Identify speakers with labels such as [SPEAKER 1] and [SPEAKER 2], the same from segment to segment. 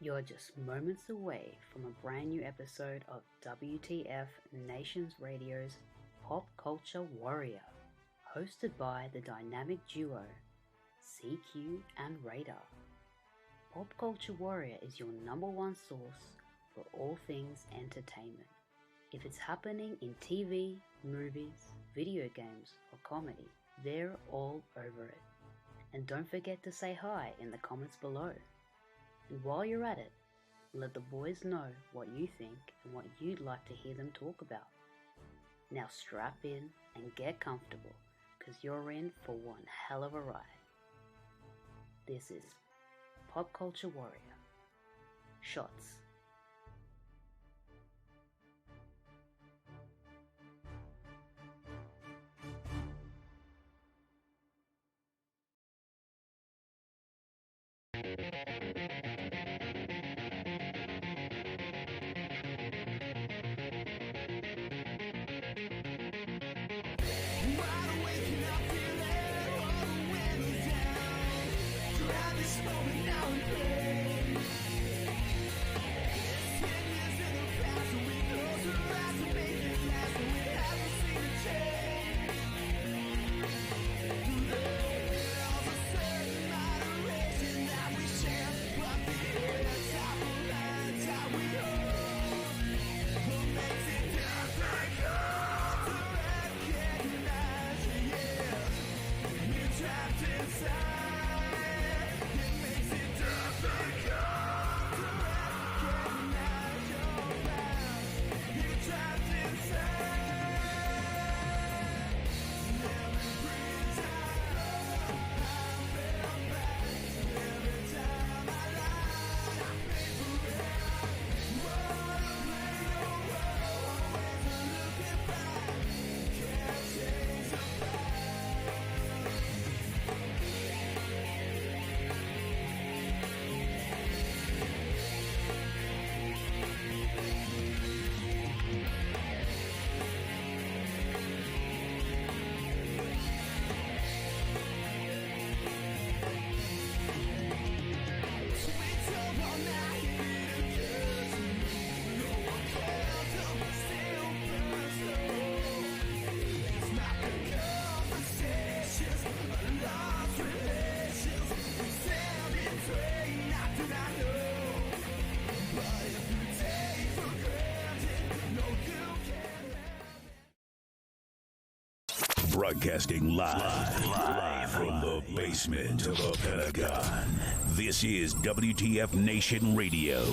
[SPEAKER 1] You're just moments away from a brand new episode of WTF Nations Radio's Pop Culture Warrior, hosted by the dynamic duo CQ and Radar. Pop Culture Warrior is your number one source for all things entertainment. If it's happening in TV, movies, video games, or comedy, they're all over it. And don't forget to say hi in the comments below. And while you're at it, let the boys know what you think and what you'd like to hear them talk about. Now strap in and get comfortable, because you're in for one hell of a ride. This is Pop Culture Warrior. Shots.
[SPEAKER 2] Broadcasting live from the basement of the Pentagon. This is WTF Nation Radio.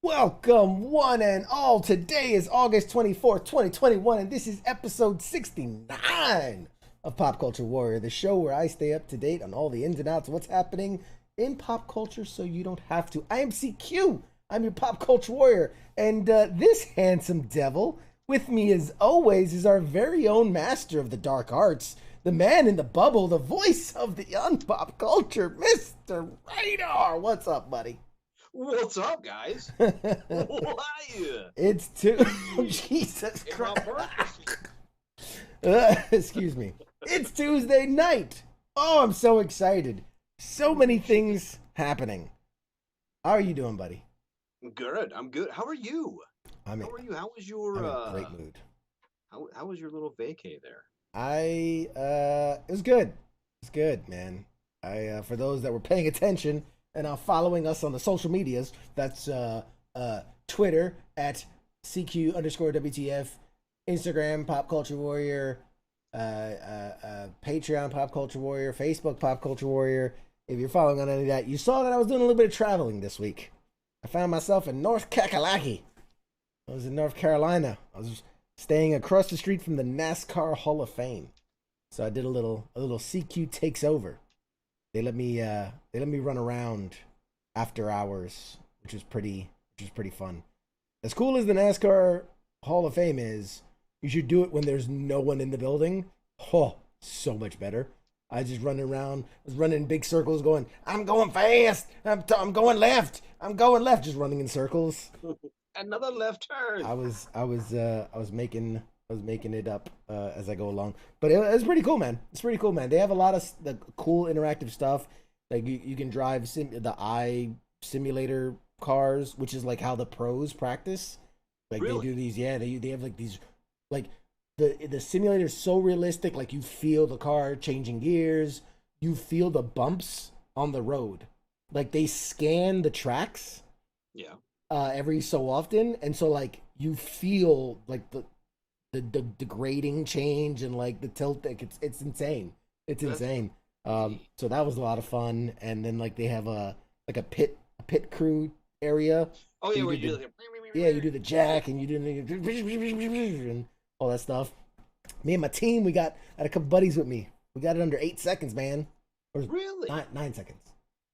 [SPEAKER 3] Welcome, one and all. Today is August 24th, 2021, and this is episode 69 of Pop Culture Warrior, the show where I stay up to date on all the ins and outs of what's happening in pop culture so you don't have to. I am CQ. I'm your Pop Culture Warrior, and this handsome devil with me as always is our very own master of the dark arts, the man in the bubble, the voice of the young pop culture, Mr. Radar. What's up, buddy?
[SPEAKER 4] What's up, guys? Who are you?
[SPEAKER 3] It's Jesus Christ. Excuse me. It's Tuesday night. Oh, I'm so excited. So many things happening. How are you doing, buddy?
[SPEAKER 4] Good. I'm good. How are you? How are you? How was your
[SPEAKER 3] I'm in a great mood.
[SPEAKER 4] How was your little vacay there?
[SPEAKER 3] It was good. It's good, man. For those that were paying attention and are following us on the social medias, that's Twitter at CQ_WTF, Instagram Pop Culture Warrior, Patreon Pop Culture Warrior, Facebook Pop Culture Warrior. If you're following on any of that, you saw that I was doing a little bit of traveling this week. I found myself in North Kakalaki. I was in North Carolina. I was staying across the street from the NASCAR Hall of Fame. So I did a little CQ takes over. They let me run around after hours, which was pretty fun. As cool as the NASCAR Hall of Fame is, you should do it when there's no one in the building. Oh, so much better. I just running around, was running in big circles going, I'm going fast, I'm going left, just running in circles.
[SPEAKER 4] Another left turn.
[SPEAKER 3] I was making it up as I go along, but it's pretty cool, man. It's pretty cool, man. They have a lot of the cool interactive stuff. Like you can drive the eye simulator cars, which is like how the pros practice. Like
[SPEAKER 4] Really?
[SPEAKER 3] they do these, yeah. They have like these, like the simulator is so realistic. Like you feel the car changing gears, you feel the bumps on the road. Like they scan the tracks,
[SPEAKER 4] Yeah.
[SPEAKER 3] every so often, and so like you feel like the grading change and like the tilt. Like it's insane. It's insane. So that was a lot of fun, and then like they have a pit crew area.
[SPEAKER 4] Oh yeah, where
[SPEAKER 3] You do the jack and you do and all that stuff. Me and my team, I had a couple buddies with me. We got it under 8 seconds, man. Or
[SPEAKER 4] Really?
[SPEAKER 3] 9 seconds.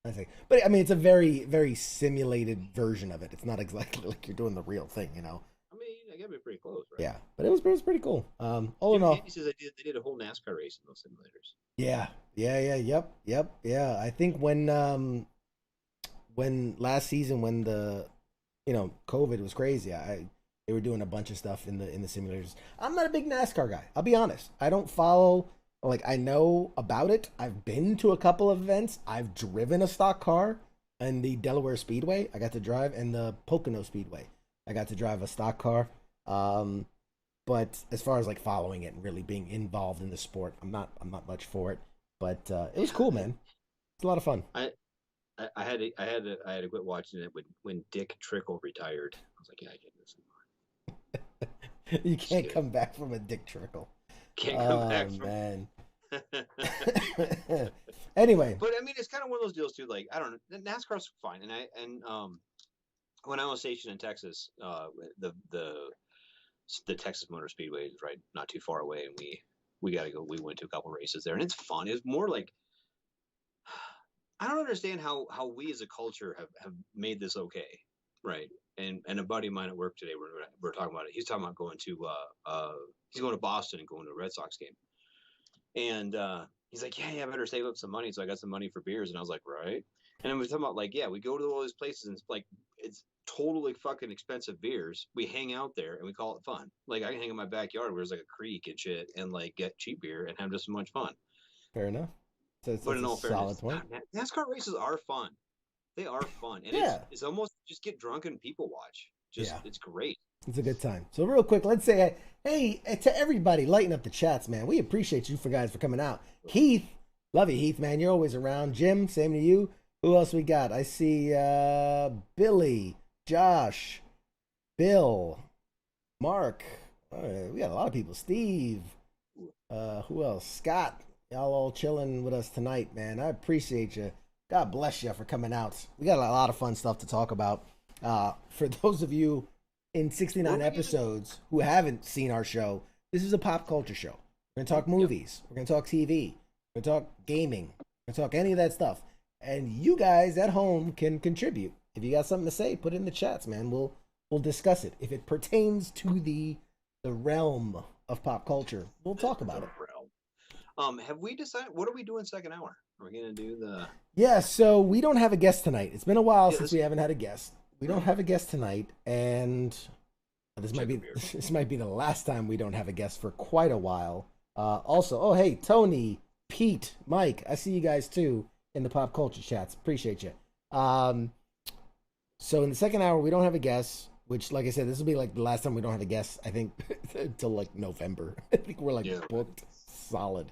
[SPEAKER 3] 9 seconds. But I mean, it's a very, very simulated version of it. It's not exactly like you're doing the real thing, you know.
[SPEAKER 4] I mean, I gotta be pretty close, right?
[SPEAKER 3] Yeah, but it was pretty cool. All in all,
[SPEAKER 4] Andy says they did a whole NASCAR race in those simulators.
[SPEAKER 3] yeah, yeah. I think when last season when the COVID was crazy, they were doing a bunch of stuff in the simulators. I'm not a big NASCAR guy. I'll be honest. I don't follow. Like I know about it. I've been to a couple of events. I've driven a stock car in the Delaware Speedway. I got to drive, and the Pocono Speedway. I got to drive a stock car. But as far as like following it and really being involved in the sport, I'm not much for it. But it was cool, man. It's a lot of fun.
[SPEAKER 4] I had to quit watching it when Dick Trickle retired. I was like, yeah, I get this anymore.
[SPEAKER 3] You can't come back from a Dick Trickle.
[SPEAKER 4] Can't come back from.
[SPEAKER 3] Man. Anyway,
[SPEAKER 4] but I mean, it's kind of one of those deals too. Like I don't know, NASCAR's fine, and when I was stationed in Texas, the Texas Motor Speedway is right not too far away, and we got to go. We went to a couple races there, and it's fun. It's more like I don't understand how we as a culture have made this okay, right? And a buddy of mine at work today, we're talking about it. He's talking about going to he's going to Boston and going to a Red Sox game, and he's like, yeah, I better save up some money. So I got some money for beers, and I was like, right. And then we're talking about like, yeah, we go to all these places, and it's totally fucking expensive beers. We hang out there and we call it fun. Like I can hang in my backyard where there's like a creek and shit, and like get cheap beer and have just as much fun.
[SPEAKER 3] Fair enough. So it's
[SPEAKER 4] but in all fairness,
[SPEAKER 3] point.
[SPEAKER 4] NASCAR races are fun. They are fun, and it's almost just get drunk and people watch. It's great.
[SPEAKER 3] It's a good time. So real quick, let's say, hey, to everybody, lighten up the chats, man. We appreciate you guys for coming out. Heath, love you, Heath, man. You're always around. Jim, same to you. Who else we got? I see Billy, Josh, Bill, Mark. We got a lot of people. Steve. Who else? Scott. Y'all all chilling with us tonight, man. I appreciate you. God bless you for coming out. We got a lot of fun stuff to talk about. For those of you in 69 episodes who haven't seen our show, this is a pop culture show. We're going to talk movies. We're going to talk TV. We're going to talk gaming. We're going to talk any of that stuff. And you guys at home can contribute. If you got something to say, put it in the chats, man. We'll discuss it. If it pertains to the realm of pop culture, we'll talk about it.
[SPEAKER 4] Have we decided what are we doing second hour? Are we gonna do the?
[SPEAKER 3] Yeah, so we don't have a guest tonight. It's been a while since we haven't had a guest. We don't have a guest tonight, and this might be the last time we don't have a guest for quite a while. Also, oh hey, Tony, Pete, Mike, I see you guys too in the pop culture chats. Appreciate you. So in the second hour we don't have a guest, which, like I said, this will be like the last time we don't have a guest. I think until like November. I think we're like booked solid.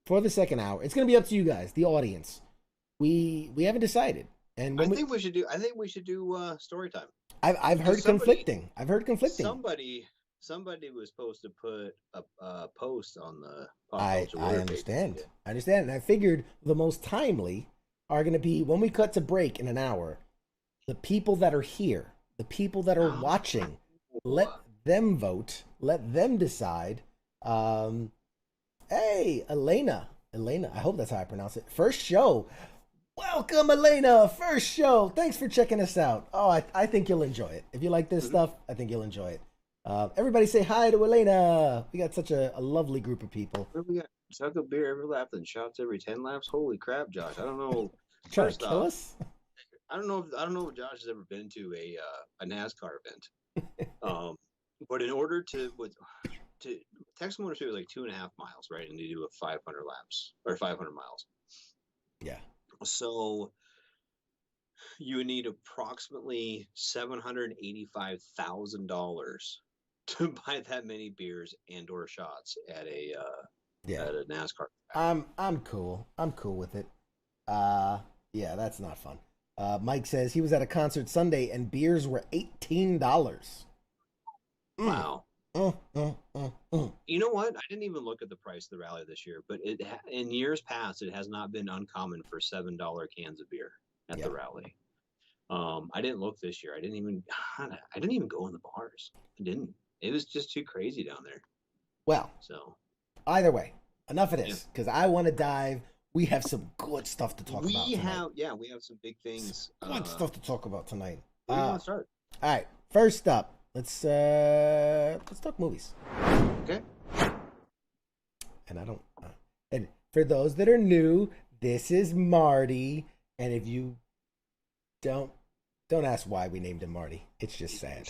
[SPEAKER 3] For the second hour, it's gonna be up to you guys, the audience. We haven't decided, and
[SPEAKER 4] I think we should do story time.
[SPEAKER 3] I've heard conflicting.
[SPEAKER 4] Somebody was supposed to put a post on the.
[SPEAKER 3] I understand. Page. I understand, and I figured the most timely are gonna be when we cut to break in an hour. The people that are here, the people that are watching, let them vote. Let them decide. Hey, Elena, I hope that's how I pronounce it. First show. Welcome, Elena. First show. Thanks for checking us out. Oh, I think you'll enjoy it. If you like this stuff, I think you'll enjoy it. Everybody say hi to Elena. We got such a lovely group of people.
[SPEAKER 4] We got chug a beer every lap and shots every 10 laps. Holy crap, Josh. I don't know.
[SPEAKER 3] Trying to kill us?
[SPEAKER 4] I don't know if Josh has ever been to a NASCAR event. But in order to Texas Motor Speedway was like 2.5 miles, right? And they do a 500 laps or 500 miles.
[SPEAKER 3] Yeah.
[SPEAKER 4] So you would need approximately $785,000 to buy that many beers and or shots at a NASCAR.
[SPEAKER 3] I'm cool. I'm cool with it. Yeah, that's not fun. Mike says he was at a concert Sunday and beers were $18.
[SPEAKER 4] Wow. You know what? I didn't even look at the price of the rally this year, but in years past, it has not been uncommon for $7 cans of beer at the rally. I didn't look this year. I didn't even go in the bars. I didn't. It was just too crazy down there.
[SPEAKER 3] Well,
[SPEAKER 4] so
[SPEAKER 3] either way, enough of this because I want to dive. We have some good stuff to talk about. We have
[SPEAKER 4] some big things.
[SPEAKER 3] Good stuff to talk about tonight.
[SPEAKER 4] Where do you want to start?
[SPEAKER 3] All right, first up, let's talk movies.
[SPEAKER 4] Okay.
[SPEAKER 3] And and for those that are new, this is Marty, and if you don't ask why we named him Marty. It's just sad.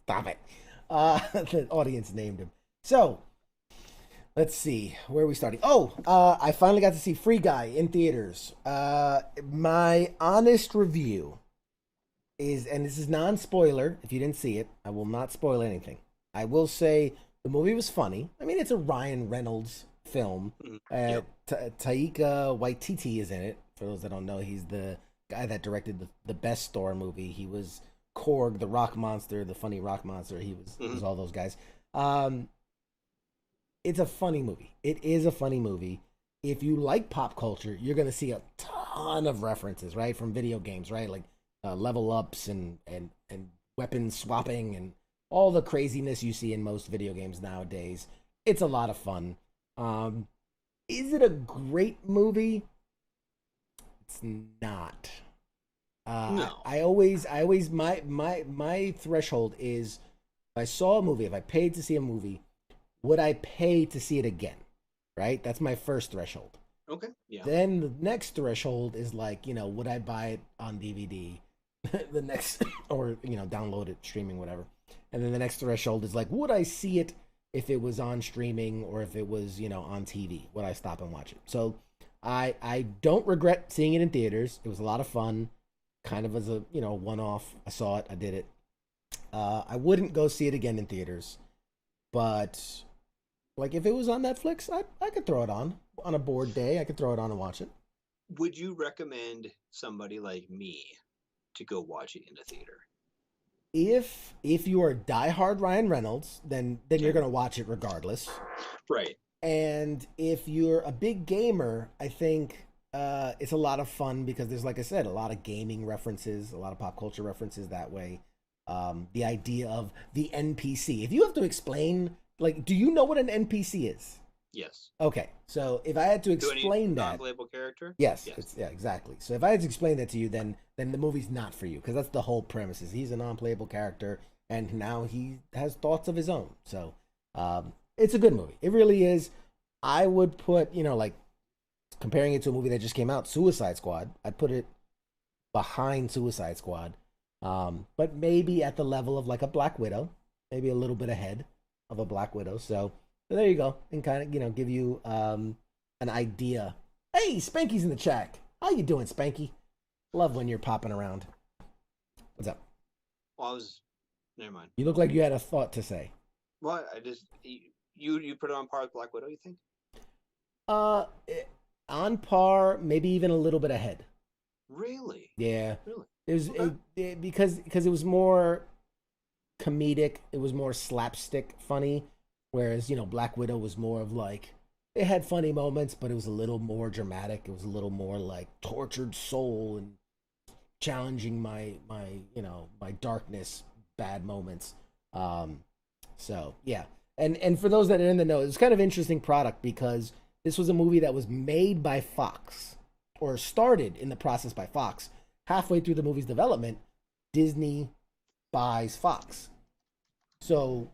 [SPEAKER 3] Stop it. The audience named him. So, let's see. Where are we starting? I finally got to see Free Guy in theaters. My honest review is, and this is non-spoiler, if you didn't see it, I will not spoil anything. I will say the movie was funny. I mean, it's a Ryan Reynolds film. Taika Waititi is in it. For those that don't know, he's the guy that directed the Best Store movie. He was Korg, the rock monster, the funny rock monster. He was all those guys. It's a funny movie. It is a funny movie. If you like pop culture, you're going to see a ton of references, right? From video games, right? Like level ups and weapon swapping and all the craziness you see in most video games nowadays. It's a lot of fun. Is it a great movie? It's not.
[SPEAKER 4] No.
[SPEAKER 3] I always my threshold is if I saw a movie, if I paid to see a movie, would I pay to see it again? Right? That's my first threshold.
[SPEAKER 4] Okay. Yeah.
[SPEAKER 3] Then the next threshold is like, would I buy it on DVD? The next or download it, streaming, whatever. And then the next threshold is like, would I see it if it was on streaming or if it was, on TV? Would I stop and watch it? So I don't regret seeing it in theaters. It was a lot of fun, kind of as a, one-off. I saw it. I did it. I wouldn't go see it again in theaters, but like if it was on Netflix, I could throw it on a bored day. I could throw it on and watch it.
[SPEAKER 4] Would you recommend somebody like me to go watch it in a theater?
[SPEAKER 3] If you are a diehard Ryan Reynolds, then you're going to watch it regardless.
[SPEAKER 4] Right.
[SPEAKER 3] And if you're a big gamer, I think it's a lot of fun because there's, like I said, a lot of gaming references, a lot of pop culture references that way. The idea of the NPC. If you have to explain, like, do you know what an NPC is?
[SPEAKER 4] Yes.
[SPEAKER 3] Okay, so if I had to explain that,
[SPEAKER 4] non-playable character.
[SPEAKER 3] Yes. Exactly. So if I had to explain that to you, then the movie's not for you because that's the whole premise. Is he's a non-playable character and now he has thoughts of his own. So it's a good movie. It really is. I would put, like comparing it to a movie that just came out, Suicide Squad. I'd put it behind Suicide Squad, but maybe at the level of like a Black Widow, maybe a little bit ahead of a Black Widow. So there you go, and kind of give you an idea. Hey, Spanky's in the chat. How you doing, Spanky? Love when you're popping around. What's up?
[SPEAKER 4] Well, never mind.
[SPEAKER 3] You look like you had a thought to say.
[SPEAKER 4] Well, you put it on par with Black Widow, you think?
[SPEAKER 3] On par, maybe even a little bit ahead.
[SPEAKER 4] Really?
[SPEAKER 3] Yeah.
[SPEAKER 4] Really?
[SPEAKER 3] Because it was more comedic. It was more slapstick funny. Whereas, Black Widow was more of like, it had funny moments, but it was a little more dramatic. It was a little more like tortured soul and challenging my darkness, bad moments. So yeah. And for those that are in the know, it's kind of interesting product because this was a movie that was made by Fox or started in the process by Fox. Halfway through the movie's development, Disney buys Fox. So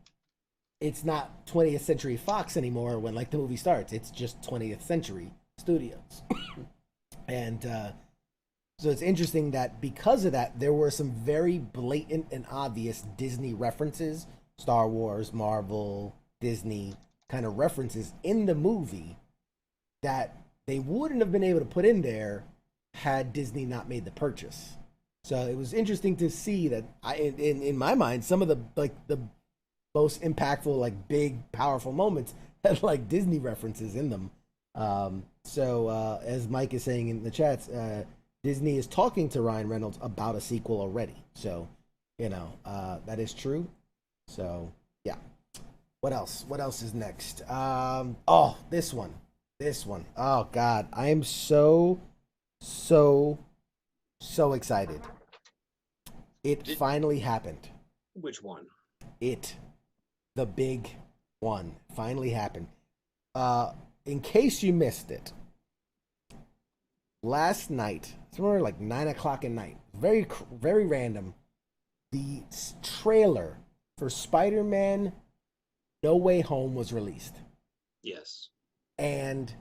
[SPEAKER 3] it's not 20th Century Fox anymore when like the movie starts. It's just 20th Century Studios. And So it's interesting that because of that, there were some very blatant and obvious Disney references, Star Wars, Marvel, Disney kind of references in the movie that they wouldn't have been able to put in there had Disney not made the purchase. So it was interesting to see that in my mind, some of the the most impactful, like big, powerful moments had like Disney references in them. As Mike is saying in the chats, Disney is talking to Ryan Reynolds about a sequel already. So, that is true. So, yeah. What else? What else is next? This one. Oh God, I am so excited. It finally happened.
[SPEAKER 4] Which one?
[SPEAKER 3] The big one, finally happened. In case you missed it, last night, somewhere like 9 o'clock at night, very random, the trailer for Spider-Man No Way Home was released.
[SPEAKER 4] Yes.
[SPEAKER 3] And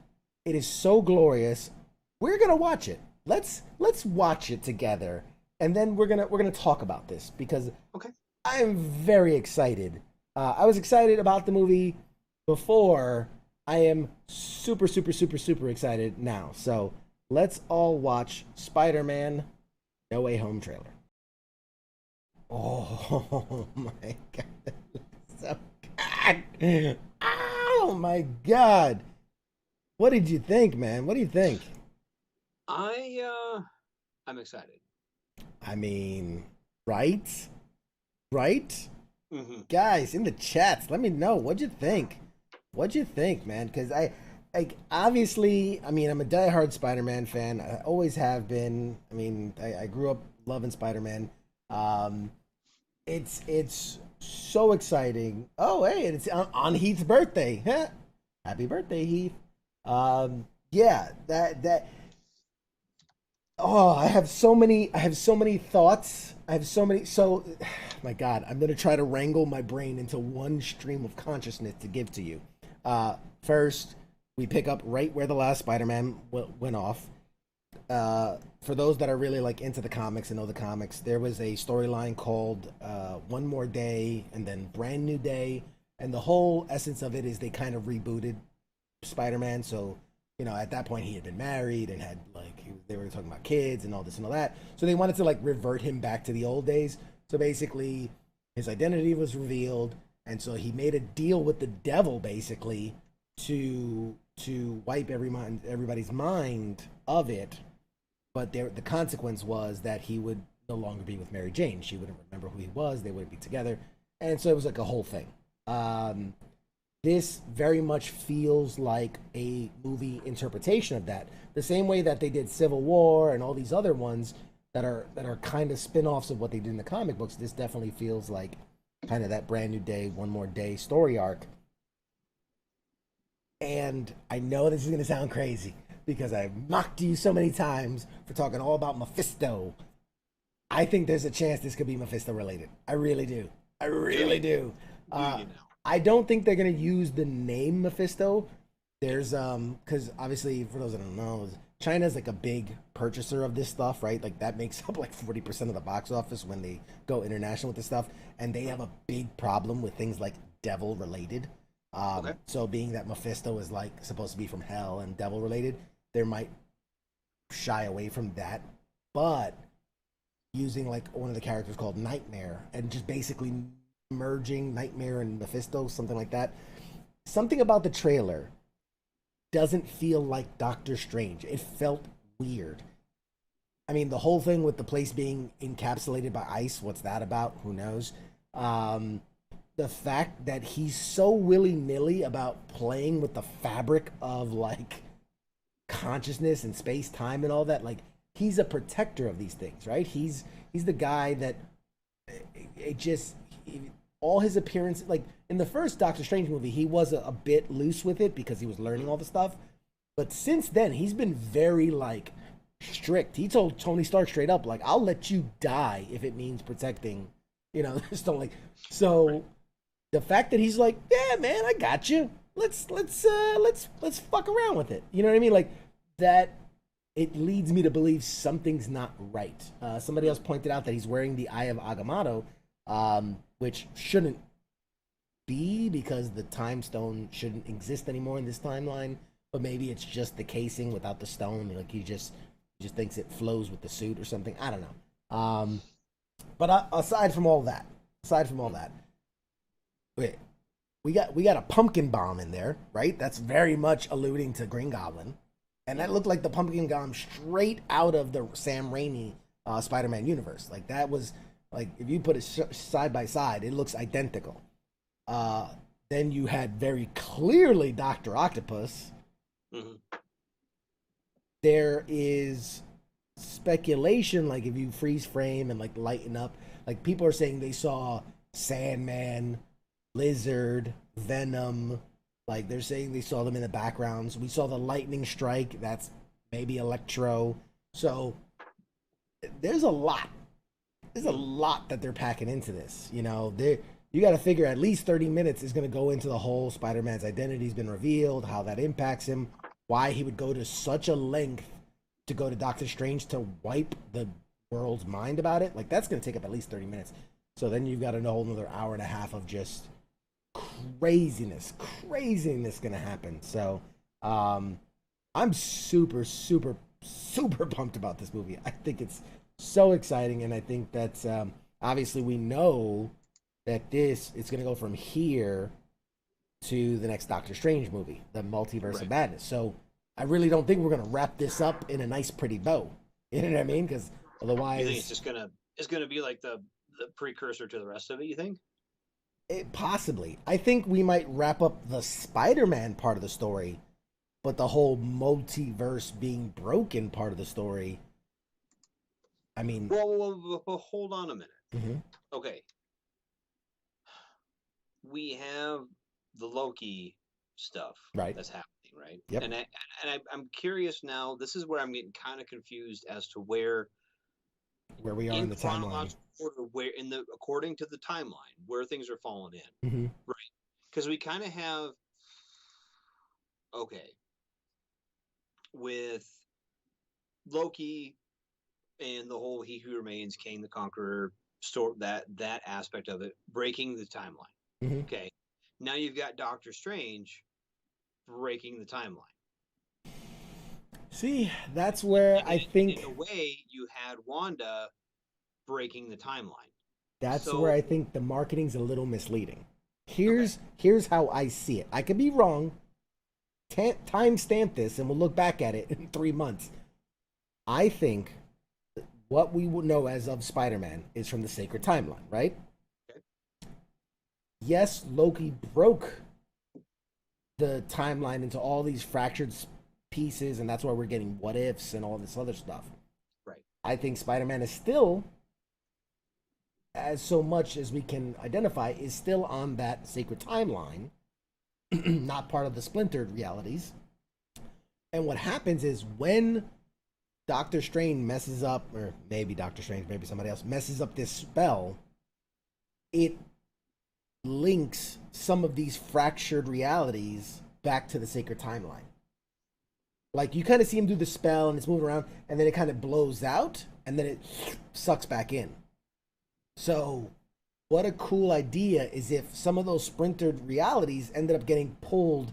[SPEAKER 3] it is so glorious. We're gonna watch it. Let's watch it together, and then we're gonna talk about this because I am very excited. I was excited about the movie before. I am super excited now. So let's all watch Spider-Man No Way Home trailer. Oh my God. So God. Oh my God. What did you think, man? What do you think?
[SPEAKER 4] I'm excited.
[SPEAKER 3] I mean, right?
[SPEAKER 4] Mm-hmm.
[SPEAKER 3] Guys, in the chats, let me know. What'd you think? Man? Because obviously, I'm a diehard Spider-Man fan. I always have been. I grew up loving Spider-Man. It's so exciting. Oh, hey, it's on Heath's birthday. Huh? Happy birthday, Heath. Yeah, that. Oh, I have so many thoughts. My God, I'm gonna try to wrangle my brain into one stream of consciousness to give to you. First, we pick up right where the last Spider-Man went off. For those that are really like into the comics and know the comics, there was a storyline called One More Day and then Brand New Day, and the whole essence of it is they kind of rebooted Spider-Man. So at that point he had been married and had they were talking about kids and all this and all that. So they wanted to revert him back to the old days. So basically, his identity was revealed, and so he made a deal with the devil basically to wipe everybody's mind of it. But the consequence was that he would no longer be with Mary Jane. She wouldn't remember who he was. They wouldn't be together, and so it was like a whole thing. This very much feels like a movie interpretation of that. The same way that they did Civil War and all these other ones that are kind of spin-offs of what they did in the comic books. This definitely feels like kind of that Brand New Day, One More Day story arc. And I know this is going to sound crazy because I've mocked you so many times for talking all about Mephisto. I think there's a chance this could be Mephisto related. I really do. I don't think they're going to use the name Mephisto. There's because obviously, for those that don't know, China's like a big purchaser of this stuff, right? Like that makes up like 40% of the box office when they go international with this stuff, and they have a big problem with things like devil related. So being that Mephisto is like supposed to be from hell and devil related, they might shy away from that. But using like one of the characters called Nightmare and just basically merging Nightmare and Mephisto, something like that. Something about the trailer doesn't feel like Doctor Strange. It felt weird. The whole thing with the place being encapsulated by ice, what's that about? Who knows? The fact that he's so willy-nilly about playing with the fabric of like consciousness and space-time and all that, like he's a protector of these things, right? He's the guy that all his appearance, like in the first Doctor Strange movie, he was a bit loose with it because he was learning all the stuff. But since then, he's been very like strict. He told Tony Stark straight up, like, "I'll let you die if it means protecting, stuff like." So the fact that he's like, "Yeah, man, I got you. Let's fuck around with it." You know what I mean? Like that it leads me to believe something's not right. Somebody else pointed out that he's wearing the Eye of Agamotto, which shouldn't be because the time stone shouldn't exist anymore in this timeline. But maybe it's just the casing without the stone. Like he just thinks it flows with the suit or something. I don't know. But aside from all that, wait, we got a pumpkin bomb in there, right? That's very much alluding to Green Goblin, and that looked like the pumpkin bomb straight out of the Sam Raimi Spider-Man universe. Like that was like if you put it side by side, it looks identical. Then you had very clearly Doctor Octopus.
[SPEAKER 4] Mm-hmm.
[SPEAKER 3] There is speculation, like if you freeze frame and like lighten up, like people are saying they saw Sandman, Lizard, Venom. Like they're saying they saw them in the backgrounds. We saw the lightning strike. That's maybe Electro. So there's a lot. There's a lot that they're packing into this. You know, you got to figure at least 30 minutes is going to go into the whole Spider-Man's identity's been revealed, how that impacts him, why he would go to such a length to go to Doctor Strange to wipe the world's mind about it. Like that's going to take up at least 30 minutes. So then you've got a whole another hour and a half of just craziness going to happen. So I'm super pumped about this movie. I think it's so exciting, and I think that's obviously we know that it's going to go from here to the next Doctor Strange movie, the Multiverse of Madness. So I really don't think we're going to wrap this up in a nice, pretty bow. You know what I mean? Because otherwise,
[SPEAKER 4] you think it's just gonna be like the precursor to the rest of it? You think?
[SPEAKER 3] Possibly. I think we might wrap up the Spider-Man part of the story, but the whole multiverse being broken part of the story. I mean,
[SPEAKER 4] well hold on a minute.
[SPEAKER 3] Mm-hmm.
[SPEAKER 4] Okay, we have the Loki stuff that's happening, right?
[SPEAKER 3] Yep.
[SPEAKER 4] And I'm curious now. This is where I'm getting kind of confused as to where
[SPEAKER 3] we are in the timeline.
[SPEAKER 4] Order, where according to the timeline, where things are falling in,
[SPEAKER 3] mm-hmm.
[SPEAKER 4] right? Because we kind of have with Loki and the whole He Who Remains, Kang the Conqueror story, that aspect of it breaking the timeline.
[SPEAKER 3] Mm-hmm.
[SPEAKER 4] Okay, now you've got Doctor Strange breaking the timeline.
[SPEAKER 3] See, that's where I think
[SPEAKER 4] in a way you had Wanda breaking the timeline.
[SPEAKER 3] That's where I think the marketing's a little misleading. Here's how I see it. I could be wrong. Timestamp this, and we'll look back at it in 3 months. I think what we would know as of Spider-Man is from the Sacred Timeline, right?
[SPEAKER 4] Okay.
[SPEAKER 3] Yes, Loki broke the timeline into all these fractured pieces, and that's why we're getting what ifs and all this other stuff.
[SPEAKER 4] Right.
[SPEAKER 3] I think Spider-Man is still, as so much as we can identify, is still on that sacred timeline, not part of the splintered realities. And what happens is when Doctor Strange messes up, or maybe Doctor Strange, maybe somebody else messes up this spell, it links some of these fractured realities back to the sacred timeline. Like, you kind of see him do the spell, and it's moving around, and then it kind of blows out, and then it sucks back in. So, what a cool idea is if some of those splintered realities ended up getting pulled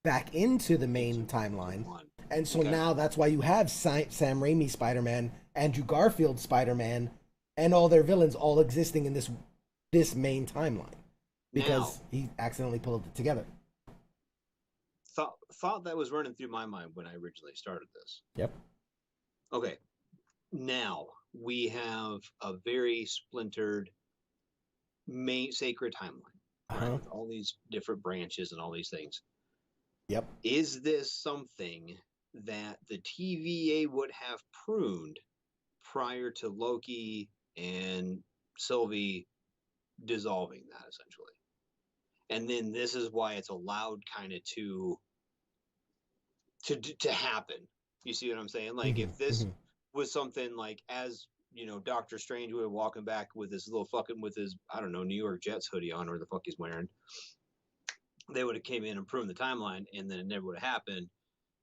[SPEAKER 3] back into the main timeline. And so now that's why you have Sam Raimi Spider-Man, Andrew Garfield Spider-Man, and all their villains all existing in this main timeline. Because he accidentally pulled it together.
[SPEAKER 4] Thought that was running through my mind when I originally started this.
[SPEAKER 3] Yep.
[SPEAKER 4] Okay. Now we have a very splintered main sacred timeline, right? With all these different branches and all these things.
[SPEAKER 3] Yep.
[SPEAKER 4] Is this something that the TVA would have pruned prior to Loki and Sylvie dissolving that, essentially? And then this is why it's allowed kind of to happen. You see what I'm saying? Like, if this was something like, as you know, Doctor Strange would have walking back with his I don't know, New York Jets hoodie on, or the fuck he's wearing, they would have came in and pruned the timeline, and then it never would have happened.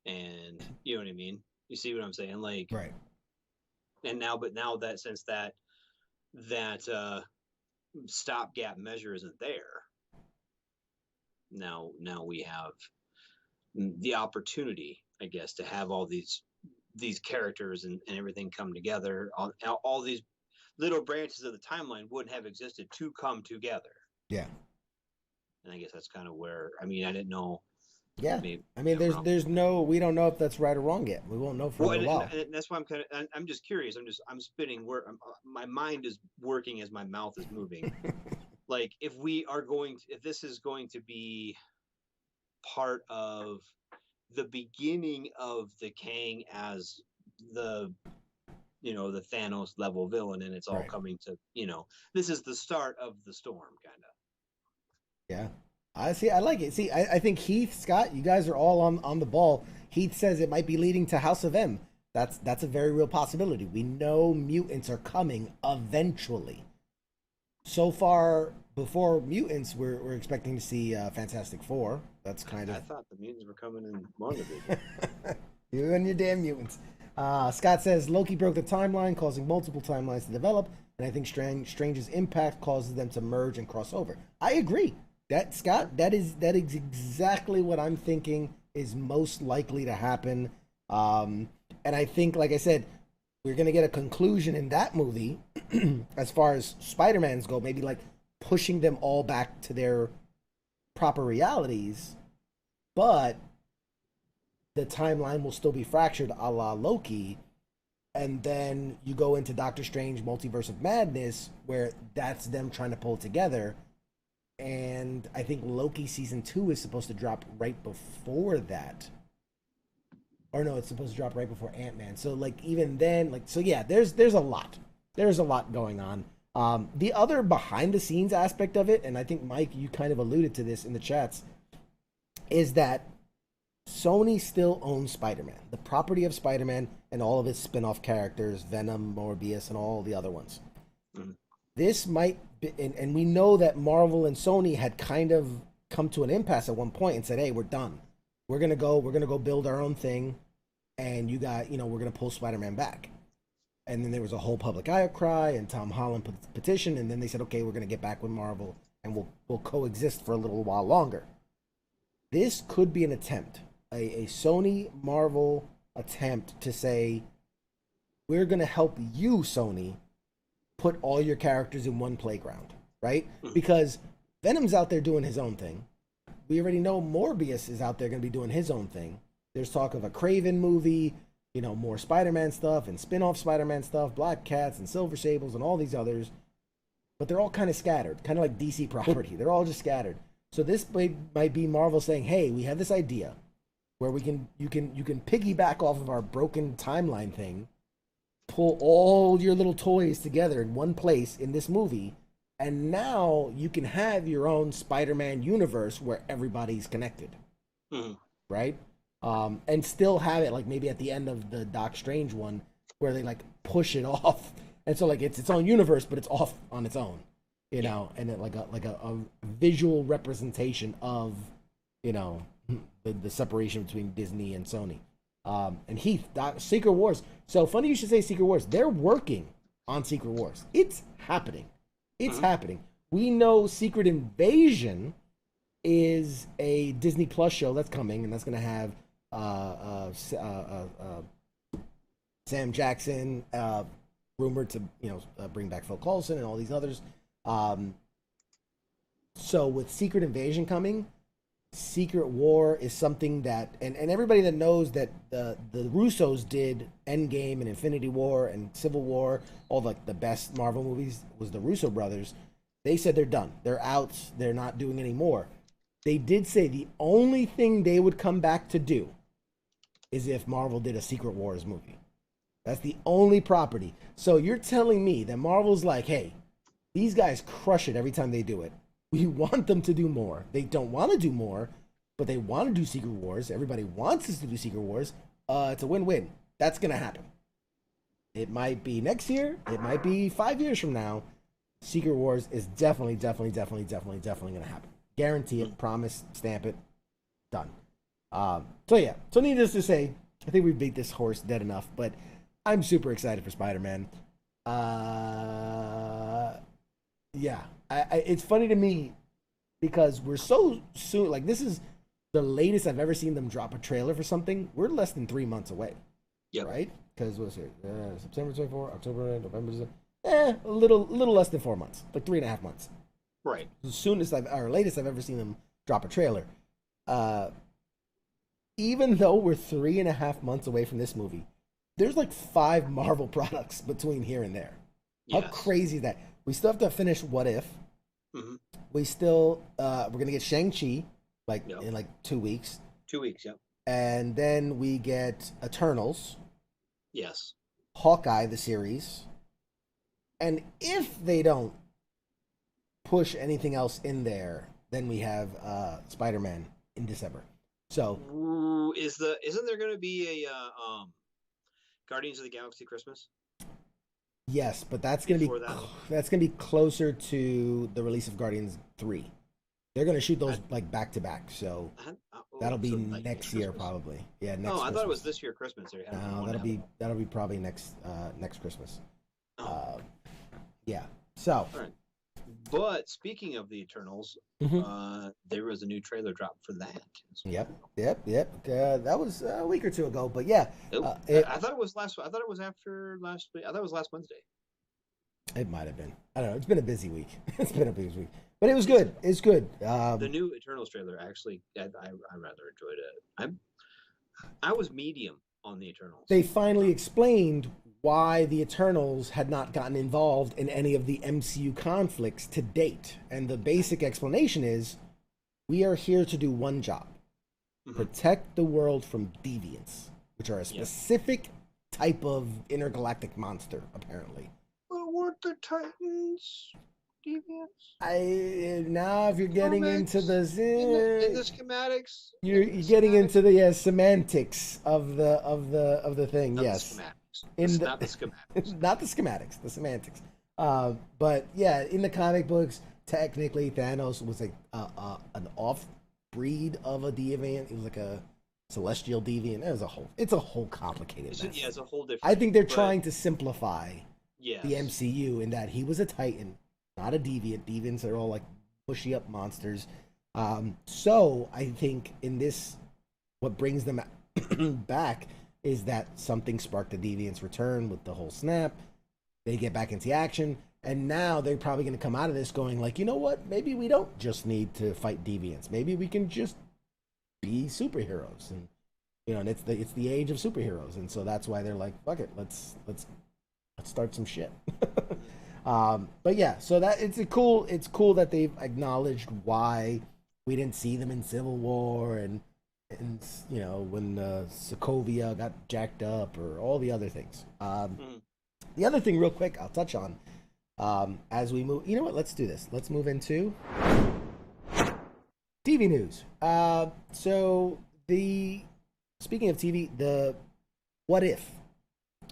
[SPEAKER 4] And you know what I mean? You see what I'm saying? Like,
[SPEAKER 3] Right.
[SPEAKER 4] and now, but now that since that stopgap measure isn't there, now we have the opportunity, I guess, to have all these characters and everything come together. All these little branches of the timeline wouldn't have existed to come together.
[SPEAKER 3] Yeah.
[SPEAKER 4] And I guess that's kind of where, I mean, I didn't know.
[SPEAKER 3] Yeah.
[SPEAKER 4] Maybe,
[SPEAKER 3] I mean, there's no, we don't know if that's right or wrong yet. We won't know for a little while.
[SPEAKER 4] And that's why I'm just curious. I'm spinning where my mind is working as my mouth is moving. Like, if this is going to be part of the beginning of the Kang as the the Thanos level villain, and it's all
[SPEAKER 3] Right.
[SPEAKER 4] coming to this is the start of the storm, kind of.
[SPEAKER 3] Yeah. I see. I like it. See, I think Heath, Scott, you guys are all on the ball. Heath says it might be leading to House of M. That's a very real possibility. We know mutants are coming eventually. So far, before mutants, we're expecting to see Fantastic Four. That's kind of.
[SPEAKER 4] I thought the mutants were coming in WandaVision.
[SPEAKER 3] You and your damn mutants. Scott says Loki broke the timeline, causing multiple timelines to develop, and I think Strange's impact causes them to merge and cross over. I agree. That Scott, that is exactly what I'm thinking is most likely to happen. And I think, like I said, we're gonna get a conclusion in that movie as far as Spider-Man's go, maybe like pushing them all back to their proper realities, but the timeline will still be fractured a la Loki. And then you go into Doctor Strange Multiverse of Madness, where that's them trying to pull it together. And I think Loki season 2 is supposed to drop right before that. Or no, it's supposed to drop right before Ant-Man. So like even then, like, so yeah, there's a lot. There's a lot going on. The other behind the scenes aspect of it, and I think Mike, you kind of alluded to this in the chats, is that Sony still owns Spider-Man, the property of Spider-Man and all of its spin-off characters, Venom, Morbius, and all the other ones. Mm-hmm. This might be, and we know that Marvel and Sony had kind of come to an impasse at one point and said, hey, we're done. We're gonna go build our own thing, and we're gonna pull Spider-Man back. And then there was a whole public outcry, and Tom Holland put the petition, and then they said, okay, we're gonna get back with Marvel, and we'll coexist for a little while longer. This could be an attempt, a Sony Marvel attempt to say, we're gonna help you, Sony, put all your characters in one playground, right? Because Venom's out there doing his own thing. We already know Morbius is out there going to be doing his own thing. There's talk of a Craven movie, more Spider-Man stuff and spin-off Spider-Man stuff, Black Cats and Silver Sables and all these others. But they're all kind of scattered, kind of like DC property. They're all just scattered. So this might be Marvel saying, hey, we have this idea where you can piggyback off of our broken timeline thing, pull all your little toys together in one place in this movie, and now you can have your own Spider-Man universe where everybody's connected, right? And still have it like maybe at the end of the Doc Strange one where they like push it off, and so like it's its own universe, but it's off on its own, and it like a visual representation of the separation between Disney and Sony. And Heath, Secret Wars. So funny you should say Secret Wars. They're working on Secret Wars. It's happening. It's happening. We know Secret Invasion is a Disney Plus show that's coming, and that's going to have Sam Jackson, rumored to bring back Phil Coulson and all these others. So with Secret Invasion coming, Secret War is something that, and everybody that knows that the Russos did Endgame and Infinity War and Civil War, all like the best Marvel movies, was the Russo brothers. They said they're done. They're out. They're not doing any more. They did say the only thing they would come back to do is if Marvel did a Secret Wars movie. That's the only property. So you're telling me that Marvel's like, hey, these guys crush it every time they do it. We want them to do more. They don't want to do more, but they want to do Secret Wars. Everybody wants us to do Secret Wars. It's a win-win. That's going to happen. It might be next year. It might be 5 years from now. Secret Wars is definitely going to happen. Guarantee it. Promise. Stamp it. Done. So needless to say, I think we beat this horse dead enough, but I'm super excited for Spider-Man. Yeah, it's funny to me because we're so soon. Like this is the latest I've ever seen them drop a trailer for something. We're less than 3 months away,
[SPEAKER 4] Yep.
[SPEAKER 3] right? Because what's it? September 24, October, November. A little less than 4 months, like 3.5 months.
[SPEAKER 4] Right.
[SPEAKER 3] The soonest or latest I've ever seen them drop a trailer. Even though we're 3.5 months away from this movie, there's like 5 Marvel products between here and there. How
[SPEAKER 4] Yes.
[SPEAKER 3] crazy is that? We still have to finish What If.
[SPEAKER 4] Mm-hmm.
[SPEAKER 3] We still we're gonna get Shang-Chi
[SPEAKER 4] Yep.
[SPEAKER 3] in like 2 weeks,
[SPEAKER 4] 2 weeks. Yep.
[SPEAKER 3] and then we get Eternals,
[SPEAKER 4] Yes.
[SPEAKER 3] Hawkeye the series, and if they don't push anything else in there, then we have Spider-Man in December. So
[SPEAKER 4] Ooh, isn't there going to be a Guardians of the Galaxy Christmas?
[SPEAKER 3] yes, but that's gonna be
[SPEAKER 4] Before that?
[SPEAKER 3] that's gonna be closer to the release of Guardians 3. They're gonna shoot those like back to back, so that'll be
[SPEAKER 4] so, like,
[SPEAKER 3] next year
[SPEAKER 4] Christmas?
[SPEAKER 3] probably. Yeah, next.
[SPEAKER 4] Oh, I
[SPEAKER 3] Christmas.
[SPEAKER 4] thought it was this year Christmas. They had
[SPEAKER 3] No,
[SPEAKER 4] one
[SPEAKER 3] that'll be probably next Christmas.
[SPEAKER 4] Oh.
[SPEAKER 3] Yeah. So.
[SPEAKER 4] All right. But speaking of the Eternals,
[SPEAKER 3] Mhm.
[SPEAKER 4] there was a new trailer dropped for that.
[SPEAKER 3] Yep. That was a week or two ago, but yeah,
[SPEAKER 4] I thought it was last. I thought it was after last week. I thought it was last Wednesday.
[SPEAKER 3] it might have been. I don't know. It's been a busy week. It's been a busy week, but it was good. It's good.
[SPEAKER 4] The new Eternals trailer actually, I rather enjoyed it. I was medium on the Eternals.
[SPEAKER 3] They finally explained why the Eternals had not gotten involved in any of the MCU conflicts to date, and the basic explanation is, we are here to do one job: protect the world from deviants, which are a specific type of intergalactic monster, apparently.
[SPEAKER 4] But weren't the Titans deviants?
[SPEAKER 3] Now if you're getting into the
[SPEAKER 4] in the schematics,
[SPEAKER 3] you're getting into the semantics of the thing.
[SPEAKER 4] not
[SPEAKER 3] yes,
[SPEAKER 4] the schematics. Not the schematics.
[SPEAKER 3] not the schematics, the semantics. But yeah, in the comic books, technically Thanos was like an off breed of a deviant. He was like a celestial deviant. It's a whole complicated mess.
[SPEAKER 4] Yeah, it's a whole different.
[SPEAKER 3] I think they're trying to simplify
[SPEAKER 4] yes.
[SPEAKER 3] the MCU in that he was a Titan, not a deviant. Deviants are all like pushy up monsters. So I think in this, what brings them back is that something sparked the deviants' return with the whole snap. They get back into action, and now they're probably going to come out of this going like, you know what? Maybe we don't just need to fight deviants. Maybe we can just be superheroes, and and it's the age of superheroes, and so that's why they're like, fuck it, let's start some shit. But yeah, so that it's cool that they've acknowledged why we didn't see them in Civil War and when Sokovia got jacked up or all the other things. The other thing, real quick, I'll touch on as we move. You know what? Let's do this. Let's move into TV news. So speaking of TV, the What If?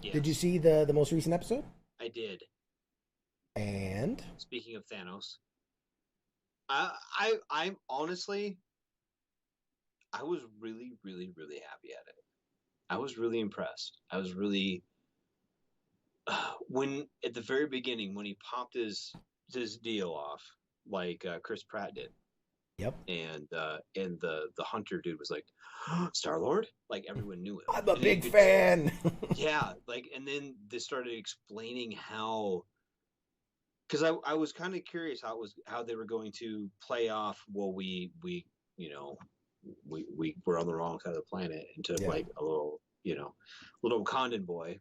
[SPEAKER 4] Yes.
[SPEAKER 3] Did you see the most recent episode?
[SPEAKER 4] I did.
[SPEAKER 3] And
[SPEAKER 4] speaking of Thanos, I'm honestly, I was really, really, really happy at it. I was really impressed. I was really when at the very beginning when he popped his deal off like Chris Pratt did.
[SPEAKER 3] Yep.
[SPEAKER 4] And the Hunter dude was like, Star-Lord? Like everyone knew it.
[SPEAKER 3] I'm a big fan.
[SPEAKER 4] Yeah, like, and then they started explaining how, because I was kind of curious how they were going to play off. Well, we were on the wrong side of the planet and took like a little little Wakandan boy.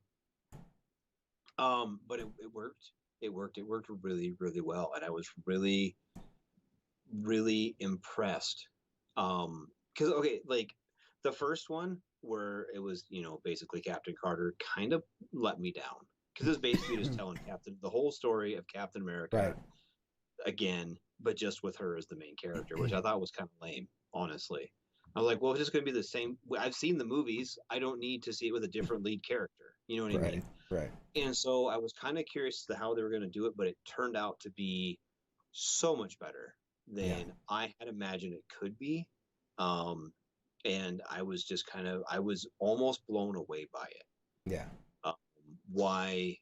[SPEAKER 4] But it worked. It worked really, really well, and I was really, really impressed. Because like the first one where it was basically Captain Carter kind of let me down because it's basically just telling the whole story of Captain America again, but just with her as the main character, which I thought was kind of lame, honestly. I was like, well, it's just going to be the same. I've seen the movies. I don't need to see it with a different lead character. You know what I mean?
[SPEAKER 3] Right.
[SPEAKER 4] And so I was kind of curious as to how they were going to do it, but it turned out to be so much better than I had imagined it could be. and I was just I was almost blown away by it.
[SPEAKER 3] Yeah.
[SPEAKER 4] Why,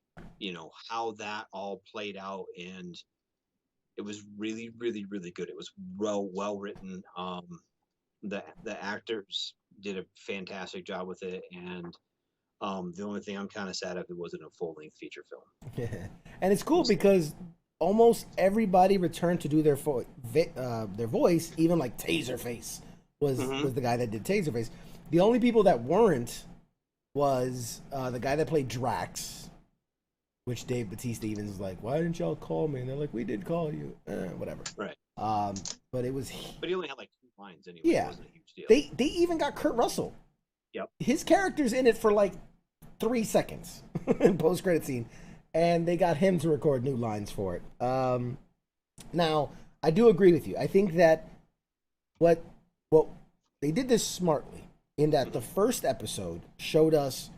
[SPEAKER 4] how that all played out, and it was really, really, really good. It was well written. The actors did a fantastic job with it, and the only thing I'm kind of sad of, it wasn't a full length feature film.
[SPEAKER 3] And it's cool because almost everybody returned to do their voice, even like Taserface was the guy that did Taserface. The only people that weren't was the guy that played Drax, which Dave Bautista Stevens was like, "Why didn't y'all call me?" And they're like, "We did call you." Whatever.
[SPEAKER 4] Right.
[SPEAKER 3] But it was.
[SPEAKER 4] But he only had like 2 lines anyway.
[SPEAKER 3] Yeah.
[SPEAKER 4] It wasn't a huge deal.
[SPEAKER 3] They even got Kurt Russell.
[SPEAKER 4] Yep.
[SPEAKER 3] His character's in it for like 3 seconds in post-credit scene, and they got him to record new lines for it. Now, I do agree with you. I think that what they did this smartly in that the first episode showed us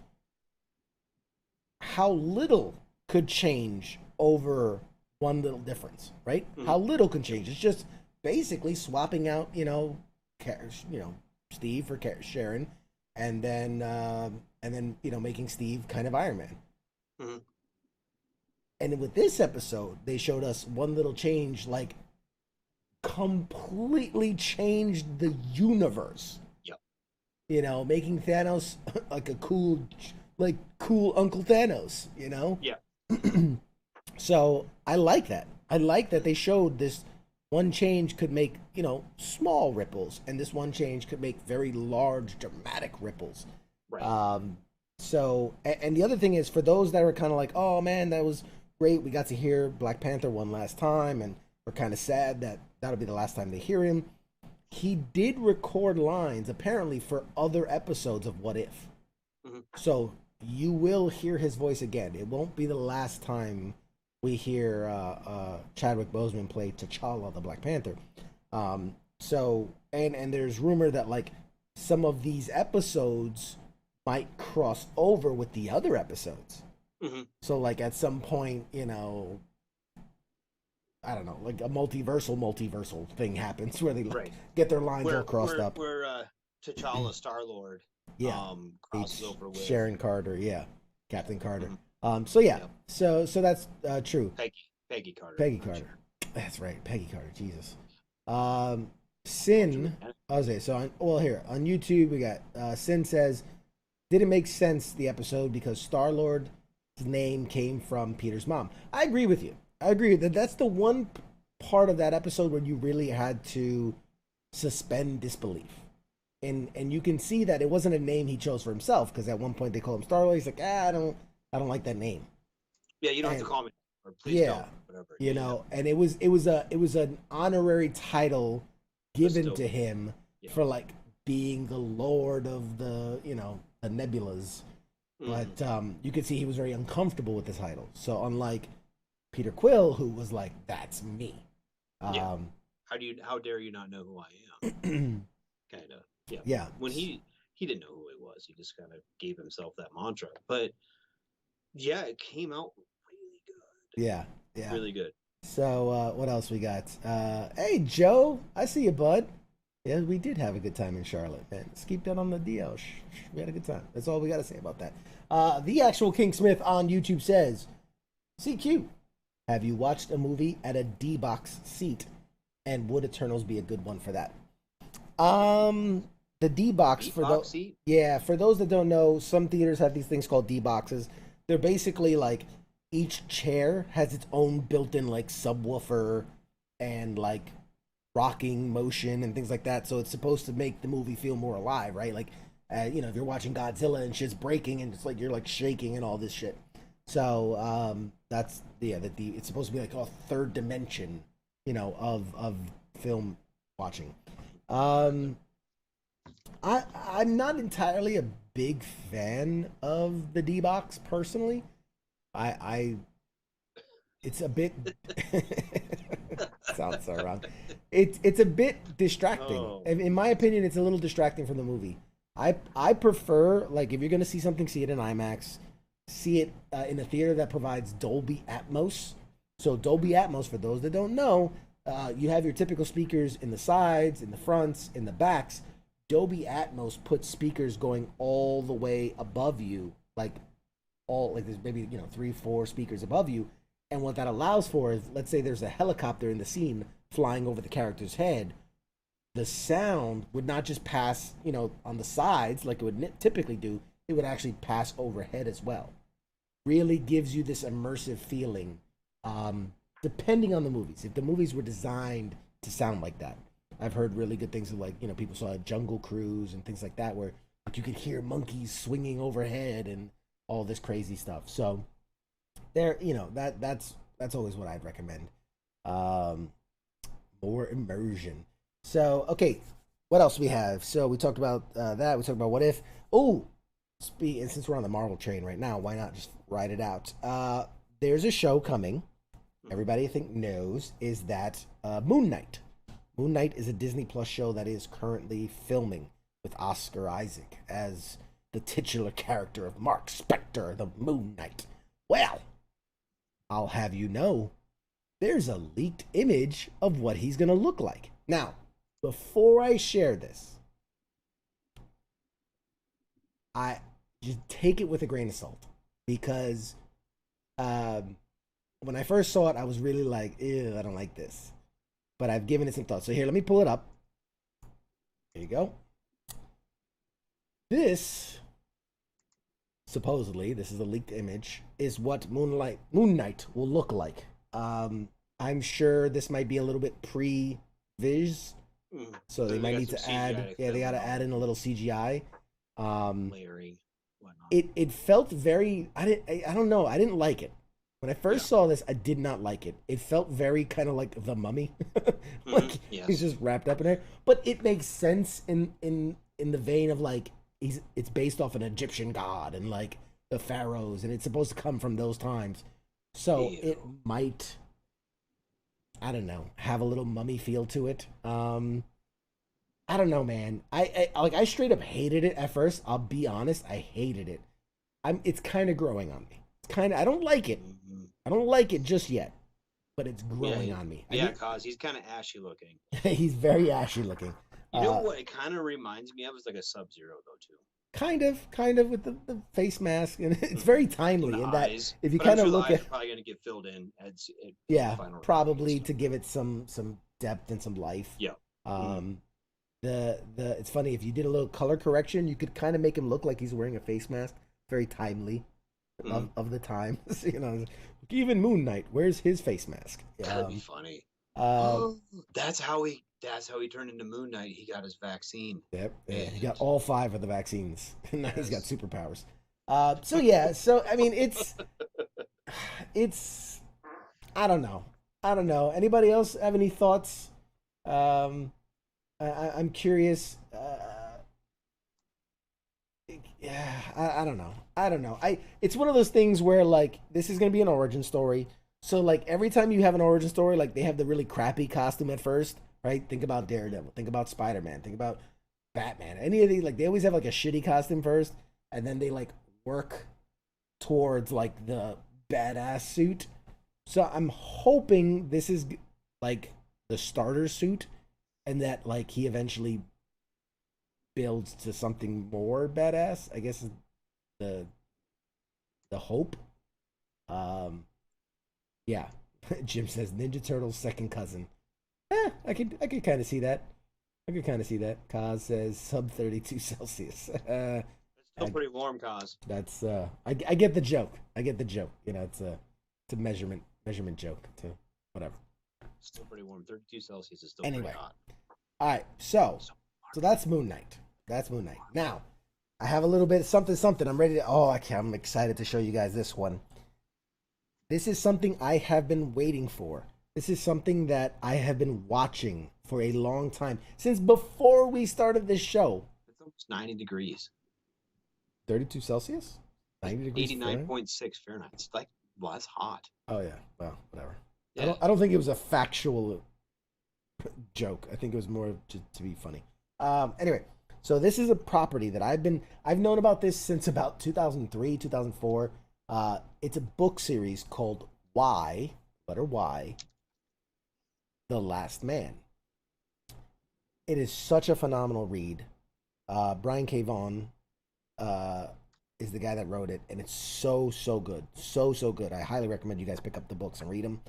[SPEAKER 3] how little could change over one little difference, right? How little can change. It's just basically swapping out, Steve for Sharon, and then making Steve kind of Iron Man. And with this episode, they showed us one little change, like completely changed the universe.
[SPEAKER 4] Yep.
[SPEAKER 3] Making Thanos like a cool Uncle Thanos.
[SPEAKER 4] Yeah.
[SPEAKER 3] So I like that. I like that they showed this one change could make, small ripples, and this one change could make very large, dramatic ripples.
[SPEAKER 4] Right.
[SPEAKER 3] So, and the other thing is, for those that were kind of like, oh man, that was great, we got to hear Black Panther one last time, and we're kind of sad that that'll be the last time they hear him. He did record lines, apparently, for other episodes of What If. So you will hear his voice again. It won't be the last time we hear Chadwick Boseman play T'Challa, the Black Panther. So, and there's rumor that like some of these episodes might cross over with the other episodes. So like at some point, I don't know, like a multiversal thing happens where they get their lines all crossed up.
[SPEAKER 4] Where T'Challa, Star-Lord, crosses over with
[SPEAKER 3] Sharon Carter, Captain Carter. So that's true.
[SPEAKER 4] Peggy Carter.
[SPEAKER 3] Peggy Carter. That's right, Peggy Carter. Jesus. Sin. So on YouTube we got Sin says, didn't make sense the episode because Star-Lord's name came from Peter's mom. I agree with you. I agree that that's the one part of that episode where you really had to suspend disbelief. And you can see that it wasn't a name he chose for himself, because at one point they call him Star-Lord. He's like, I don't like that name.
[SPEAKER 4] Yeah, you don't have to call me, or please don't, whatever.
[SPEAKER 3] And it was an honorary title given to him for like being the Lord of the the nebulas. But you could see he was very uncomfortable with the title. So unlike Peter Quill, who was like, that's me.
[SPEAKER 4] How dare you not know who I am? Kind of. Yeah. When he didn't know who he was, he just kind of gave himself that mantra. But yeah, it came out really good.
[SPEAKER 3] Yeah.
[SPEAKER 4] Really good.
[SPEAKER 3] So what else we got? Hey Joe, I see you, bud. Yeah, we did have a good time in Charlotte, man. Let's keep that on the DL. We had a good time. That's all we got to say about that. The actual King Smith on YouTube says, CQ, have you watched a movie at a D-box seat? And would Eternals be a good one for that? The D-box for those, for those that don't know, some theaters have these things called D-boxes. They're basically like each chair has its own built-in like subwoofer and like rocking motion and things like that. So it's supposed to make the movie feel more alive, right? Like, if you're watching Godzilla and shit's breaking and it's like you're like shaking and all this shit. So that's it's supposed to be like a third dimension, of film watching. I'm not entirely a big fan of the D-box personally. It's a bit sounds so wrong. It's a bit distracting. In my opinion, it's a little distracting from the movie. I prefer, like, if you're gonna see something, see it in IMAX. See it in a theater that provides Dolby Atmos. So Dolby Atmos, for those that don't know, you have your typical speakers in the sides, in the fronts, in the backs. Dolby Atmos puts speakers going all the way above you, like there's maybe 3, 4 speakers above you, and what that allows for is, let's say there's a helicopter in the scene flying over the character's head, the sound would not just pass on the sides like it would typically do, it would actually pass overhead as well. Really gives you this immersive feeling, depending on the movies. If the movies were designed to sound like that, I've heard really good things of, like, people saw Jungle Cruise and things like that, where you could hear monkeys swinging overhead and all this crazy stuff. So there, that's always what I'd recommend. More immersion. So, okay, what else we have? So we talked about that. We talked about What If. Oh, and since we're on the Marvel train right now, why not just ride it out? There's a show coming. Everybody I think knows is that Moon Knight. Moon Knight is a Disney Plus show that is currently filming with Oscar Isaac as the titular character of Mark Spector, the Moon Knight. Well, I'll have you know, there's a leaked image of what he's going to look like. Now, before I share this, I just take it with a grain of salt, because when I first saw it, I was really like, ew, I don't like this. But I've given it some thought. So here, let me pull it up. There you go. This, supposedly, this is a leaked image, is what Moon Knight will look like. I'm sure this might be a little bit pre-viz. So they might need to add, they got to add in a little CGI.
[SPEAKER 4] Layering, whatnot.
[SPEAKER 3] It felt very, I don't know, I didn't like it. When I first saw this, I did not like it. It felt very kind of like The Mummy. Like,
[SPEAKER 4] yes.
[SPEAKER 3] He's just wrapped up in there. But it makes sense in the vein of, like, it's based off an Egyptian god and, like, the pharaohs, and it's supposed to come from those times. So it might, I don't know, have a little mummy feel to it. I don't know, man. I straight up hated it at first. I'll be honest, I hated it. It's kind of growing on me. I don't like it. I don't like it just yet, but it's growing on me.
[SPEAKER 4] Yeah, cause he's kind of ashy looking.
[SPEAKER 3] He's very ashy looking.
[SPEAKER 4] You know what it kind of reminds me of is like a Sub-Zero though too.
[SPEAKER 3] Kind of with the face mask, and it's very timely in that
[SPEAKER 4] eyes.
[SPEAKER 3] If you kind of look at,
[SPEAKER 4] probably gonna get filled in.
[SPEAKER 3] Probably to give it some depth and some life.
[SPEAKER 4] Yeah.
[SPEAKER 3] It's funny, if you did a little color correction, you could kind of make him look like he's wearing a face mask. Very timely. Of the times, even Moon Knight wears his face mask.
[SPEAKER 4] That'd be funny. That's how he turned into Moon Knight. He got his vaccine.
[SPEAKER 3] Yep, he got all 5 of the vaccines. Now he's got superpowers. So I mean, it's I don't know. Anybody else have any thoughts? I'm curious. Yeah, I don't know. It's one of those things where, like, this is gonna be an origin story. So, like, every time you have an origin story, like, they have the really crappy costume at first, right? Think about Daredevil. Think about Spider-Man. Think about Batman. Any of these, like, they always have, like, a shitty costume first, and then they, like, work towards, like, the badass suit. So I'm hoping this is, like, the starter suit, and that, like, he eventually builds to something more badass, I guess, is the hope. Yeah. Jim says Ninja Turtles' second cousin. I could kind of see that. Kaz says sub 32 Celsius.
[SPEAKER 4] It's still pretty warm, Kaz.
[SPEAKER 3] That's I get the joke. You know, it's a measurement joke too. Whatever.
[SPEAKER 4] Still pretty warm. 32 Celsius is still
[SPEAKER 3] anyway.
[SPEAKER 4] Pretty hot.
[SPEAKER 3] All right, so that's Moon Knight. Now, I have a little bit something. I'm ready to. I'm excited to show you guys this one. This is something I have been waiting for. This is something that I have been watching for a long time, since before we started this show.
[SPEAKER 4] It's almost 90 degrees.
[SPEAKER 3] 32 Celsius? 90 degrees
[SPEAKER 4] 89.6 Fahrenheit. It's like, well, that's hot.
[SPEAKER 3] Oh, yeah. Well, whatever.
[SPEAKER 4] Yeah.
[SPEAKER 3] I don't think it was a factual joke. I think it was more to be funny. Anyway, so this is a property that I've known about this since about 2003, 2004. It's a book series called Y, letter Y, The Last Man. It is such a phenomenal read. Brian K. Vaughan is the guy that wrote it, and it's so good, so good. I highly recommend you guys pick up the books and read them.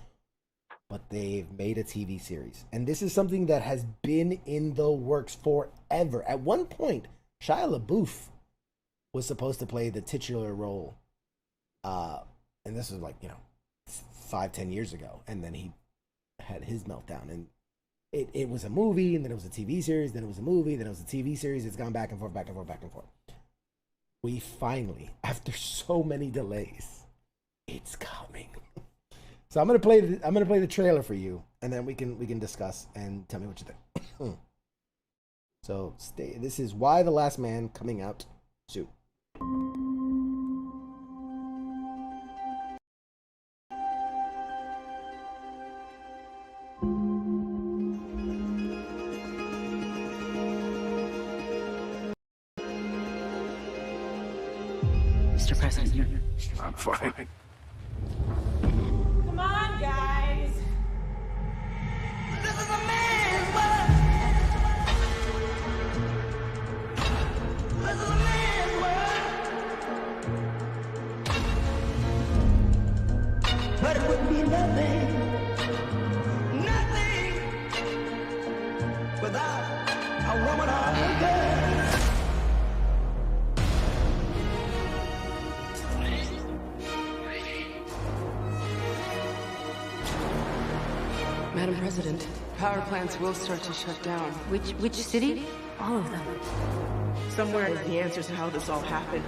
[SPEAKER 3] But they've made a TV series, and this is something that has been in the works forever. At one point, Shia LaBeouf was supposed to play the titular role, and this was like 5-10 years ago, and then he had his meltdown, and it was a movie, and then it was a TV series, then it was a movie, then it was a TV series. It's gone back and forth, back and forth, back and forth. We finally, after so many delays, it's coming. So I'm gonna play the trailer for you, and then we can discuss and tell me what you think. So stay. This is Y the Last Man, coming out soon.
[SPEAKER 5] Mr. President.
[SPEAKER 6] I'm fine.
[SPEAKER 7] Come on, guys. This is a man's world. This is a man's world. But it would be nothing without a woman or a girl.
[SPEAKER 5] Madam President, power plants will start to shut down.
[SPEAKER 1] Which city? All of them.
[SPEAKER 7] Somewhere is the answer to how this all happened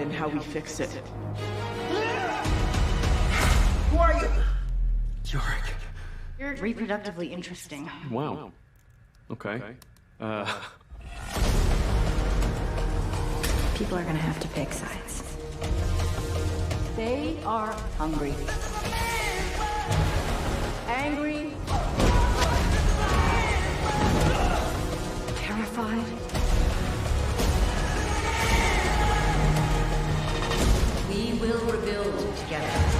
[SPEAKER 7] and how we fix it. Who are you?
[SPEAKER 6] Yorick.
[SPEAKER 8] You're reproductively interesting.
[SPEAKER 6] Wow. Okay.
[SPEAKER 8] People are gonna have to pick sides. They are hungry. Angry. Terrified. We will rebuild together.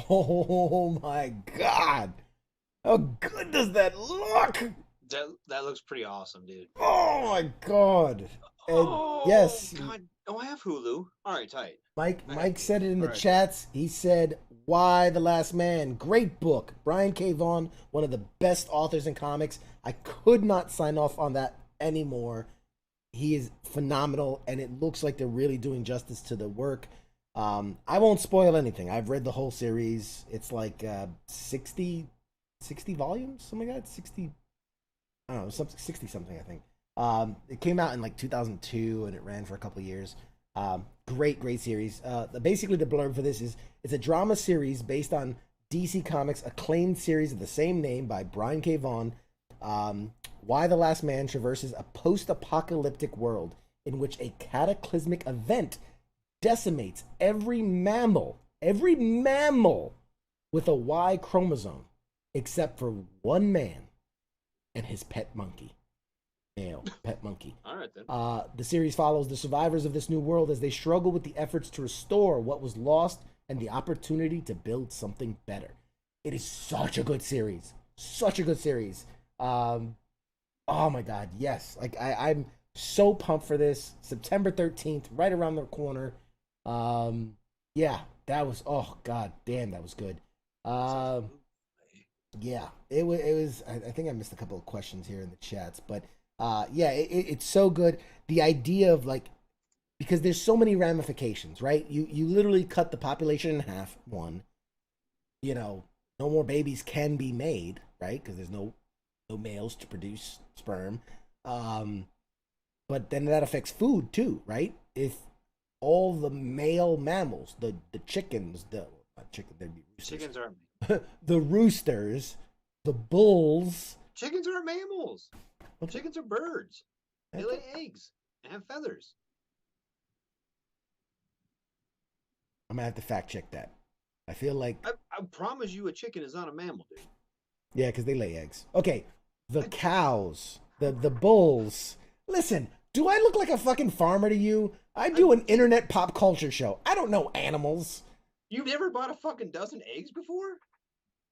[SPEAKER 3] Oh my God! How good does that look?
[SPEAKER 4] That looks pretty awesome, dude.
[SPEAKER 3] Oh my God! And yes,
[SPEAKER 4] God. Oh, I have Hulu. All right, tight.
[SPEAKER 3] Mike said it in the
[SPEAKER 4] All right.
[SPEAKER 3] chats. He said, "Why the Last Man?" Great book. Brian K. Vaughan, one of the best authors in comics. I could not sign off on that anymore. He is phenomenal, and it looks like they're really doing justice to the work. I won't spoil anything. I've read the whole series. It's like 60 volumes, something like that. 60, I don't know, 60 something, I think. It came out in like 2002, and it ran for a couple of years. Great series. Basically, the blurb for this is it's a drama series based on DC Comics' acclaimed series of the same name by Brian K. Vaughan. Why the Last Man traverses a post-apocalyptic world in which a cataclysmic event decimates every mammal with a Y chromosome, except for one man and his pet monkey. Male pet monkey.
[SPEAKER 4] All right, then.
[SPEAKER 3] The series follows the survivors of this new world as they struggle with the efforts to restore what was lost and the opportunity to build something better. It is such a good series. Such a good series. Oh my God, yes. Like I'm so pumped for this. September 13th, right around the corner. Yeah, that was, oh God damn, that was good. Yeah, it was, I think I missed a couple of questions here in the chats, but yeah, it's so good. The idea of like, because there's so many ramifications, right? You literally cut the population in half, one, no more babies can be made, right? Because there's no males to produce sperm. But then that affects food too, right? If all the male mammals, the chickens, not chicken, they'd be roosters.
[SPEAKER 4] Chickens aren't.
[SPEAKER 3] The roosters, the bulls.
[SPEAKER 4] Chickens aren't mammals. Chickens are birds. They lay eggs and have feathers.
[SPEAKER 3] I'm gonna have to fact check that. I feel like
[SPEAKER 4] I promise you, a chicken is not a mammal, dude.
[SPEAKER 3] yeah, because they lay eggs. Okay, the cows, the bulls. Listen, do I look like a fucking farmer to you? I do an internet pop culture show. I don't know animals.
[SPEAKER 4] You've never bought a fucking dozen eggs before?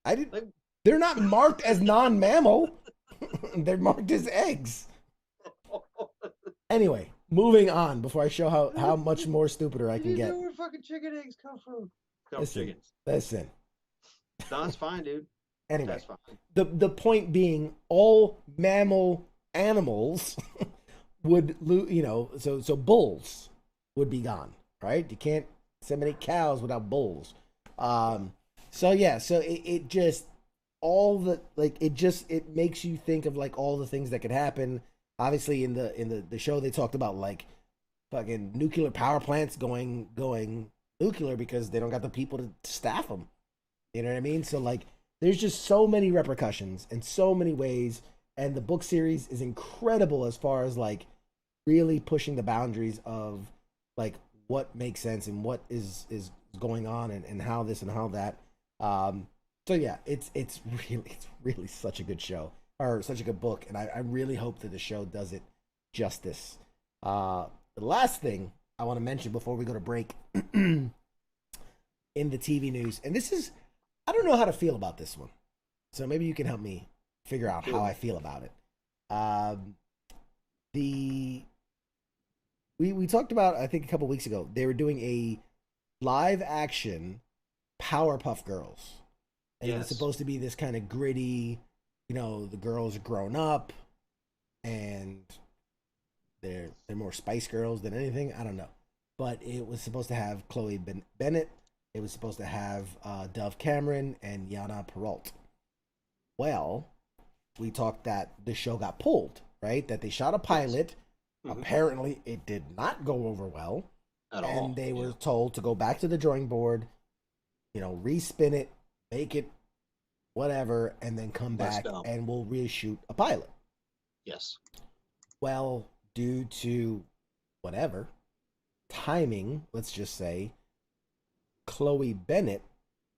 [SPEAKER 3] I did.
[SPEAKER 4] Like,
[SPEAKER 3] They're not marked as non-mammal. They're marked as eggs. Anyway, moving on before I show how much more stupider I can
[SPEAKER 4] you
[SPEAKER 3] get.
[SPEAKER 4] know where fucking chicken eggs come from?
[SPEAKER 3] Listen.
[SPEAKER 4] No, it's fine, dude.
[SPEAKER 3] Anyway,
[SPEAKER 4] That's fine.
[SPEAKER 3] the point being, all mammal animals would so bulls would be gone, right? You can't inseminate cows without bulls. So it just all the it makes you think of like all the things that could happen. Obviously, in the show, they talked about like fucking nuclear power plants going nuclear because they don't got the people to staff them. You know what I mean? So like, there's just so many repercussions in so many ways, and the book series is incredible as far as like really pushing the boundaries of like what makes sense and what is going on and how this and how that. So yeah, it's really such a good show or such a good book, and I really hope that the show does it justice. The last thing I want to mention before we go to break in the TV news, and this is, I don't know how to feel about this one, so maybe you can help me figure out how I feel about it. We talked about, I think a couple weeks ago, they were doing a live action Powerpuff Girls. And it was supposed to be this kind of gritty, the girls are grown up and they're more Spice Girls than anything. I don't know. But it was supposed to have Chloe Bennett. It was supposed to have Dove Cameron and Yana Peralt. Well, we talked that the show got pulled, right? That they shot a pilot. Mm-hmm. Apparently, it did not go over well. At all. And they were told to go back to the drawing board, respin it, make it whatever, and then come back and we'll reshoot a pilot.
[SPEAKER 4] Yes.
[SPEAKER 3] Well, due to whatever timing, let's just say, Chloe Bennett,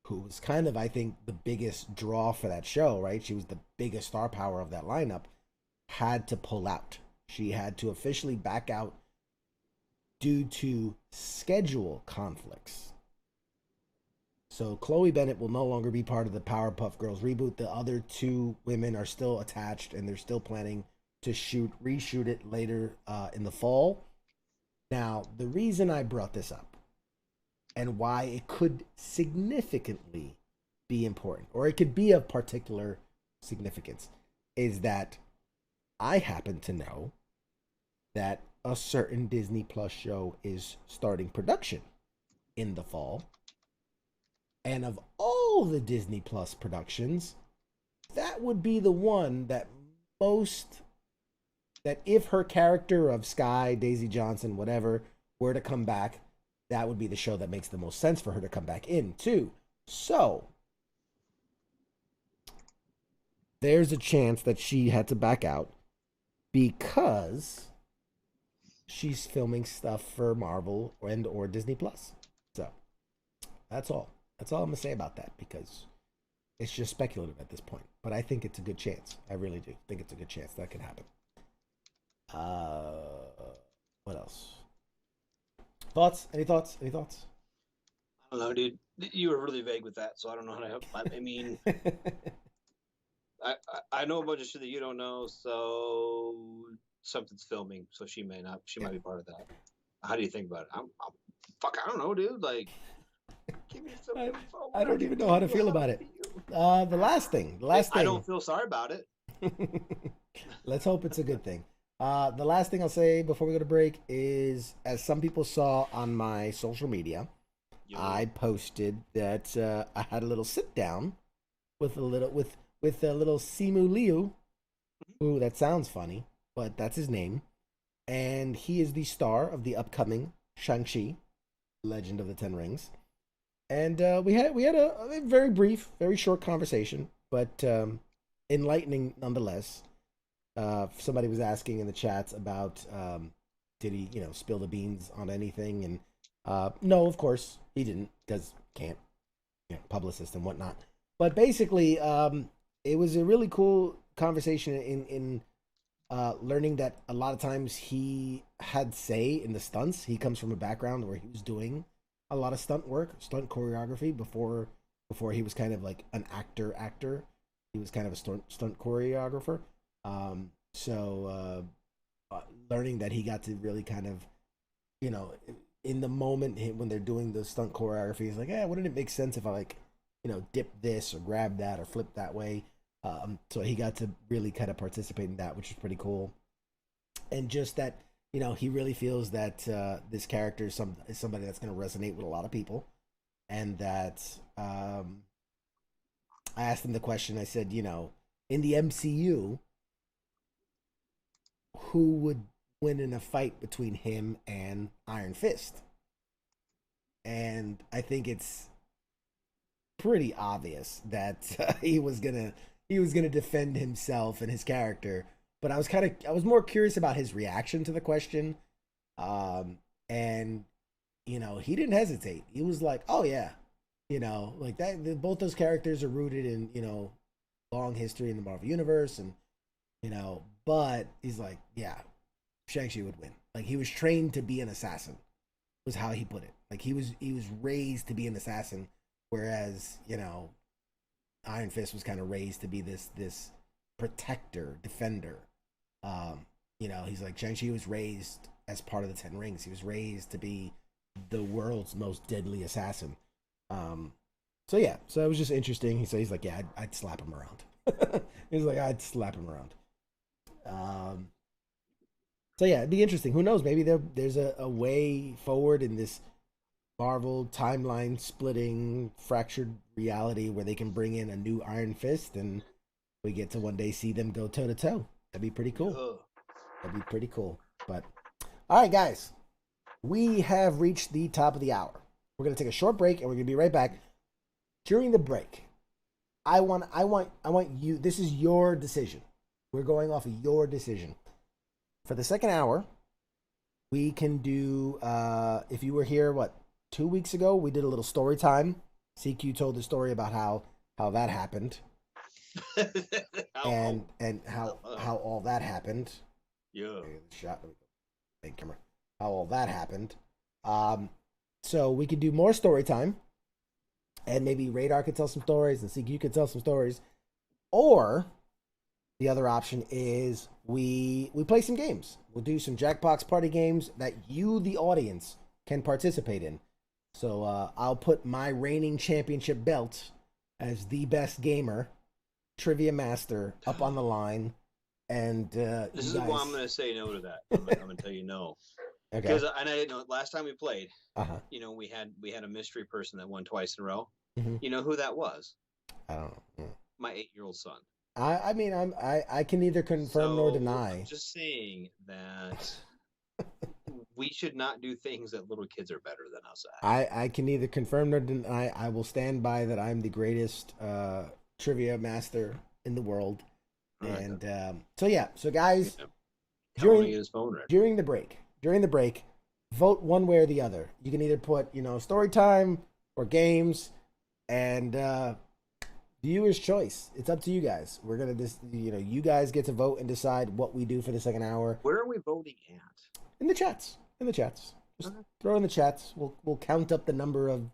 [SPEAKER 3] who was kind of, I think, the biggest draw for that show, right? She was the biggest star power of that lineup, had to pull out. She had to officially back out due to schedule conflicts. So Chloe Bennett will no longer be part of the Powerpuff Girls reboot. The other two women are still attached, and they're still planning to reshoot it later in the fall. Now, the reason I brought this up and why it could significantly be important, or it could be of particular significance, is that I happen to know that a certain Disney Plus show is starting production in the fall. And of all the Disney Plus productions, that would be the one that if her character of Sky, Daisy Johnson, whatever, were to come back, that would be the show that makes the most sense for her to come back into. So, there's a chance that she had to back out because she's filming stuff for Marvel or Disney Plus. So, that's all. That's all I'm going to say about that, because it's just speculative at this point. But I think it's a good chance. I really do think it's a good chance that could happen. What else? Thoughts? Any thoughts? Any thoughts?
[SPEAKER 4] I don't know, dude. You were really vague with that, so I don't know how to help. I mean, I know a bunch of shit that you don't know, so something's filming, so she might be part of that. How do you think about it? I don't know, dude. Like, give me some info.
[SPEAKER 3] I don't even know how to feel about it. The last thing.
[SPEAKER 4] I don't feel sorry about it.
[SPEAKER 3] Let's hope it's a good thing. The last thing I'll say before we go to break is, as some people saw on my social media, I posted that I had a little sit down with a little Simu Liu. Ooh, that sounds funny, but that's his name, and he is the star of the upcoming Shang-Chi, Legend of the Ten Rings. And we had a very brief, very short conversation, but enlightening nonetheless. Somebody was asking in the chats about did he, spill the beans on anything, and no, of course he didn't, because can't. publicist and whatnot. But basically, it was a really cool conversation in learning that a lot of times he had say in the stunts. He comes from a background where he was doing a lot of stunt work, stunt choreography before he was kind of like an actor. He was kind of a stunt choreographer. So learning that he got to really kind of, in the moment when they're doing the stunt choreography, he's like, wouldn't it make sense if I like, dip this or grab that or flip that way? So he got to really kind of participate in that, which is pretty cool. And just that, he really feels that this character is somebody that's going to resonate with a lot of people. And that I asked him the question, I said, in the MCU, who would win in a fight between him and Iron Fist? And I think it's pretty obvious that he was gonna defend himself and his character. But I was more curious about his reaction to the question. And he didn't hesitate. He was like, oh yeah, like that. Both those characters are rooted in, long history in the Marvel Universe. And, but he's like, yeah, Shang-Chi would win. Like, he was trained to be an assassin, was how he put it. Like, he was raised to be an assassin. Whereas, Iron Fist was kind of raised to be this protector, defender. He's like, Shang-Chi was raised as part of the Ten Rings. He was raised to be the world's most deadly assassin. So it was just interesting. He's like, yeah, I'd slap him around. He's like, I'd slap him around. So yeah, it'd be interesting. Who knows? Maybe there's a way forward in this Marvel timeline splitting, fractured reality where they can bring in a new Iron Fist, and we get to one day see them go toe to toe. That'd be pretty cool. That'd be pretty cool. But all right, guys, we have reached the top of the hour. We're gonna take a short break, and we're gonna be right back. During the break, I want you. This is your decision. We're going off of your decision. For the second hour, we can do. If you were here, 2 weeks ago, we did a little story time. CQ told the story about how that happened, and how all that happened.
[SPEAKER 4] Yeah.
[SPEAKER 3] Shot. Big camera. How all that happened. So we could do more story time, and maybe Radar could tell some stories, and CQ could tell some stories, or the other option is we play some games. We'll do some Jackbox party games that you, the audience, can participate in. So I'll put my reigning championship belt as the best gamer, trivia master, up on the line. And
[SPEAKER 4] this is why I'm going to say no to that. I'm going to tell you no.
[SPEAKER 3] Okay.
[SPEAKER 4] Because I didn't know. Last time we played, we had a mystery person that won twice in a row.
[SPEAKER 3] Mm-hmm.
[SPEAKER 4] You know who that was?
[SPEAKER 3] I don't know.
[SPEAKER 4] My 8-year-old son.
[SPEAKER 3] I can neither confirm nor deny.
[SPEAKER 4] I'm just saying that we should not do things that little kids are better than us at.
[SPEAKER 3] I can neither confirm nor deny. I will stand by that I'm the greatest trivia master in the world. Right. And so guys, during the break, vote one way or the other. You can either put story time or games, and viewer's choice. It's up to you guys. We're gonna you guys get to vote and decide what we do for the second hour.
[SPEAKER 4] Where are we voting at?
[SPEAKER 3] In the chats. Just throw in the chats. We'll count up the number of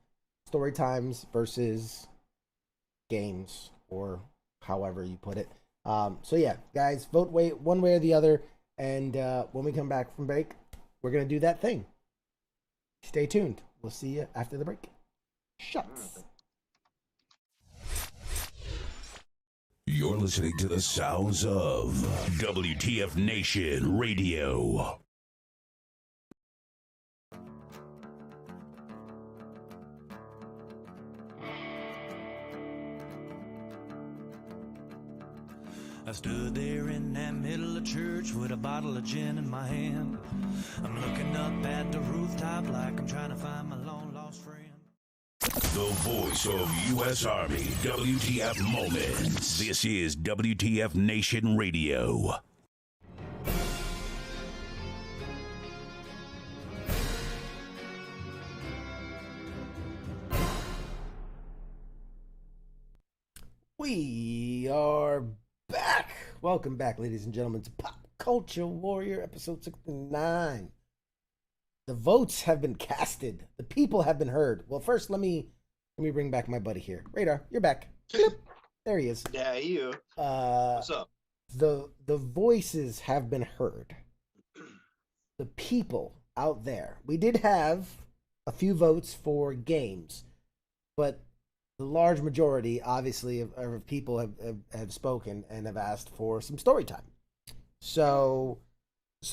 [SPEAKER 3] story times versus games, or however you put it. So yeah, guys, vote one way or the other. And when we come back from break, we're gonna do that thing. Stay tuned. We'll see you after the break. Shucks.
[SPEAKER 2] You're listening to the sounds of WTF Nation Radio.
[SPEAKER 9] I stood there in that middle of church with a bottle of gin in my hand. I'm looking up at the rooftop like I'm trying to find my long lost friend.
[SPEAKER 2] The voice of U.S. Army, WTF Moments. This is WTF Nation Radio.
[SPEAKER 3] Welcome back, ladies and gentlemen, to Pop Culture Warrior, episode 69. The votes have been casted. The people have been heard. Well, first, let me bring back my buddy here. Radar, you're back. Bloop. There he is.
[SPEAKER 4] Yeah, you. What's up?
[SPEAKER 3] The voices have been heard. The people out there. We did have a few votes for games, but the large majority, obviously, of people have spoken and have asked for some story time. So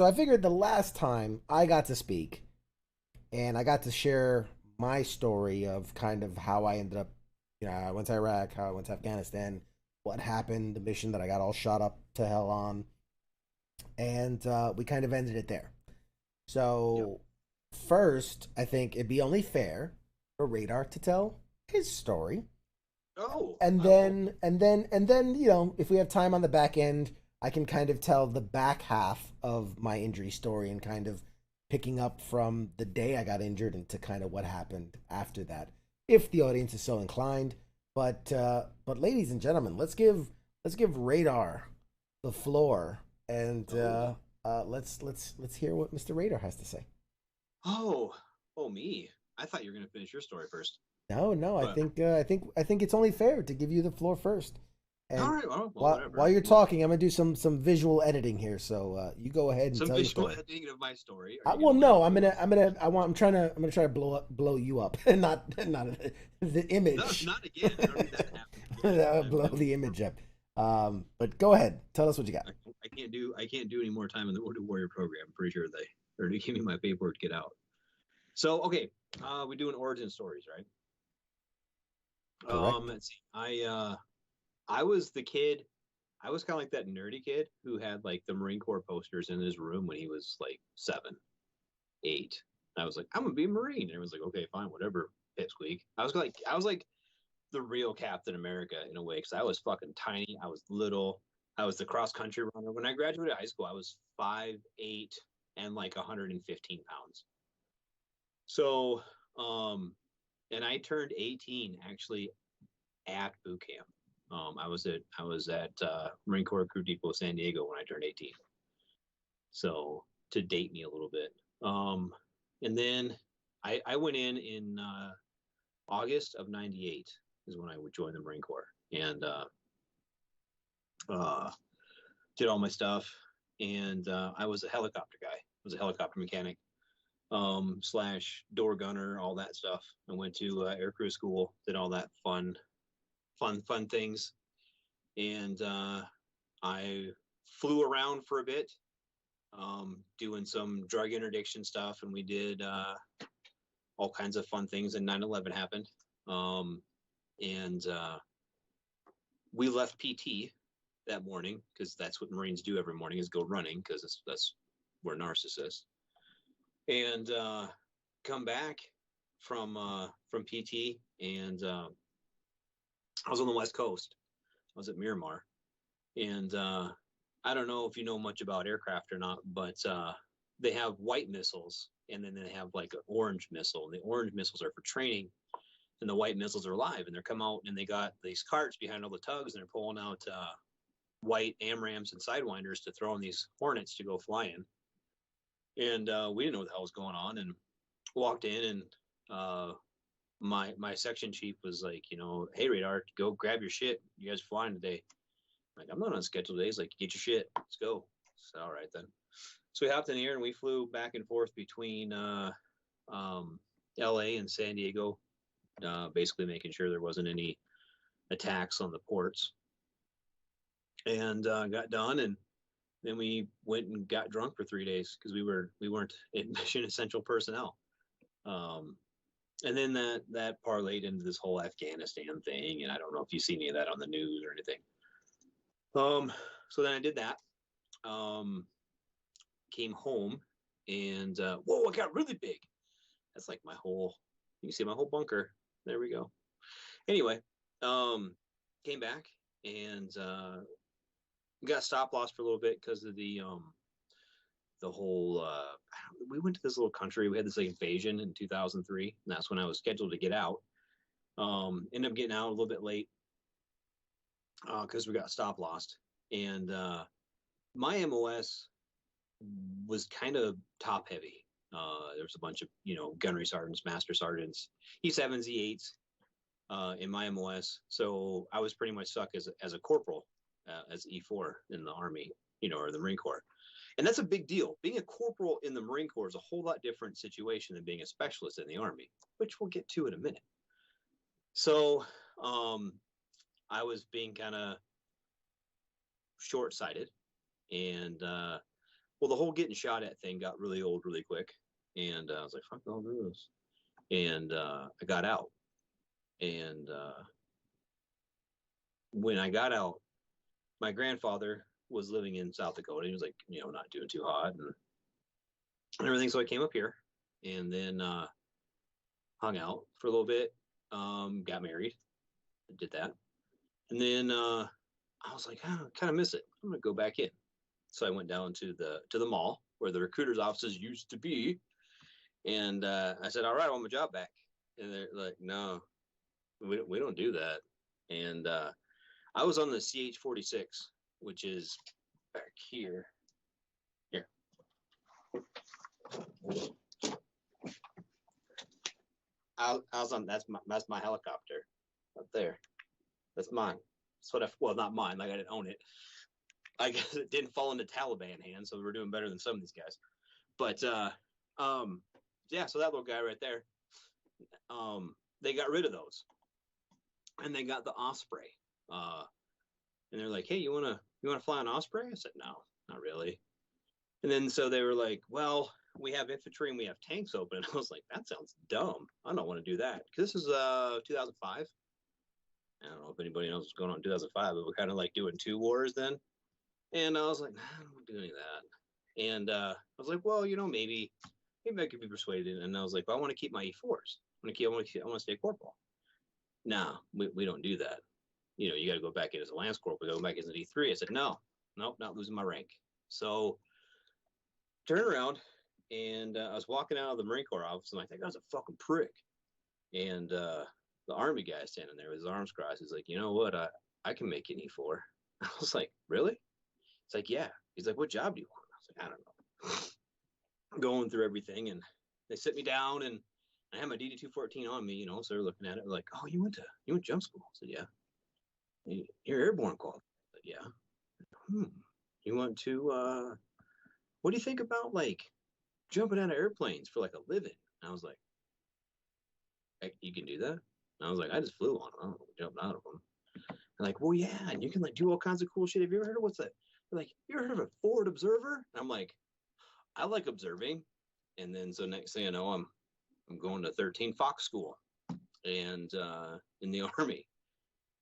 [SPEAKER 3] I figured the last time I got to speak and I got to share my story of kind of how I ended up, I went to Iraq, how I went to Afghanistan, what happened, the mission that I got all shot up to hell on, and we kind of ended it there. So first, I think it'd be only fair for Radar to tell his story. And then, if we have time on the back end, I can kind of tell the back half of my injury story and kind of picking up from the day I got injured into kind of what happened after that, if the audience is so inclined. But ladies and gentlemen, let's give Radar the floor, and let's hear what Mr. Radar has to say.
[SPEAKER 4] Oh, me. I thought you were gonna finish your story first.
[SPEAKER 3] No, I think it's only fair to give you the floor first. And
[SPEAKER 4] all right, well, whatever.
[SPEAKER 3] While you're talking, I'm gonna do some visual editing here. So you go ahead and
[SPEAKER 4] some
[SPEAKER 3] tell
[SPEAKER 4] visual
[SPEAKER 3] your story.
[SPEAKER 4] editing of my story.
[SPEAKER 3] Well, no, I'm gonna try to blow you up, and not the image.
[SPEAKER 4] No, not again. I don't need that to happen.
[SPEAKER 3] Blow the image up. But go ahead, tell us what you got.
[SPEAKER 4] I can't do any more time in the Warrior program. I'm pretty sure they're to give me my paperwork to get out. So okay, we're doing origin stories, right?
[SPEAKER 3] Correct.
[SPEAKER 4] Let's see. I was the kid. I was kind of like that nerdy kid who had like the Marine Corps posters in his room when he was like 7, 8. I was like, I'm gonna be a Marine, and everyone's like, okay, fine, whatever, pipsqueak. I was like the real Captain America in a way, because I was fucking tiny. I was little. I was the cross country runner. When I graduated high school, I was 5'8" and like 115 pounds. So, and I turned 18 actually at boot camp. I was at Marine Corps Crew Depot, San Diego when I turned 18. So to date me a little bit. And then I went in August of '98 is when I would join the Marine Corps, and did all my stuff. And I was a helicopter guy. I was a helicopter mechanic, / door gunner, all that stuff. I went to aircrew school, did all that fun things, and I flew around for a bit, doing some drug interdiction stuff, and we did all kinds of fun things. And 9/11 happened, and we left PT that morning, because that's what Marines do every morning, is go running, because that's we're narcissists, and come back from PT, and I was on the West Coast. I was at Miramar, and I don't know if you know much about aircraft or not, but they have white missiles, and then they have like an orange missile, and the orange missiles are for training, and the white missiles are live, and they're come out, and they got these carts behind all the tugs, and they're pulling out white AMRAAMs and Sidewinders to throw in these Hornets to go fly in. And we didn't know what the hell was going on, and walked in, and my section chief was like, hey, Radar, go grab your shit. You guys are flying today. I'm like, I'm not on schedule today. He's like, get your shit. Let's go. So, all right then. So we hopped in the air, and we flew back and forth between LA and San Diego, basically making sure there wasn't any attacks on the ports. And got done, and then we went and got drunk for 3 days, because we weren't mission essential personnel. And then that parlayed into this whole Afghanistan thing, and I don't know if you see any of that on the news or anything. So then I did that. Came home, and whoa, it got really big. That's like you can see my whole bunker. There we go. Anyway, came back, and got stop loss for a little bit because of the whole we went to this little country. We had this like invasion in 2003, and that's when I was scheduled to get out. Ended up getting out a little bit late because we got stop lost. And my MOS was kind of top heavy. There was a bunch of, gunnery sergeants, master sergeants, E7s, E8s in my MOS. So I was pretty much stuck as a corporal, as E4 in the Army, or the Marine Corps. And that's a big deal. Being a corporal in the Marine Corps is a whole lot different situation than being a specialist in the Army, which we'll get to in a minute. So I was being kind of short-sighted, and well, the whole getting shot at thing got really old really quick, and I was like, fuck all this. And I got out, and when I got out, my grandfather was living in South Dakota. He was like, not doing too hot and everything. So I came up here, and then hung out for a little bit, got married, did that. And then I was like, I kind of miss it. I'm going to go back in. So I went down to the mall where the recruiters' offices used to be. And I said, all right, I want my job back. And they're like, no, we don't do that. And I was on the CH-46, which is back here. Here. I was on, that's my helicopter up there. That's mine. That's what well, not mine. Like I didn't own it. I guess it didn't fall into Taliban hands, so we're doing better than some of these guys. But yeah, so that little guy right there, they got rid of those, and they got the Osprey. And they're like, hey, you wanna fly an Osprey? I said, no, not really. And then so they were like, well, we have infantry and we have tanks open. And I was like, that sounds dumb. I don't want to do that, because this is 2005. I don't know if anybody knows what's going on in 2005, but we're kind of like doing 2 wars then. And I was like, nah, I don't want to do any of that. And I was like, well, maybe I could be persuaded. And I was like, well, I want to keep my E4s. I want to stay corporal. No, we don't do that. You got to go back in as a lance corporal, go back as an E3. I said, no, not losing my rank. So turn around, and I was walking out of the Marine Corps office, and like, that guy's a fucking prick. And the Army guy standing there with his arms crossed, he's like, you know what? I can make an E4. I was like, really? It's like, yeah. He's like, what job do you want? I was like, I don't know. Going through everything, and they sit me down, and I had my DD-214 on me, so they're looking at it like, oh, you went jump school? I said, yeah. You're airborne qualified? I said, yeah. You went to what do you think about like jumping out of airplanes for like a living? And I was like, hey, you can do that? And I was like, I just flew on them. I don't know, jumping out of them. And like, well, yeah, and you can like do all kinds of cool shit. Have you ever heard of what's that? They're like, you ever heard of a forward observer? And I'm like, I like observing. And then so next thing I know, I'm going to 13 Fox School, and in the Army.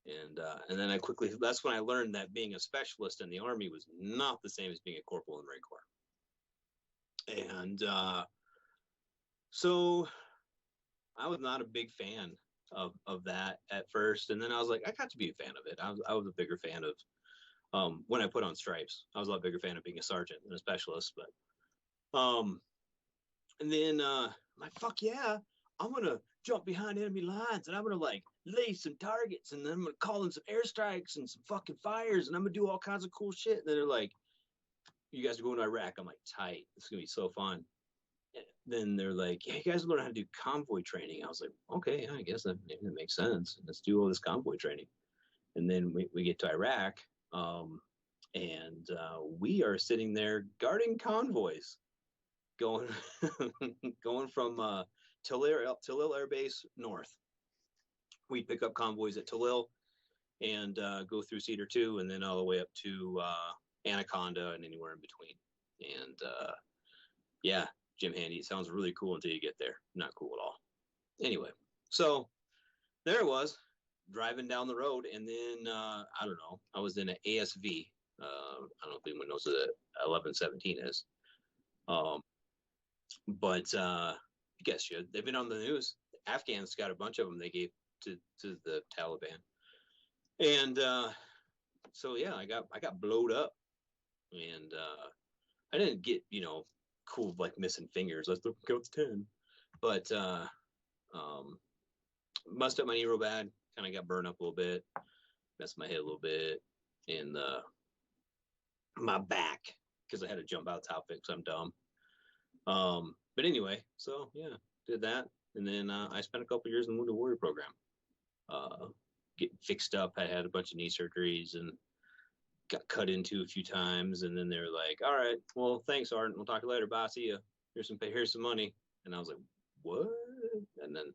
[SPEAKER 4] And then that's when I learned that being a specialist in the Army was not the same as being a corporal in the Marine Corps. And so I was not a big fan of that at first. And then I was like, I got to be a fan of it. I was a bigger fan of when I put on stripes. I was a lot bigger fan of being a sergeant than a specialist. But and then I'm like, fuck yeah, I'm gonna jump behind enemy lines, and I'm gonna like lay some targets, and then I'm gonna call in some airstrikes and some fucking fires, and I'm gonna do all kinds of cool shit. And then they're like, you guys are going to Iraq. I'm like, tight. It's gonna be so fun. And then they're like, yeah, you guys learn how to do convoy training. I was like, okay, yeah, I guess that makes sense. Let's do all this convoy training. And then we get to Iraq, and we are sitting there guarding convoys, going from Tallil Air Base north. We'd pick up convoys at Tallil and go through Cedar 2, and then all the way up to Anaconda and anywhere in between. And yeah, Jim Handy, it sounds really cool until you get there. Not cool at all. Anyway, so there it was, driving down the road, and then I don't know, I was in an ASV. I don't know if anyone knows what an 1117 is. But I guess they've been on the news. The Afghans got a bunch of them they gave to the Taliban. And so yeah, I got blowed up, and I didn't get cool like missing fingers. Let's look, it's 10, but messed up my knee real bad. Kind of got burned up a little bit, messed my head a little bit, and my back because I had to jump out top of it because I'm dumb. But anyway, so yeah, did that, and then I spent a couple years in the Wounded Warrior program. Getting fixed up. I had a bunch of knee surgeries and got cut into a few times, and then they were like, "All right, well, thanks, Art. We'll talk to you later. Bye. See ya. Here's some money." And I was like, "What?" And then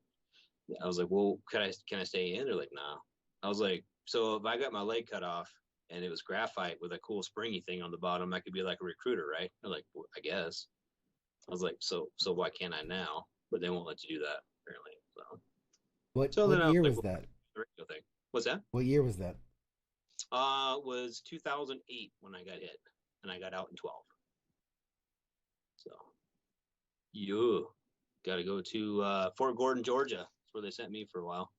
[SPEAKER 4] I was like, "Well, can I stay in?" They're like, "Nah." I was like, "So if I got my leg cut off and it was graphite with a cool springy thing on the bottom, I could be like a recruiter, right?" They're like, well, "I guess." I was like, "So why can't I now?" But they won't let you do that apparently. So
[SPEAKER 3] What year was that?
[SPEAKER 4] The radio thing. What's that?
[SPEAKER 3] What year was that?
[SPEAKER 4] Was 2008 when I got hit, and I got out in 12. So, you got to go to Fort Gordon, Georgia. That's where they sent me for a while.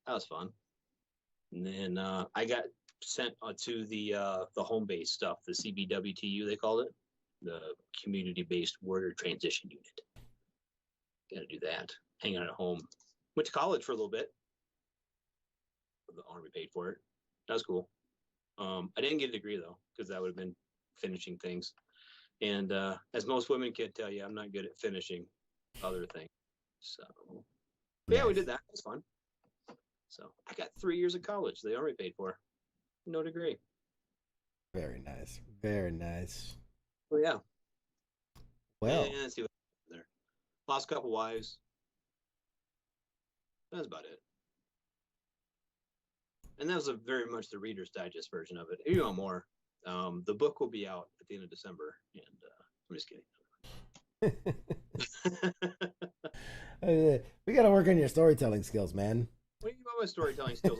[SPEAKER 4] That was fun. And then I got sent to the home base stuff, the CBWTU they called it, the Community-Based Warrior Transition Unit. Got to do that. Hang out at home. Went to college for a little bit. The Army paid for it. That was cool. I didn't get a degree though, because that would have been finishing things. And as most women can tell you, I'm not good at finishing other things. So yeah, we did that. It was fun. So I got 3 years of college. The Army paid for. No degree.
[SPEAKER 3] Very nice. Very nice.
[SPEAKER 4] Well, yeah.
[SPEAKER 3] Well,
[SPEAKER 4] yeah, let's see what there. Lost a couple wives. That's about it. And that was very much the Reader's Digest version of it. If you want more, the book will be out at the end of December. And I'm just
[SPEAKER 3] kidding. We got to work on your storytelling skills, man.
[SPEAKER 4] What do you mean by my storytelling skills?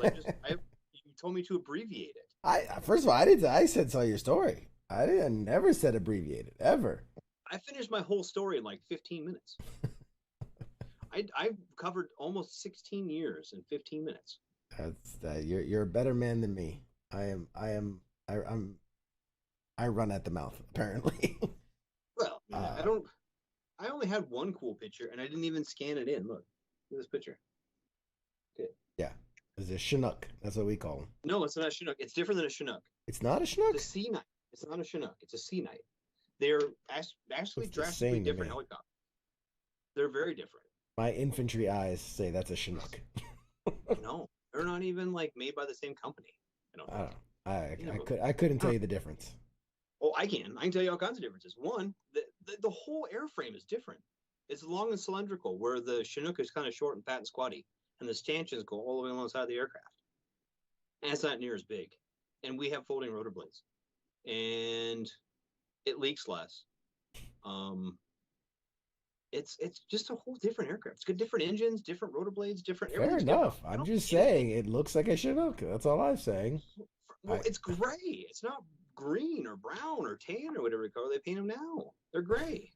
[SPEAKER 4] You told me to abbreviate it.
[SPEAKER 3] First of all, I said tell your story. I never said abbreviate it ever.
[SPEAKER 4] I finished my whole story in like 15 minutes. I've covered almost 16 years in 15 minutes.
[SPEAKER 3] You're a better man than me. I run at the mouth apparently.
[SPEAKER 4] Well, I only had one cool picture and I didn't even scan it in. Look at this picture. Okay.
[SPEAKER 3] Yeah, it's a Chinook. That's what we call them.
[SPEAKER 4] No, it's not a Chinook. It's different than a Chinook.
[SPEAKER 3] It's not a Chinook.
[SPEAKER 4] It's a Sea Knight. It's not a Chinook. It's a Sea Knight. They're actually drastically different helicopters. They're very different.
[SPEAKER 3] My infantry eyes say that's a Chinook.
[SPEAKER 4] No, they're not even like made by the same company.
[SPEAKER 3] I couldn't tell you the difference.
[SPEAKER 4] Oh, I can tell you all kinds of differences. One, the whole airframe is different. It's long and cylindrical, where the Chinook is kind of short and fat and squatty, and the stanchions go all the way alongside the aircraft. And it's not near as big. And we have folding rotor blades. And it leaks less. It's just a whole different aircraft. It's got different engines, different rotor blades, different.
[SPEAKER 3] Fair enough. I'm just saying it looks like a Chinook. That's all I'm saying.
[SPEAKER 4] Well, it's gray. It's not green or brown or tan or whatever color they paint them now. They're gray.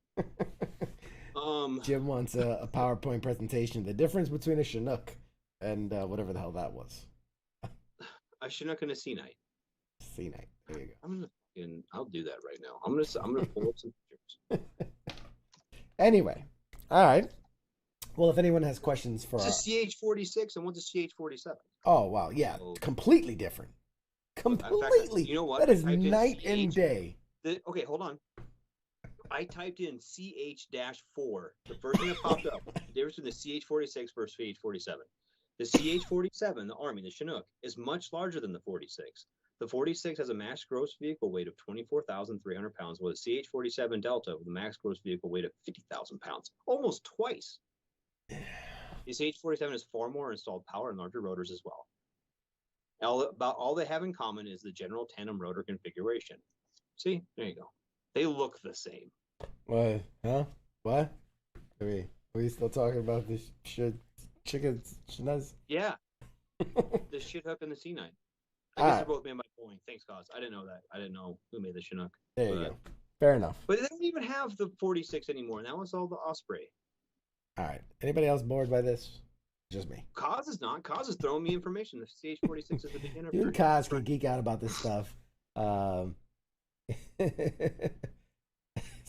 [SPEAKER 3] Jim wants a PowerPoint presentation. The difference between a Chinook and whatever the hell that was.
[SPEAKER 4] A Chinook and a Sea Knight.
[SPEAKER 3] Sea Knight. There you go.
[SPEAKER 4] I'll do that right now. I'm gonna pull up some pictures.
[SPEAKER 3] Anyway, all right. Well, if anyone has questions for
[SPEAKER 4] it's a CH-46 and one's a CH-47.
[SPEAKER 3] Oh wow, yeah, completely different. Completely.
[SPEAKER 4] You know what?
[SPEAKER 3] That is night and day.
[SPEAKER 4] Okay, hold on. I typed in CH-4. The first thing that popped up, the difference between the CH-46 versus CH-47. The CH-47, the Army, the Chinook, is much larger than the 46. The 46 has a max gross vehicle weight of 24,300 pounds, while the CH-47 Delta with a max gross vehicle weight of 50,000 pounds, almost twice. The CH-47 has far more installed power and larger rotors as well. About all they have in common is the general tandem rotor configuration. See, there you go. They look the same.
[SPEAKER 3] What? Huh? What? Are we still talking about this chickens?
[SPEAKER 4] Yeah. The shit hook and the Sea Knight. I guess they're both made by Boeing. Thanks, Cos. I didn't know that. I didn't know who made the Chinook.
[SPEAKER 3] There you go. Fair enough.
[SPEAKER 4] But they don't even have the 46 anymore. Now it's all the Osprey.
[SPEAKER 3] All right. Anybody else bored by this? Just me.
[SPEAKER 4] Cos is not. Cos is throwing me information. The CH-46 is the beginner.
[SPEAKER 3] You and Cos can geek out about this stuff.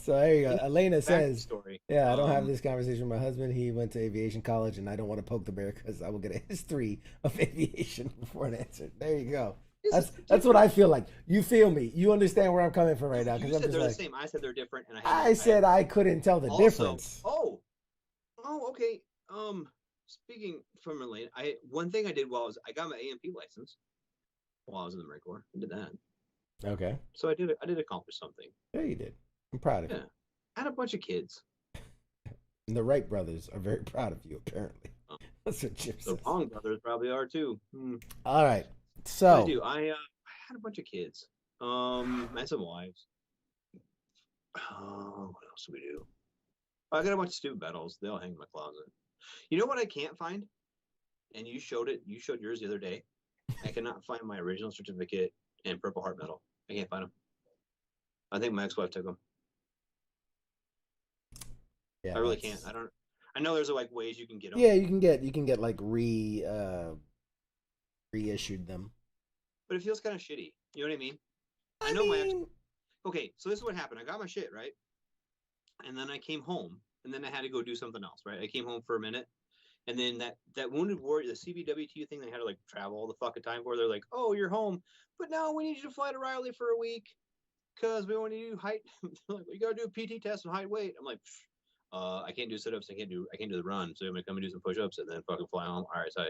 [SPEAKER 3] So there you go. Elena says, yeah, I don't have this conversation with my husband. He went to aviation college, and I don't want to poke the bear because I will get a history of aviation before an answer. There you go. That's what I feel like. You feel me. You understand where I'm coming from right now.
[SPEAKER 4] You
[SPEAKER 3] I'm
[SPEAKER 4] said
[SPEAKER 3] just
[SPEAKER 4] they're
[SPEAKER 3] like,
[SPEAKER 4] the same. I said they're different, and
[SPEAKER 3] I said I couldn't tell the difference.
[SPEAKER 4] Oh, okay. Speaking from Elaine, one thing I did I got my AMP license while I was in the Marine Corps. I did that.
[SPEAKER 3] Okay.
[SPEAKER 4] So I did accomplish something.
[SPEAKER 3] Yeah, you did. I'm proud of you.
[SPEAKER 4] I had a bunch of kids.
[SPEAKER 3] And the Wright brothers are very proud of you, apparently.
[SPEAKER 4] Oh.
[SPEAKER 3] That's what Chip says.
[SPEAKER 4] The Wrong brothers probably are too.
[SPEAKER 3] All right. So
[SPEAKER 4] I had a bunch of kids. I had some wives. What else do we do? I got a bunch of stupid medals. They all hang in my closet. You know what I can't find? And you showed it. You showed yours the other day. I cannot find my original certificate and Purple Heart medal. I can't find them. I think my ex-wife took them.
[SPEAKER 3] yeah,
[SPEAKER 4] I really can't. I know there's like ways you can get them.
[SPEAKER 3] Yeah, you can get like reissued them.
[SPEAKER 4] But it feels kind of shitty. You know what I mean? I know my ex. Okay, so this is what happened. I got my shit, right? And then I came home, and then I had to go do something else, right? I came home for a minute, and then that Wounded Warrior, the CBWT thing, they had to like travel all the fucking time for. They're like, "Oh, you're home, but now we need you to fly to Riley for a week because we want you to do height. Like, you gotta do a PT test and height weight." I'm like, I can't do sit-ups. I can't do the run. So I'm gonna come and do some push-ups and then fucking fly home. All right, so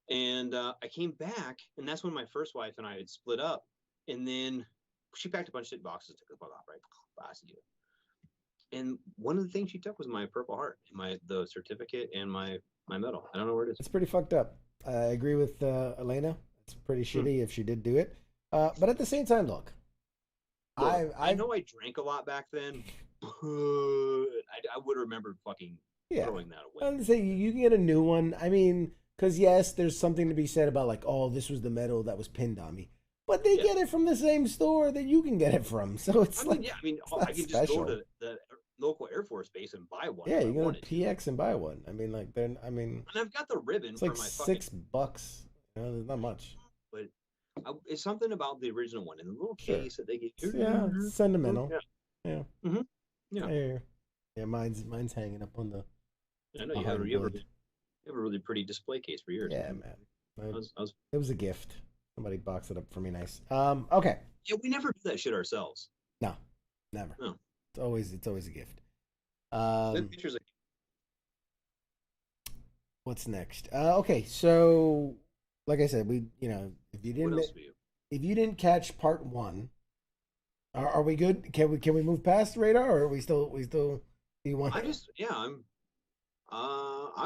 [SPEAKER 4] and I came back, and that's when my first wife and I had split up, and then she packed a bunch of shit boxes, took the fuck off, right? And one of the things she took was my Purple Heart, the certificate, and my medal. I don't know where it is.
[SPEAKER 3] It's pretty fucked up. I agree with Elena. It's pretty shitty if she did do it. But at the same time, look,
[SPEAKER 4] I know I drank a lot back then, but I would have remembered fucking throwing that away.
[SPEAKER 3] I'm saying you can get a new one. I mean, because yes, there's something to be said about like, oh, this was the medal that was pinned on me. But they get it from the same store that you can get it from. So it's I can
[SPEAKER 4] just go to the local Air Force base and buy one.
[SPEAKER 3] Yeah, you go to PX and buy one. I mean, and
[SPEAKER 4] I've got the ribbon
[SPEAKER 3] for like my $6. You know, there's not much.
[SPEAKER 4] But it's something about the original one in the little case that they get.
[SPEAKER 3] Yeah, sentimental. Yeah.
[SPEAKER 4] Mm-hmm. Yeah.
[SPEAKER 3] Yeah, mine's hanging up on the.
[SPEAKER 4] I know you have a really pretty display case for yours.
[SPEAKER 3] Yeah, man. It was a gift. Somebody boxed it up for me, nice. Okay.
[SPEAKER 4] Yeah, we never do that shit ourselves.
[SPEAKER 3] No, never.
[SPEAKER 4] No.
[SPEAKER 3] It's always a gift.
[SPEAKER 4] Pictures of...
[SPEAKER 3] What's next? Okay, so like I said, if you didn't catch part 1, are we good? Can we move past radar, or are we still do you want?
[SPEAKER 4] I'm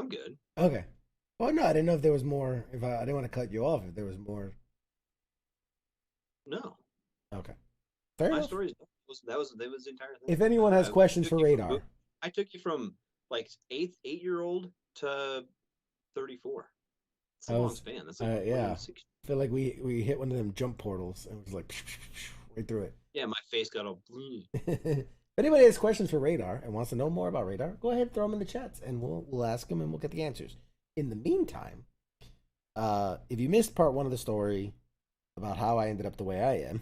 [SPEAKER 4] good.
[SPEAKER 3] Okay. Well, no, I didn't know if there was more. If I didn't want to cut you off, if there was more.
[SPEAKER 4] No.
[SPEAKER 3] Okay. Fair enough.
[SPEAKER 4] Story that was the entire thing.
[SPEAKER 3] If anyone has questions for radar,
[SPEAKER 4] I took you from like 8-year-old to 34. It's a long span. That's like
[SPEAKER 3] I feel like we hit one of them jump portals and it was like right through it.
[SPEAKER 4] Yeah, my face got all blue.
[SPEAKER 3] If anybody has questions for radar and wants to know more about radar, go ahead, throw them in the chats, and we'll ask them and we'll get the answers. In the meantime, if you missed part 1 of the story about how I ended up the way I am,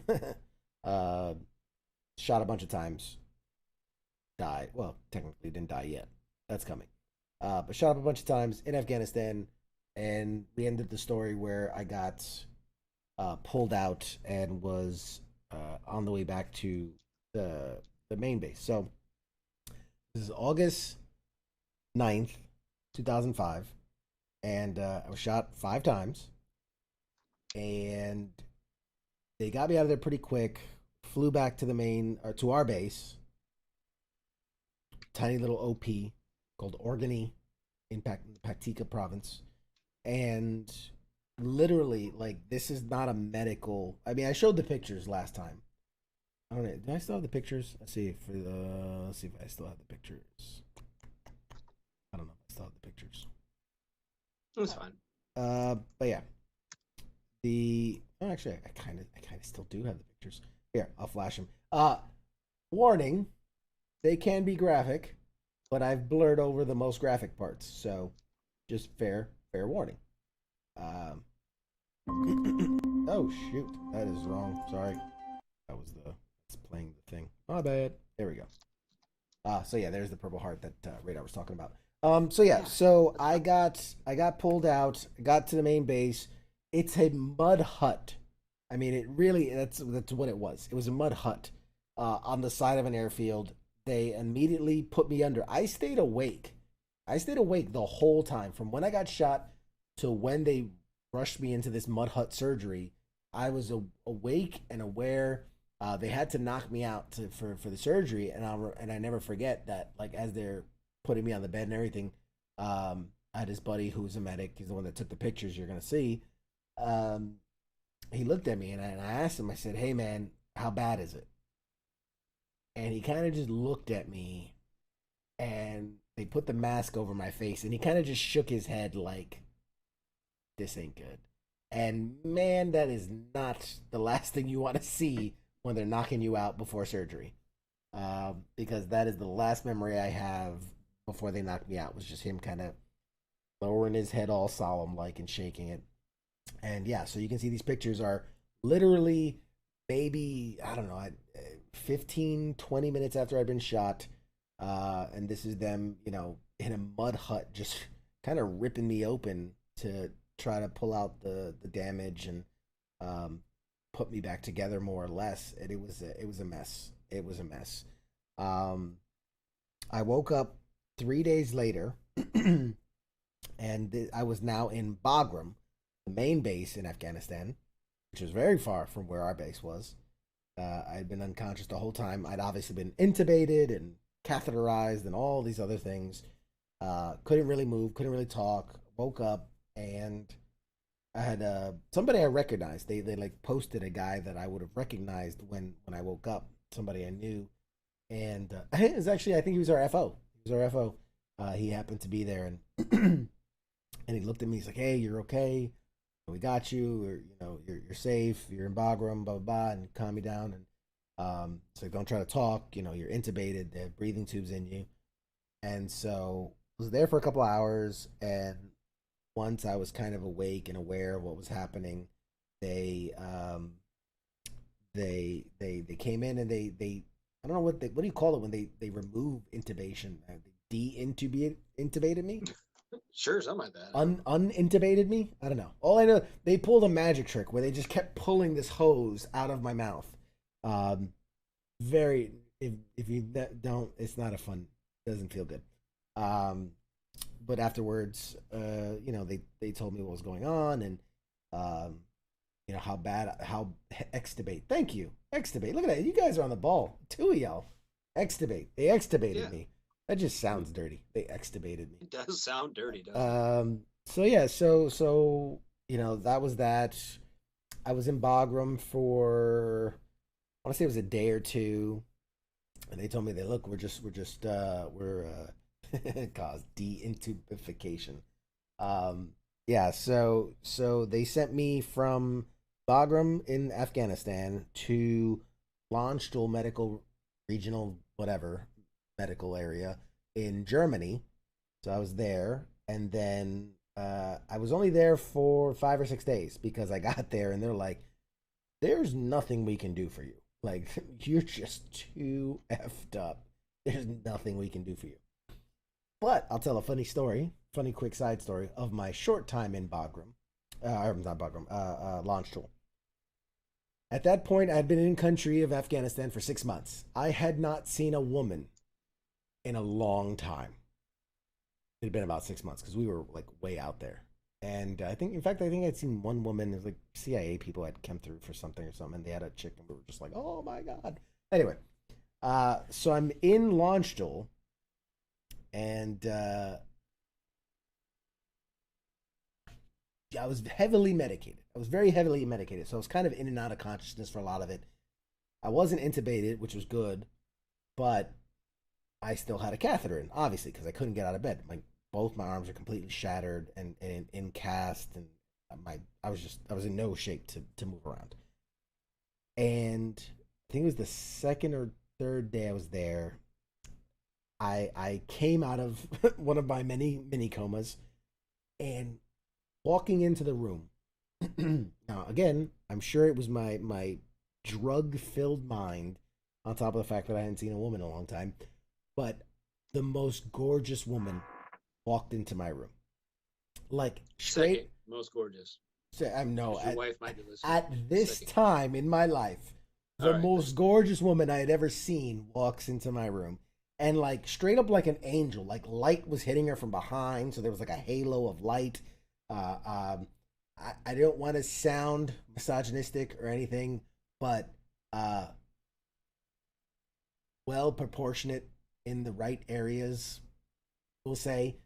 [SPEAKER 3] shot a bunch of times, died. Well, technically didn't die yet. That's coming. But shot up a bunch of times in Afghanistan, and we ended the story where I got pulled out and was on the way back to the main base. So this is August 9th, 2005. And I was shot 5 times, and they got me out of there pretty quick. Flew back to to our base, tiny little OP called Organy in Paktika province, and literally, like, this is not a medical. I mean, I showed the pictures last time. I don't know. Do I still have the pictures? Let's see if I still have the pictures. I don't know if I still have the pictures.
[SPEAKER 4] That's fine.
[SPEAKER 3] But yeah, actually, I kind of still do have the pictures. Here, I'll flash them. Warning, they can be graphic, but I've blurred over the most graphic parts, so just fair warning. Oh shoot, that is wrong. Sorry, it's playing the thing. My bad. There we go. So yeah, there's the Purple Heart that Radar was talking about. So I got pulled out, got to the main base, It's a mud hut. I mean, it really, that's what it was. It was a mud hut on the side of an airfield. They immediately put me under. I stayed awake. I stayed awake the whole time from when I got shot to when they rushed me into this mud hut surgery. I was awake and aware. They had to knock me out for the surgery, and I never forget that. Like as they're putting me on the bed and everything, I had his buddy who's a medic. He's the one that took the pictures you're gonna see. Um, he looked at me and I asked him. I said, "Hey man, how bad is it?" And he kind of just looked at me, and they put the mask over my face, and he kind of just shook his head like, "This ain't good." And man, that is not the last thing you want to see when they're knocking you out before surgery, because that is the last memory I have before they knocked me out. Was just him kind of lowering his head all solemn like and shaking it. And yeah, so you can see these pictures are literally maybe, I don't know, 15, 20 minutes after I'd been shot. And this is them, in a mud hut, just kind of ripping me open to try to pull out the damage and put me back together more or less. And it was a mess. It was a mess. I woke up 3 days later, and I was now in Bagram, the main base in Afghanistan, which was very far from where our base was. I'd been unconscious the whole time. I'd obviously been intubated and catheterized and all these other things. Couldn't really move, couldn't really talk. Woke up and I had somebody I recognized. They like posted a guy that I would have recognized when I woke up. Somebody I knew, and it was actually, I think he was our FO. He was our FO. He happened to be there, and and he looked at me. He's like, "Hey, you're okay. We got you. Or, you're safe. You're in Bagram, blah blah blah," and calm me down. And so don't try to talk. You're intubated. They have breathing tubes in you. And so I was there for a couple of hours, and once I was kind of awake and aware of what was happening, they came in and they I don't know what do you call it when they remove intubation? They intubated me.
[SPEAKER 4] Sure, something like that.
[SPEAKER 3] Unintubated me. I don't know. All I know, they pulled a magic trick where they just kept pulling this hose out of my mouth. Very if you don't, it's not a fun. Doesn't feel good. But afterwards, they told me what was going on and how extubate. Thank you, extubate. Look at that. You guys are on the ball. Two of y'all. Extubate. They extubated me. That just sounds dirty. They extubated me.
[SPEAKER 4] It does sound dirty, doesn't it?
[SPEAKER 3] So yeah, so that was that. I was in Bagram for, I want to say it was a day or two, and they told me that, look, we're caused de-intubification. Yeah, so they sent me from Bagram in Afghanistan to Landstuhl Medical Regional whatever medical area in Germany. So I was there, and then I was only there for 5 or 6 days because I got there and they're like, "There's nothing we can do for you. Like, you're just too effed up. There's nothing we can do for you." But I'll tell a funny quick side story of my short time in Bagram. Not Bagram, Landstuhl. At that point, I'd been in country of Afghanistan for 6 months. I had not seen a woman in a long time. It had been about 6 months because we were like way out there. And I think I'd seen one woman. It was like CIA people had come through for something, and they had a chick, and we were just like, "Oh my god!" Anyway, so I'm in Landstuhl, and I was heavily medicated. I was very heavily medicated, so I was kind of in and out of consciousness for a lot of it. I wasn't intubated, which was good, but I still had a catheter in, obviously, because I couldn't get out of bed. Both my arms are completely shattered and in cast, and I was in no shape to move around. And I think it was the second or third day I was there. I came out of one of my many mini comas, and walking into the room. Now, again, I'm sure it was my drug-filled mind, on top of the fact that I hadn't seen a woman in a long time, but the most gorgeous woman walked into my room. Like, straight...
[SPEAKER 4] Second most gorgeous.
[SPEAKER 3] I'm no.
[SPEAKER 4] Your wife might be listening.
[SPEAKER 3] At this time in my life, the most gorgeous woman I had ever seen walks into my room. And like straight up like an angel, like light was hitting her from behind. So there was like a halo of light. I don't want to sound misogynistic or anything, but well proportionate in the right areas, we'll say.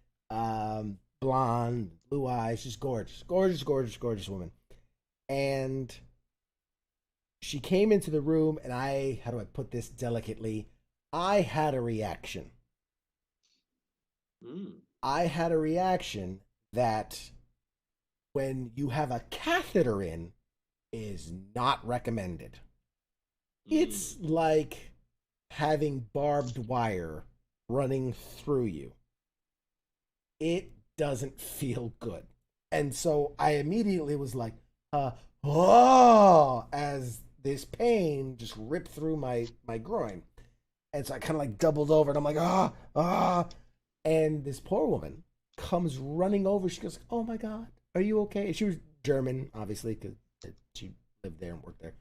[SPEAKER 3] Blonde, blue eyes, just gorgeous, gorgeous, gorgeous, gorgeous woman. And she came into the room, and how do I put this delicately? I had a reaction. I had a reaction that when you have a catheter in is not recommended. It's like having barbed wire running through you. It doesn't feel good. And so I immediately was like, oh, as this pain just ripped through my groin. And so I kind of like doubled over and I'm like, and this poor woman comes running over. She goes, oh my God, are you okay? She was German, obviously, because she lived there and worked there.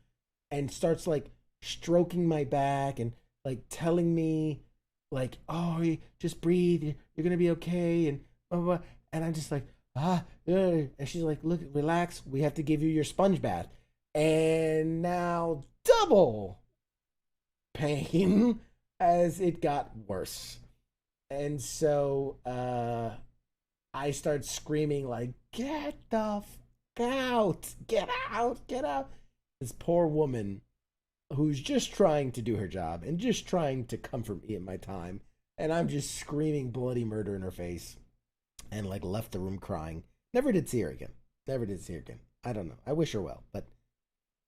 [SPEAKER 3] And starts like stroking my back and like telling me like, oh, just breathe. You're going to be okay. And blah, blah, blah. And I'm just like, and she's like, look, relax. We have to give you your sponge bath. And now double pain as it got worse. And so I start screaming like, get the out, get out, get out. This poor woman who's just trying to do her job and just trying to comfort me at my time. And I'm just screaming bloody murder in her face and like left the room crying. Never did see her again. Never did see her again. I don't know. I wish her well, but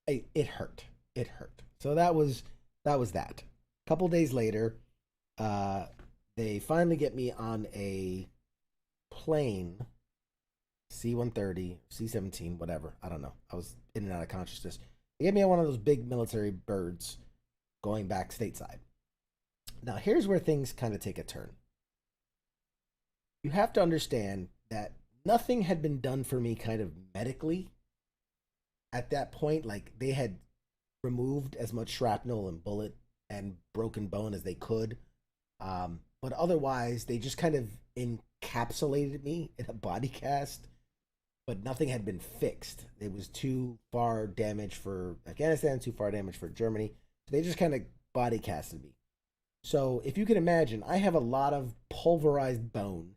[SPEAKER 3] it hurt. It hurt. So that was that. A couple days later, they finally get me on a plane, C-130, C-17, whatever. I don't know. I was in and out of consciousness. They get me on one of those big military birds going back stateside. Now, here's where things kind of take a turn. You have to understand that nothing had been done for me kind of medically at that point. Like, they had removed as much shrapnel and bullet and broken bone as they could. But otherwise, they just kind of encapsulated me in a body cast. But nothing had been fixed. It was too far damaged for Afghanistan, too far damaged for Germany. So they just kind of body casted me. So if you can imagine, I have a lot of pulverized bone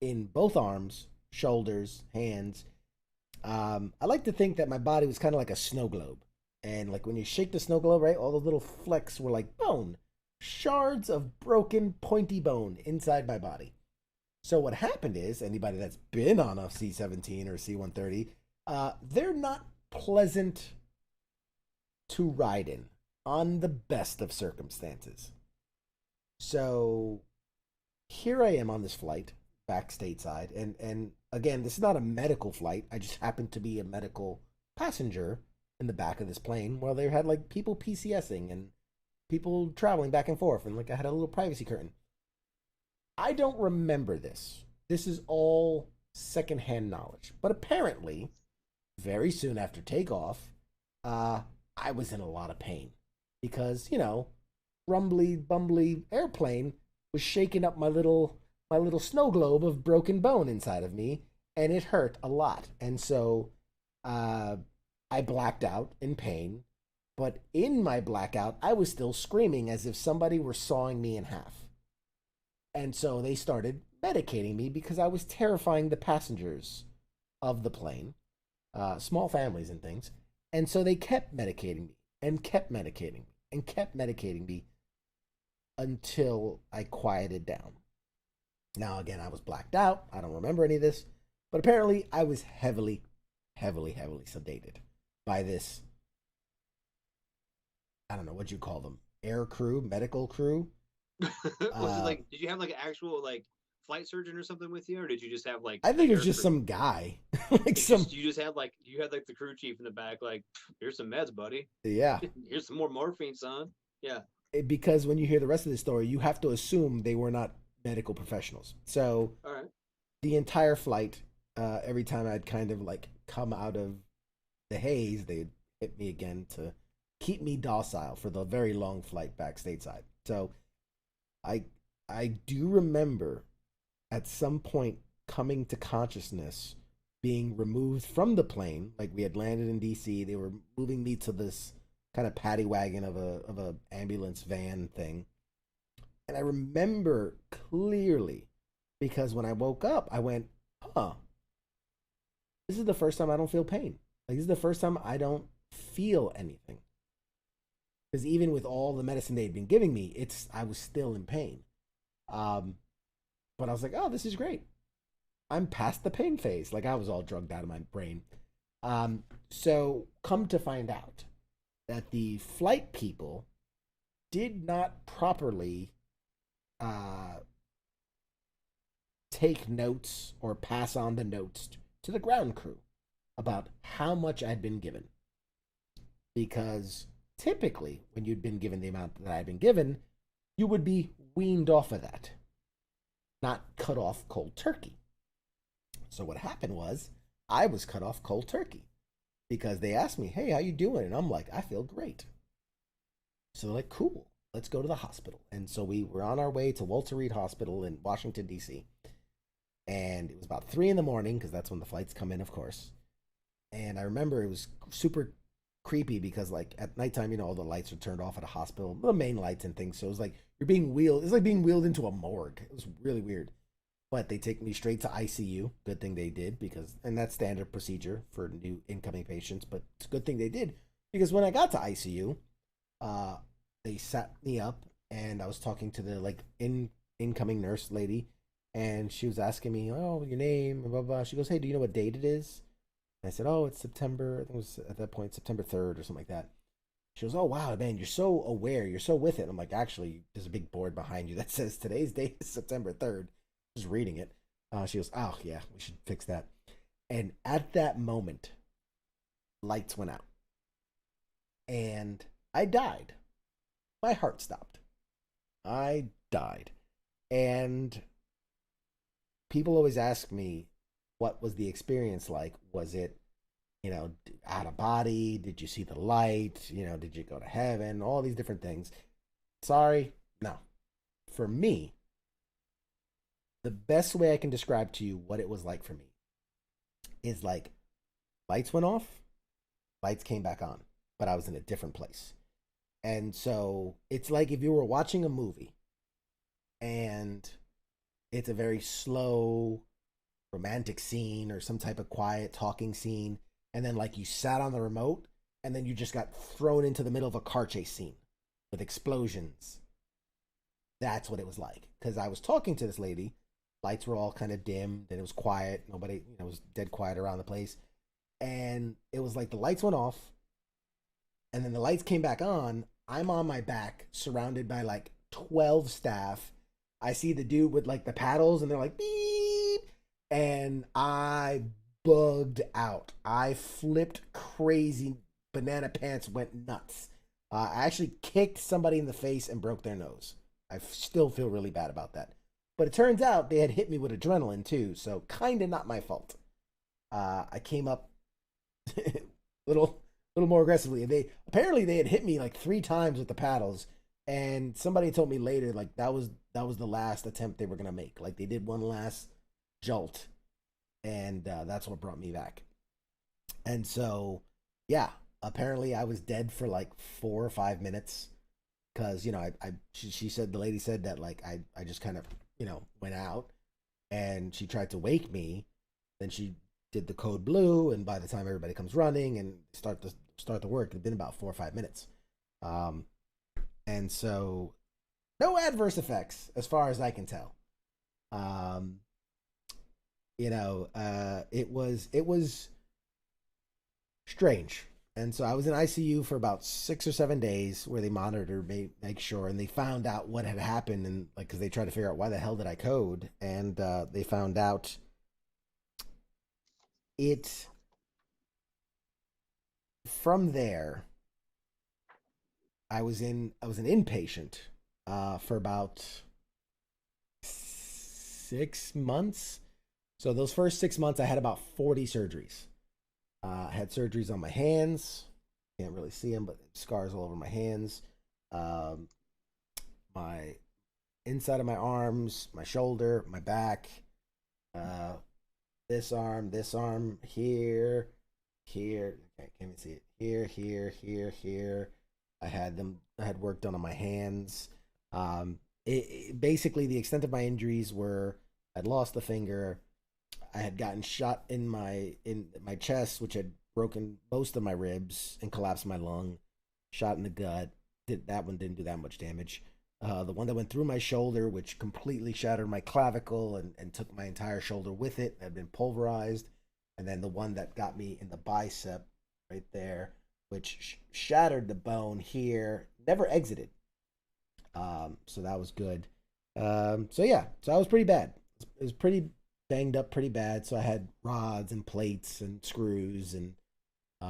[SPEAKER 3] in both arms, shoulders, hands. I like to think that my body was kind of like a snow globe. And like when you shake the snow globe, right, all those little flecks were like bone. Shards of broken, pointy bone inside my body. So what happened is, anybody that's been on a C-17 or C-130, they're not pleasant to ride in on the best of circumstances. So here I am on this flight back stateside. And again, this is not a medical flight. I just happened to be a medical passenger in the back of this plane while they had like people PCSing and people traveling back and forth. And like I had a little privacy curtain. I don't remember this. This is all secondhand knowledge. But apparently, very soon after takeoff, I was in a lot of pain. Because, you know, rumbly, bumbly airplane was shaking up my little snow globe of broken bone inside of me. And it hurt a lot. And so I blacked out in pain. But in my blackout, I was still screaming as if somebody were sawing me in half. And so they started medicating me because I was terrifying the passengers of the plane, small families and things. And so they kept medicating me and kept medicating me and kept medicating me until I quieted down. Now, again, I was blacked out. I don't remember any of this. But apparently I was heavily, heavily, heavily sedated by this, I don't know, what you call them, air crew, medical crew.
[SPEAKER 4] Was it like, did you have like an actual like flight surgeon or something with you, or did you just have like?
[SPEAKER 3] I think it was just
[SPEAKER 4] crew?
[SPEAKER 3] some guy, like some.
[SPEAKER 4] You just had like the crew chief in the back, like, here's some meds, buddy.
[SPEAKER 3] Yeah.
[SPEAKER 4] Here's some more morphine, son. Yeah.
[SPEAKER 3] Because when you hear the rest of the story, you have to assume they were not medical professionals. So,
[SPEAKER 4] all right.
[SPEAKER 3] The entire flight, every time I'd kind of like come out of the haze, they'd hit me again to keep me docile for the very long flight back stateside. So I I do remember at some point coming to consciousness, being removed from the plane. Like we had landed in DC, they were moving me to this kind of paddy wagon of a ambulance van thing. And I remember clearly because when I woke up, I went, "Huh, this is the first time I don't feel pain. Like this is the first time I don't feel anything." Because even with all the medicine they'd been giving me, I was still in pain. Um, but I was like, "Oh, this is great. I'm past the pain phase." Like I was all drugged out of my brain. So come to find out that the flight people did not properly take notes or pass on the notes to the ground crew about how much I'd been given. Because typically, when you'd been given the amount that I'd been given, you would be weaned off of that, not cut off cold turkey. So what happened was I was cut off cold turkey because they asked me, "Hey, how you doing?" And I'm like, "I feel great." So they're like, "Cool, let's go to the hospital." And so we were on our way to Walter Reed Hospital in Washington, D.C. And it was about 3 in the morning because that's when the flights come in, of course. And I remember it was super creepy because like at nighttime, all the lights are turned off at a hospital, the main lights and things. So it was like you're being wheeled. It's like being wheeled into a morgue. It was really weird. But they take me straight to ICU. Good thing they did and that's standard procedure for new incoming patients. But it's a good thing they did because when I got to ICU, they sat me up and I was talking to the like incoming nurse lady, and she was asking me, "Oh, your name," and blah blah. She goes, "Hey, do you know what date it is?" And I said, "Oh, it's September. I think it was at that point September 3rd or something like that." She goes, "Oh wow, man, you're so aware. You're so with it." I'm like, "Actually, there's a big board behind you that says today's date is September 3rd. Just reading it." She goes, "Oh yeah, we should fix that." And at that moment, lights went out, and I died. My heart stopped. I died. And people always ask me, what was the experience like? Was it, out of body? Did you see the light? Did you go to heaven? All these different things. Sorry, no. For me, the best way I can describe to you what it was like for me is like lights went off, lights came back on, but I was in a different place. And so it's like if you were watching a movie and it's a very slow romantic scene or some type of quiet talking scene, and then like you sat on the remote and then you just got thrown into the middle of a car chase scene with explosions. That's what it was like. Because I was talking to this lady, lights were all kind of dim, then it was quiet, nobody, it was dead quiet around the place. And it was like the lights went off and then the lights came back on. I'm on my back, surrounded by like 12 staff. I see the dude with like the paddles, and they're like beep, and I bugged out. I flipped crazy. Banana pants went nuts. I actually kicked somebody in the face and broke their nose. I still feel really bad about that. But it turns out they had hit me with adrenaline too, so kind of not my fault. I came up little more aggressively. And they had hit me like 3 times with the paddles, and somebody told me later like that was the last attempt they were gonna make. Like they did one last jolt, and that's what brought me back. And so yeah, apparently I was dead for like 4 or 5 minutes because she said, the lady said that like I just kind of went out, and she tried to wake me. Then she did the code blue, and by the time everybody comes running and start the work, it'd been about 4 or 5 minutes. And so no adverse effects as far as I can tell. It was strange. And so I was in ICU for about 6 or 7 days where they monitored me, make sure, and they found out what had happened, and like because they tried to figure out why the hell did I code, and they found out it. From there, I was an inpatient for about 6 months. So those first 6 months, I had about 40 surgeries. I had surgeries on my hands. Can't really see them, but scars all over my hands. My inside of my arms, my shoulder, my back, this arm, here, here. Okay, can't even see it. Here. I had work done on my hands. Basically, the extent of my injuries were I'd lost a finger. I had gotten shot in my chest, which had broken most of my ribs and collapsed my lung. Shot in the gut. That one didn't do that much damage. The one that went through my shoulder, which completely shattered my clavicle and took my entire shoulder with it, had been pulverized. And then the one that got me in the bicep right there, which shattered the bone here, never exited. So that was good. So I was pretty bad. It was pretty banged up pretty bad. So I had rods and plates and screws, and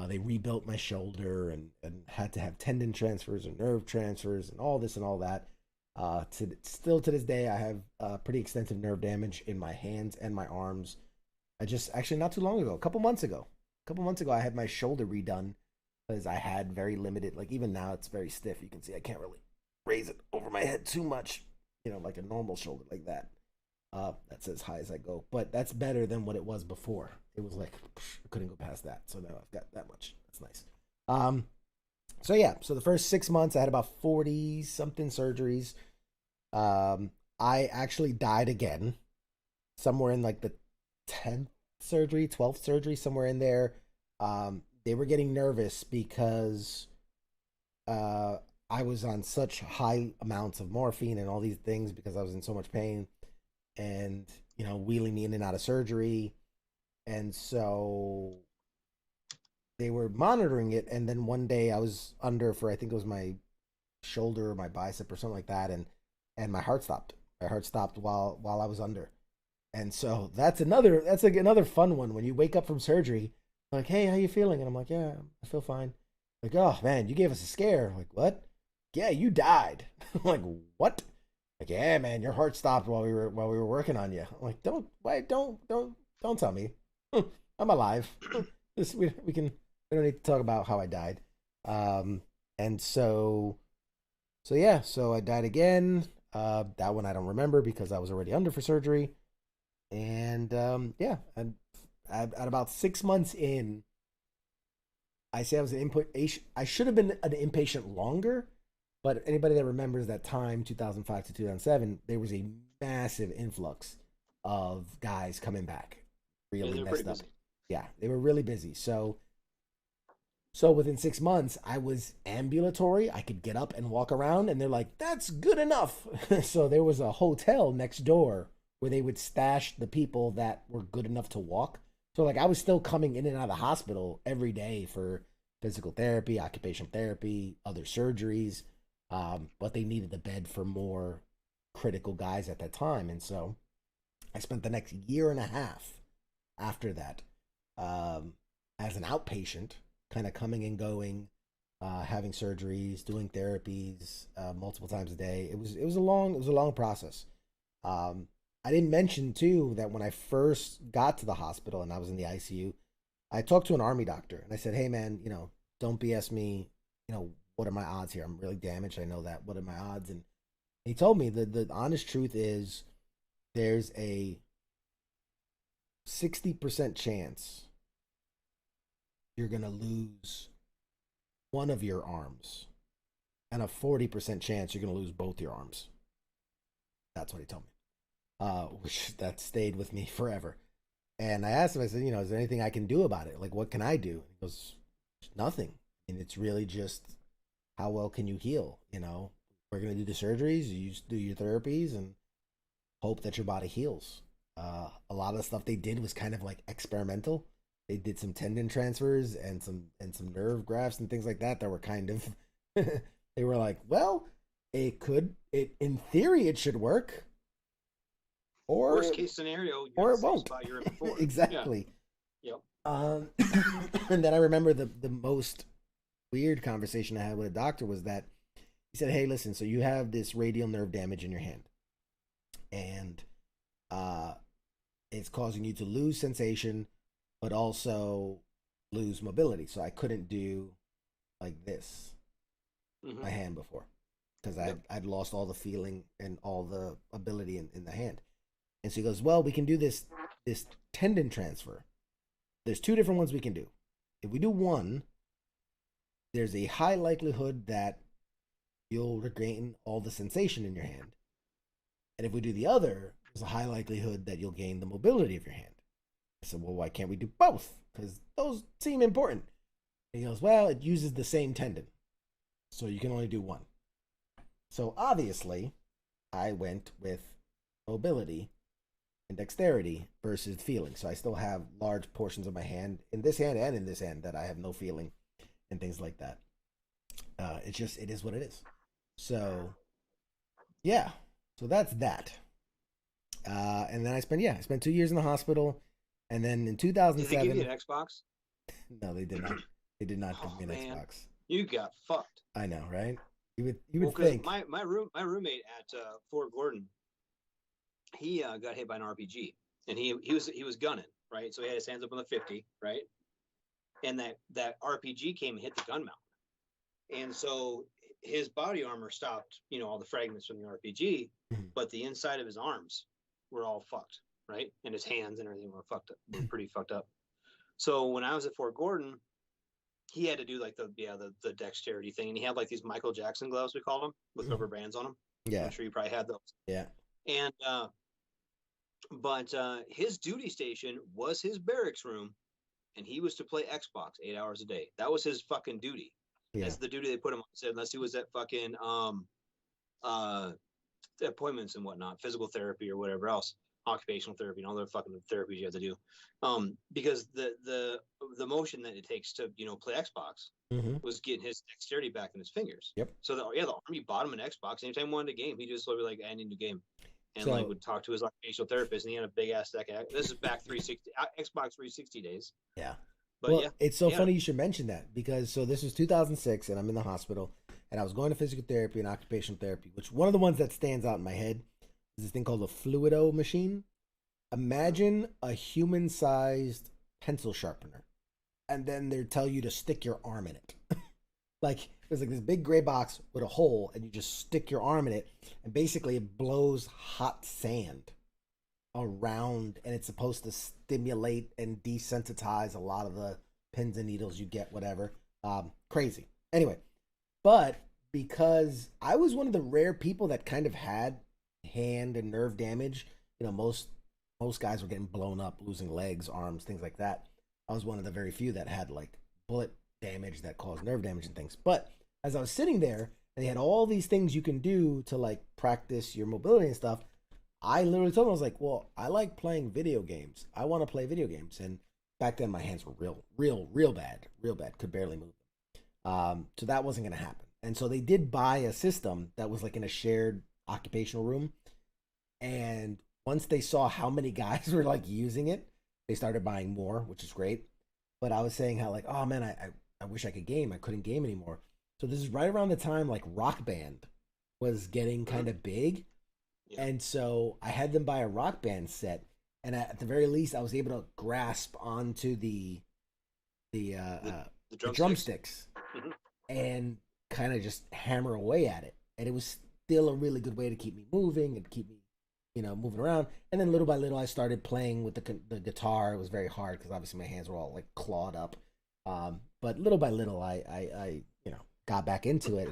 [SPEAKER 3] they rebuilt my shoulder and had to have tendon transfers and nerve transfers and all this and all that. Still to this day, I have pretty extensive nerve damage in my hands and my arms. I just actually not too long ago, a couple months ago, I had my shoulder redone because I had very limited, like even now it's very stiff. You can see I can't really raise it over my head too much, like a normal shoulder like that. That's as high as I go, but that's better than what it was before. It was like I couldn't go past that, so now I've got that much. That's nice. So the first 6 months I had about 40 something surgeries. I actually died again somewhere in like the 10th surgery, 12th surgery, somewhere in there. They were getting nervous because I was on such high amounts of morphine and all these things because I was in so much pain, and wheeling me in and out of surgery. And so they were monitoring it, and then one day I was under for, I think it was my shoulder or my bicep or something like that, and my heart stopped. My heart stopped while I was under. And so that's like another fun one. When you wake up from surgery, like, hey, how you feeling? And I'm like, yeah, I feel fine. Like, oh man, you gave us a scare. I'm like, what? Yeah, you died. I'm like, what? Like, yeah, man, your heart stopped while we were working on you. I'm like, don't tell me. I'm alive. We don't need to talk about how I died. And so I died again. That one I don't remember because I was already under for surgery. And and at about 6 months in, I say I was an inpatient. I should have been an inpatient longer, but anybody that remembers that time, 2005 to 2007, there was a massive influx of guys coming back, really messed up. Yeah, they were really busy. So within 6 months, I was ambulatory. I could get up and walk around, and they're like, "That's good enough." So there was a hotel next door where they would stash the people that were good enough to walk. So like I was still coming in and out of the hospital every day for physical therapy, occupational therapy, other surgeries. But they needed the bed for more critical guys at that time. And so I spent the next year and a half after that as an outpatient, kind of coming and going, having surgeries, doing therapies multiple times a day. It was a long process. I didn't mention too that when I first got to the hospital and I was in the ICU, I talked to an Army doctor and I said, "Hey man, don't BS me. What are my odds here? I'm really damaged. I know that. What are my odds?" And he told me the honest truth is there's a 60% chance you're going to lose one of your arms and a 40% chance you're going to lose both your arms. That's what he told me. Which that stayed with me forever. And I asked him, I said, is there anything I can do about it? Like, what can I do? And he goes, nothing. And it's really just how well can you heal? We're going to do the surgeries, you just do your therapies and hope that your body heals. A lot of the stuff they did was kind of like experimental. They did some tendon transfers and some nerve grafts and things like that were kind of, they were like, well, in theory, it should work. Or
[SPEAKER 4] worst case scenario,
[SPEAKER 3] or it won't.
[SPEAKER 4] You're in before.
[SPEAKER 3] Exactly.
[SPEAKER 4] Yeah.
[SPEAKER 3] Yep. And then I remember the most weird conversation I had with a doctor was that he said, "Hey, listen, so you have this radial nerve damage in your hand, and it's causing you to lose sensation, but also lose mobility. So I couldn't do like this, my hand before, because I'd lost all the feeling and all the ability in the hand. And so he goes, well, we can do this tendon transfer. There's two different ones we can do. If we do one, there's a high likelihood that you'll regain all the sensation in your hand. And if we do the other, there's a high likelihood that you'll gain the mobility of your hand. I said, well, why can't we do both? Because those seem important. And he goes, well, it uses the same tendon, so you can only do one. So obviously, I went with mobility and dexterity versus feeling. So I still have large portions of my hand, in this hand and in this hand, that I have no feeling and things like that. It is what it is. So, yeah. So that's that. And then I spent 2 years in the hospital. And then in 2007.
[SPEAKER 4] Did they give you an Xbox?
[SPEAKER 3] No, they did not. They did not give me an Xbox.
[SPEAKER 4] You got fucked.
[SPEAKER 3] I know, right? You would think.
[SPEAKER 4] My roommate at Fort Gordon, he got hit by an RPG, and he was gunning, right? So he had his hands up on the 50, right? And that RPG came and hit the gun mount, and so his body armor stopped, all the fragments from the RPG, but the inside of his arms were all fucked, right? And his hands and everything were fucked up, were pretty fucked up. So when I was at Fort Gordon, he had to do like the dexterity thing, and he had like these Michael Jackson gloves, we call them, with rubber bands on them.
[SPEAKER 3] Yeah,
[SPEAKER 4] I'm sure you probably had those.
[SPEAKER 3] Yeah.
[SPEAKER 4] And but his duty station was his barracks room, and he was to play Xbox 8 hours a day. That was his fucking duty. Yeah. That's the duty they put him on. Said unless he was at fucking appointments and whatnot, physical therapy or whatever else, occupational therapy and all the fucking therapies you have to do, because the motion that it takes to play Xbox was getting his dexterity back in his fingers.
[SPEAKER 3] Yep.
[SPEAKER 4] So the army bought him an Xbox. Anytime he wanted a game, he just would be like, I need a new game, and like would talk to his occupational therapist, and he had a big ass deck. This is back 360 Xbox 360 days.
[SPEAKER 3] Yeah.
[SPEAKER 4] But
[SPEAKER 3] well, it's so funny you should mention that, because so this was 2006, and I'm in the hospital, and I was going to physical therapy and occupational therapy, which one of the ones that stands out in my head is this thing called a Fluido machine. Imagine a human-sized pencil sharpener, and then they tell you to stick your arm in it. Like, there's like this big gray box with a hole, and you just stick your arm in it, and basically it blows hot sand around, and it's supposed to stimulate and desensitize a lot of the pins and needles you get, whatever. Crazy. Anyway, but because I was one of the rare people that kind of had hand and nerve damage, most guys were getting blown up, losing legs, arms, things like that. I was one of the very few that had like bullet damage that caused nerve damage and things. But as I was sitting there, and they had all these things you can do to like practice your mobility and stuff, I literally told them, I was like, well, I like playing video games. I want to play video games. And back then my hands were real bad, could barely move them. So that wasn't going to happen. And so they did buy a system that was like in a shared occupational room. And once they saw how many guys were like using it, they started buying more, which is great. But I was saying how like, oh man, I wish I could game. I couldn't game anymore. So this is right around the time like Rock Band was getting kind of big. Yeah. And so I had them buy a Rock Band set. And at the very least, I was able to grasp onto the drumsticks and kind of just hammer away at it. And it was still a really good way to keep me moving and keep me, moving around. And then little by little, I started playing with the guitar. It was very hard because obviously my hands were all like clawed up. But little by little, I got back into it.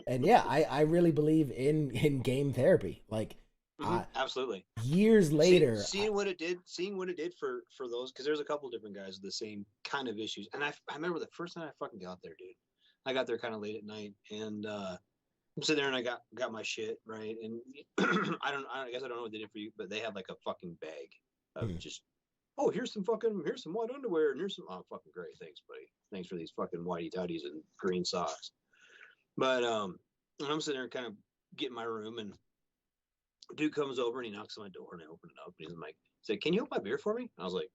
[SPEAKER 3] And yeah, I really believe in game therapy. Like,
[SPEAKER 4] absolutely.
[SPEAKER 3] Years later,
[SPEAKER 4] seeing what it did for those, because there's a couple different guys with the same kind of issues. And I remember the first night I fucking got there, dude. I got there kind of late at night, and I'm sitting there, and I got my shit right. And I guess I don't know what they did for you, but they had like a fucking bag of just, oh, here's some white underwear, and here's some, oh, fucking great, thanks, buddy. Thanks for these fucking whitey tighties and green socks. But and I'm sitting there kind of getting my room, and dude comes over and he knocks on my door, and I open it up, and he's like, can you open my beer for me? I was like,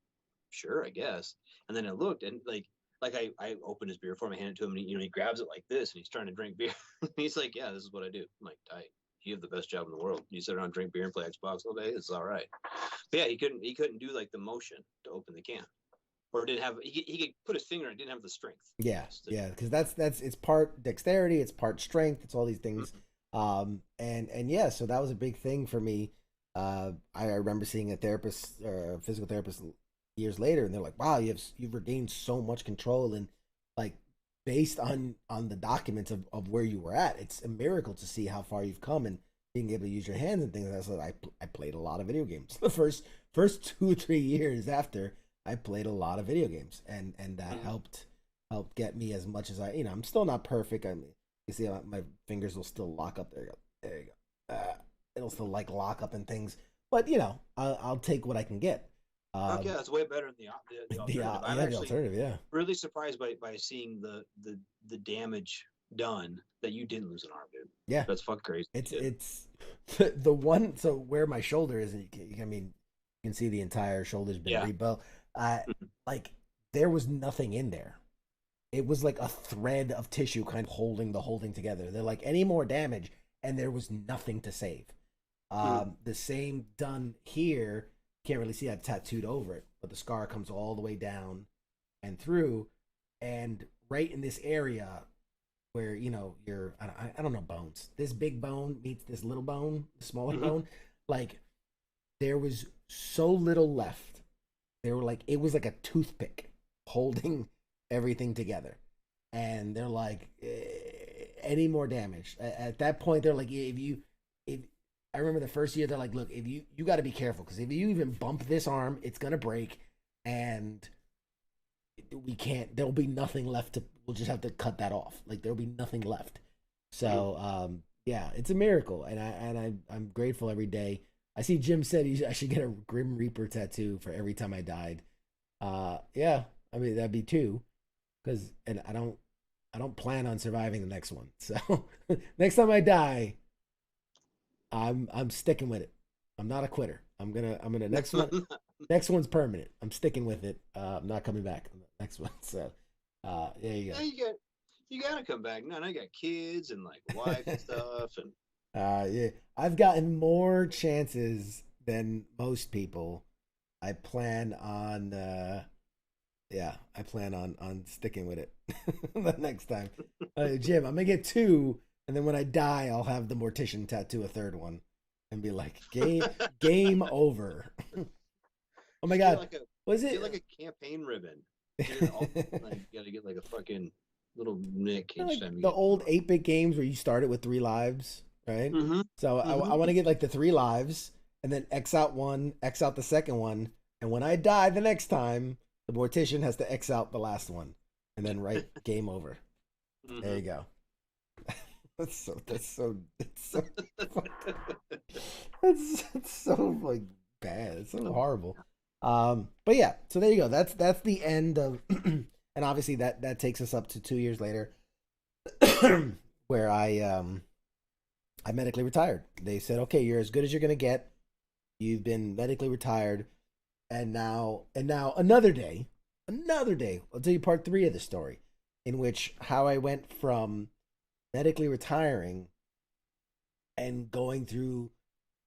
[SPEAKER 4] sure, I guess. And then I looked, and like I opened his beer for him, I handed it to him, and he grabs it like this, and he's trying to drink beer. He's like, yeah, this is what I do. I'm like, tight. you have the best job in the world. You sit around, and drink beer, and play Xbox all day. It's all right. But yeah, he couldn't do like the motion to open the can, or didn't have. He could put his finger and didn't have the strength.
[SPEAKER 3] Yeah, yeah, because that's it's part dexterity, it's part strength, it's all these things. And yeah, so that was a big thing for me. I remember seeing a therapist or a physical therapist years later, and they're like, "Wow, you've regained so much control," and like based on the documents of where you were at, it's a miracle to see how far you've come and being able to use your hands and things. So I played a lot of video games. The first 2 or 3 years after, I played a lot of video games, and that helped get me as much as I'm still not perfect. I mean, you see my fingers will still lock up. There you go. It'll still like lock up and things, but I'll take what I can get.
[SPEAKER 4] Okay, that's way better than the alternative. I'm actually
[SPEAKER 3] alternative, yeah.
[SPEAKER 4] Really surprised by seeing the damage done that you didn't lose an arm, dude.
[SPEAKER 3] Yeah,
[SPEAKER 4] that's fucking crazy.
[SPEAKER 3] It's the one. So where my shoulder is, you can see the entire shoulder's been rebuilt. Like there was nothing in there. It was like a thread of tissue kind of holding the whole thing together. They're like, any more damage, and there was nothing to save. The same done here. Can't really see that tattooed over it, but the scar comes all the way down and through, and right in this area where you're I don't know, bones. This big bone meets this little bone, smaller bone. Like there was so little left. They were like, it was like a toothpick holding everything together, and they're like, any more damage at that point, they're like, if I remember the first year, they're like, look, if you got to be careful, because if you even bump this arm, it's gonna break, and there'll be nothing left we'll just have to cut that off. Like there'll be nothing left. So yeah, it's a miracle, and I'm grateful every day. I see Jim said I should get a Grim Reaper tattoo for every time I died. Yeah, I mean that'd be 2, and I don't plan on surviving the next one. So next time I die, I'm sticking with it. I'm not a quitter. I'm gonna next one. Next one's permanent. I'm sticking with it. I'm not coming back on the next one. So there you go.
[SPEAKER 4] Yeah, you gotta come back. No, I got kids and like wife and stuff, and
[SPEAKER 3] yeah, I've gotten more chances than most people. I plan on sticking with it the next time. Jim, I'm gonna get 2, and then when I die, I'll have the mortician tattoo a 3rd one and be like, game over. Oh my god, was it
[SPEAKER 4] like a campaign ribbon? You gotta get like a fucking little nick.
[SPEAKER 3] Like the old 8-bit games where you started with 3 lives, right? So I want to get like the 3 lives, and then X out one, X out the second one, and when I die the next time, the mortician has to X out the last one, and then write game over. There you go. That's so like bad. It's so horrible. But yeah, so there you go. That's the end of, and obviously that takes us up to 2 years later, where I medically retired. They said, okay, you're as good as you're gonna get. You've been medically retired, and now another day. I'll tell you part 3 of the story, in which how I went from medically retiring and going through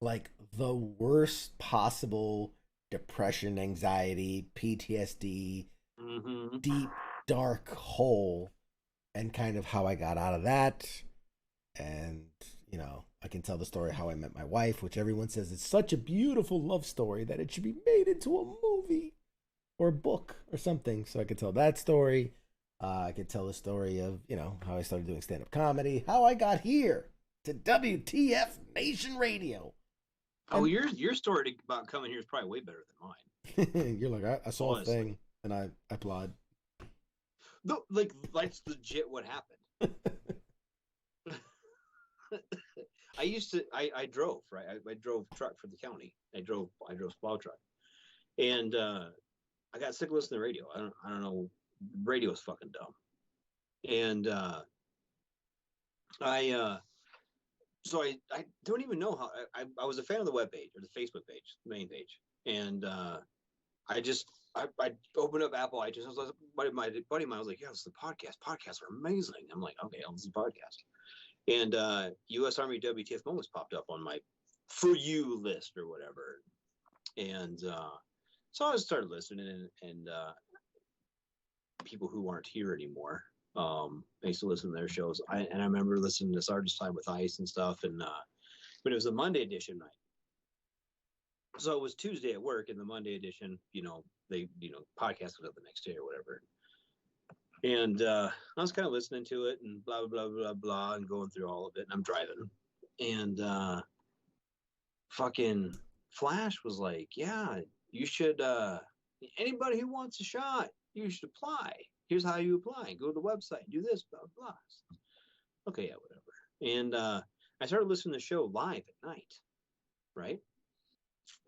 [SPEAKER 3] like the worst possible depression, anxiety, PTSD, deep dark hole, and kind of how I got out of that. And I can tell the story how I met my wife, which everyone says is such a beautiful love story that it should be made into a movie or a book or something. So I could tell that story. I could tell the story of, how I started doing stand-up comedy, how I got here to WTF Nation Radio.
[SPEAKER 4] Oh, your story about coming here is probably way better than
[SPEAKER 3] mine. You're like, I saw honestly a thing, and I applaud.
[SPEAKER 4] No, like that's legit what happened. I drove, right? I drove truck for the county. I drove plow truck, and I got sick of listening to radio. I don't know. Radio is fucking dumb. And so I don't even know how I was a fan of the web page or the Facebook page, the main page. And I opened up Apple iTunes. I was like, my buddy of mine was like, yeah, this is the podcast. Podcasts are amazing. I'm like, okay, I'll listen to the podcast. And U.S. Army WTF moments popped up on my For You list or whatever. And so I started listening, and people who aren't here anymore. I used to listen to their shows. I remember listening to Sergeant's Time with Ice and stuff. And but it was a Monday edition night. So it was Tuesday at work, and the Monday edition, they, podcast was up the next day or whatever. And I was kind of listening to it and blah, blah, blah, blah, blah, and going through all of it. And I'm driving. And fucking Flash was like, yeah, you should, anybody who wants a shot, you should apply. Here's how you apply. Go to the website, do this, blah, blah. Okay, yeah, whatever. And I started listening to the show live at night, right?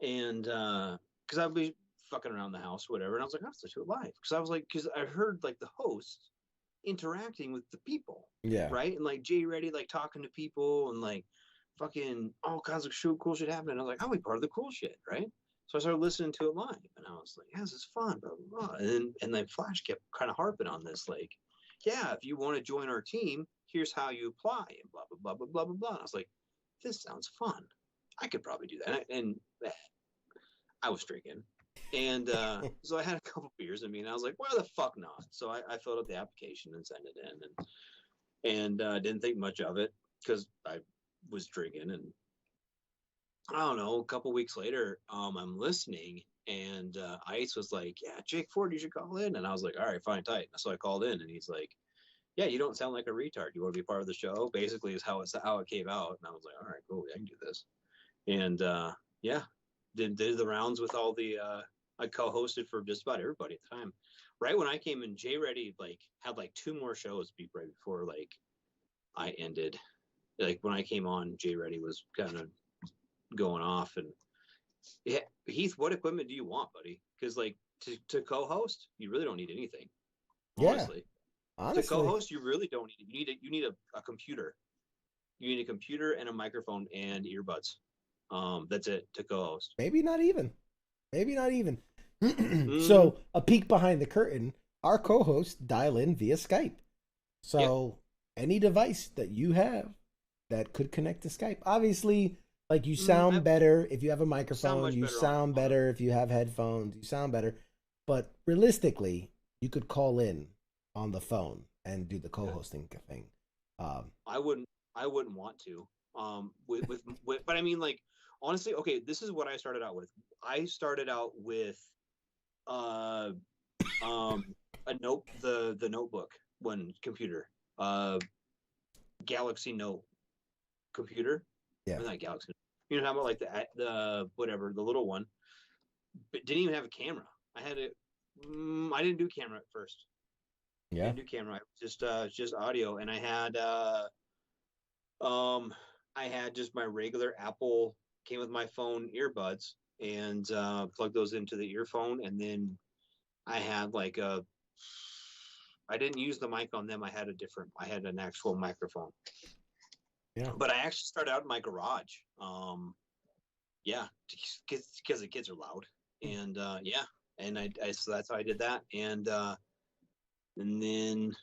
[SPEAKER 4] And because I'd be fucking around the house, whatever, and I was like, let's do it live. Because I heard like the host interacting with the people, right, and like Jay Reddy like talking to people and like fucking all kinds of cool shit happening. I was like, I'll be part of the cool shit, right? So I started listening to it live, and I was like, yeah, this is fun, blah blah blah. And then Flash kept kind of harping on this, like, yeah, if you want to join our team, here's how you apply, and blah blah blah blah blah blah blah. And I was like, this sounds fun. I could probably do that. And I was drinking. And so I had a couple beers in me, and I was like, why the fuck not? So I filled out the application and sent it in, and didn't think much of it because I was drinking. And I don't know, a couple weeks later, I'm listening, and Ice was like, yeah, Jake Ford, you should call in. And I was like, all right, fine, tight. So I called in, and he's like, yeah, you don't sound like a retard. You want to be part of the show? Basically is how it came out. And I was like, all right, cool, I can do this. And yeah, did the rounds with all the I co-hosted for just about everybody at the time. Right when I came in, Jay Reddy had 2 more shows right before I ended. Like when I came on, Jay Reddy was kind of going off. And yeah, Heath, what equipment do you want, buddy? Because to co-host, you really don't need anything. Honestly. To co-host, you really don't need you need a computer. You need a computer and a microphone and earbuds. That's it to co-host.
[SPEAKER 3] Maybe not even. So a peek behind the curtain, our co-hosts dial in via Skype. So any device that you have that could connect to Skype, obviously, you sound better if you have a microphone, you sound better if you have headphones, you sound better. But realistically, you could call in on the phone and do the co-hosting thing.
[SPEAKER 4] I wouldn't want to. But I mean, honestly, okay, this is what I started out with. I started out with the notebook computer, Galaxy Note computer.
[SPEAKER 3] Yeah,
[SPEAKER 4] not Galaxy. You know how about the whatever, the little one, but didn't even have a camera. I had it. I didn't do camera at first.
[SPEAKER 3] Yeah,
[SPEAKER 4] I didn't do camera. Just audio, and I had just my regular Apple. Came with my phone earbuds and plugged those into the earphone, and then I had I didn't use the mic on them. I had an actual microphone.
[SPEAKER 3] Yeah.
[SPEAKER 4] But I actually started out in my garage. Because the kids are loud, and and so that's how I did that, and then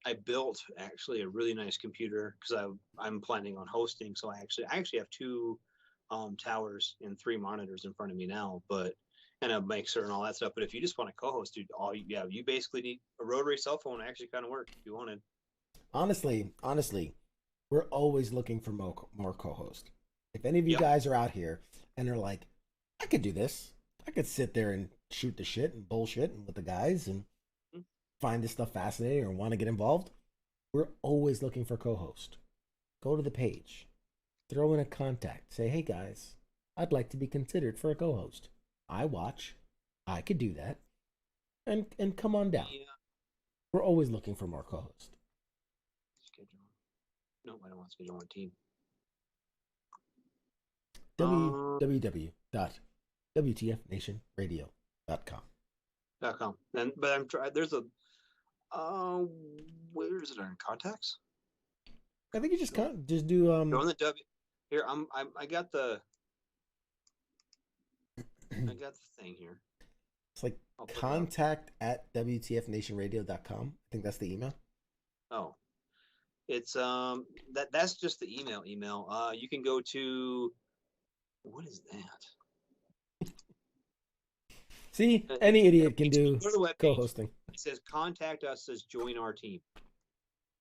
[SPEAKER 4] I built actually a really nice computer because I'm planning on hosting. So I actually have 2 towers and 3 monitors in front of me now, and a mixer and all that stuff. But if you just want to co-host, dude, you basically need a rotary cell phone to actually kind of work if you wanted.
[SPEAKER 3] Honestly, we're always looking for more co-hosts. If any of you guys are out here and are like, I could do this, I could sit there and shoot the shit and bullshit with the guys and find this stuff fascinating or want to get involved, we're always looking for co-host. Go to the page, throw in a contact, say, hey guys, I'd like to be considered for a co-host. I watch, I could do that, and come on down. Yeah. We're always looking for more co-hosts.
[SPEAKER 4] Schedule. No, I don't want to schedule one team.
[SPEAKER 3] www.wtfnationradio.com.
[SPEAKER 4] But I'm trying. There's a. Where is it on contacts?
[SPEAKER 3] I think you just do.
[SPEAKER 4] Go on the W. Here, I got the. I got the thing here.
[SPEAKER 3] It's like contact@wtfnationradio.com. I think that's the email.
[SPEAKER 4] Oh. It's that's just the email. You can go to, what is that?
[SPEAKER 3] See, any idiot can do
[SPEAKER 4] Go to the webpage.
[SPEAKER 3] co-hosting.
[SPEAKER 4] It says contact us, says join our team.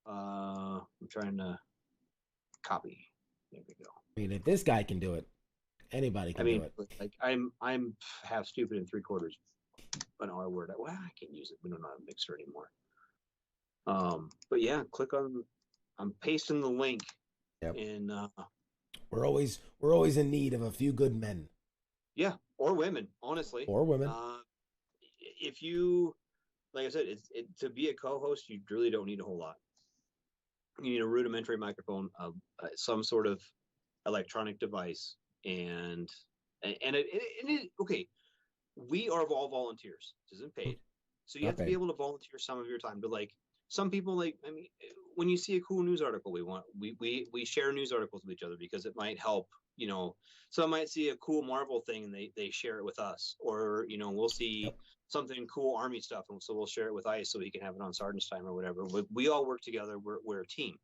[SPEAKER 4] I'm trying to copy. There we go.
[SPEAKER 3] I mean, if this guy can do it, anybody can do it.
[SPEAKER 4] Like I'm half stupid and 3/4 an R word. Well, I can't use it. We don't know how to mixer anymore. But yeah, click on. I'm pasting the link.
[SPEAKER 3] Yep.
[SPEAKER 4] And
[SPEAKER 3] we're always in need of a few good men.
[SPEAKER 4] Yeah, or women, honestly.
[SPEAKER 3] Or women.
[SPEAKER 4] If you, like I said, to be a co-host, you really don't need a whole lot. You need a rudimentary microphone, some sort of electronic device, and it okay. We are all volunteers. This isn't paid, so you have to be able to volunteer some of your time. But like some people, like, I mean, when you see a cool news article, we share news articles with each other because it might help. You know, some might see a cool Marvel thing and they share it with us, or you know, we'll see something cool Army stuff, and so we'll share it with Ice so he can have it on Sergeant's time or whatever. We all work together. We're a team,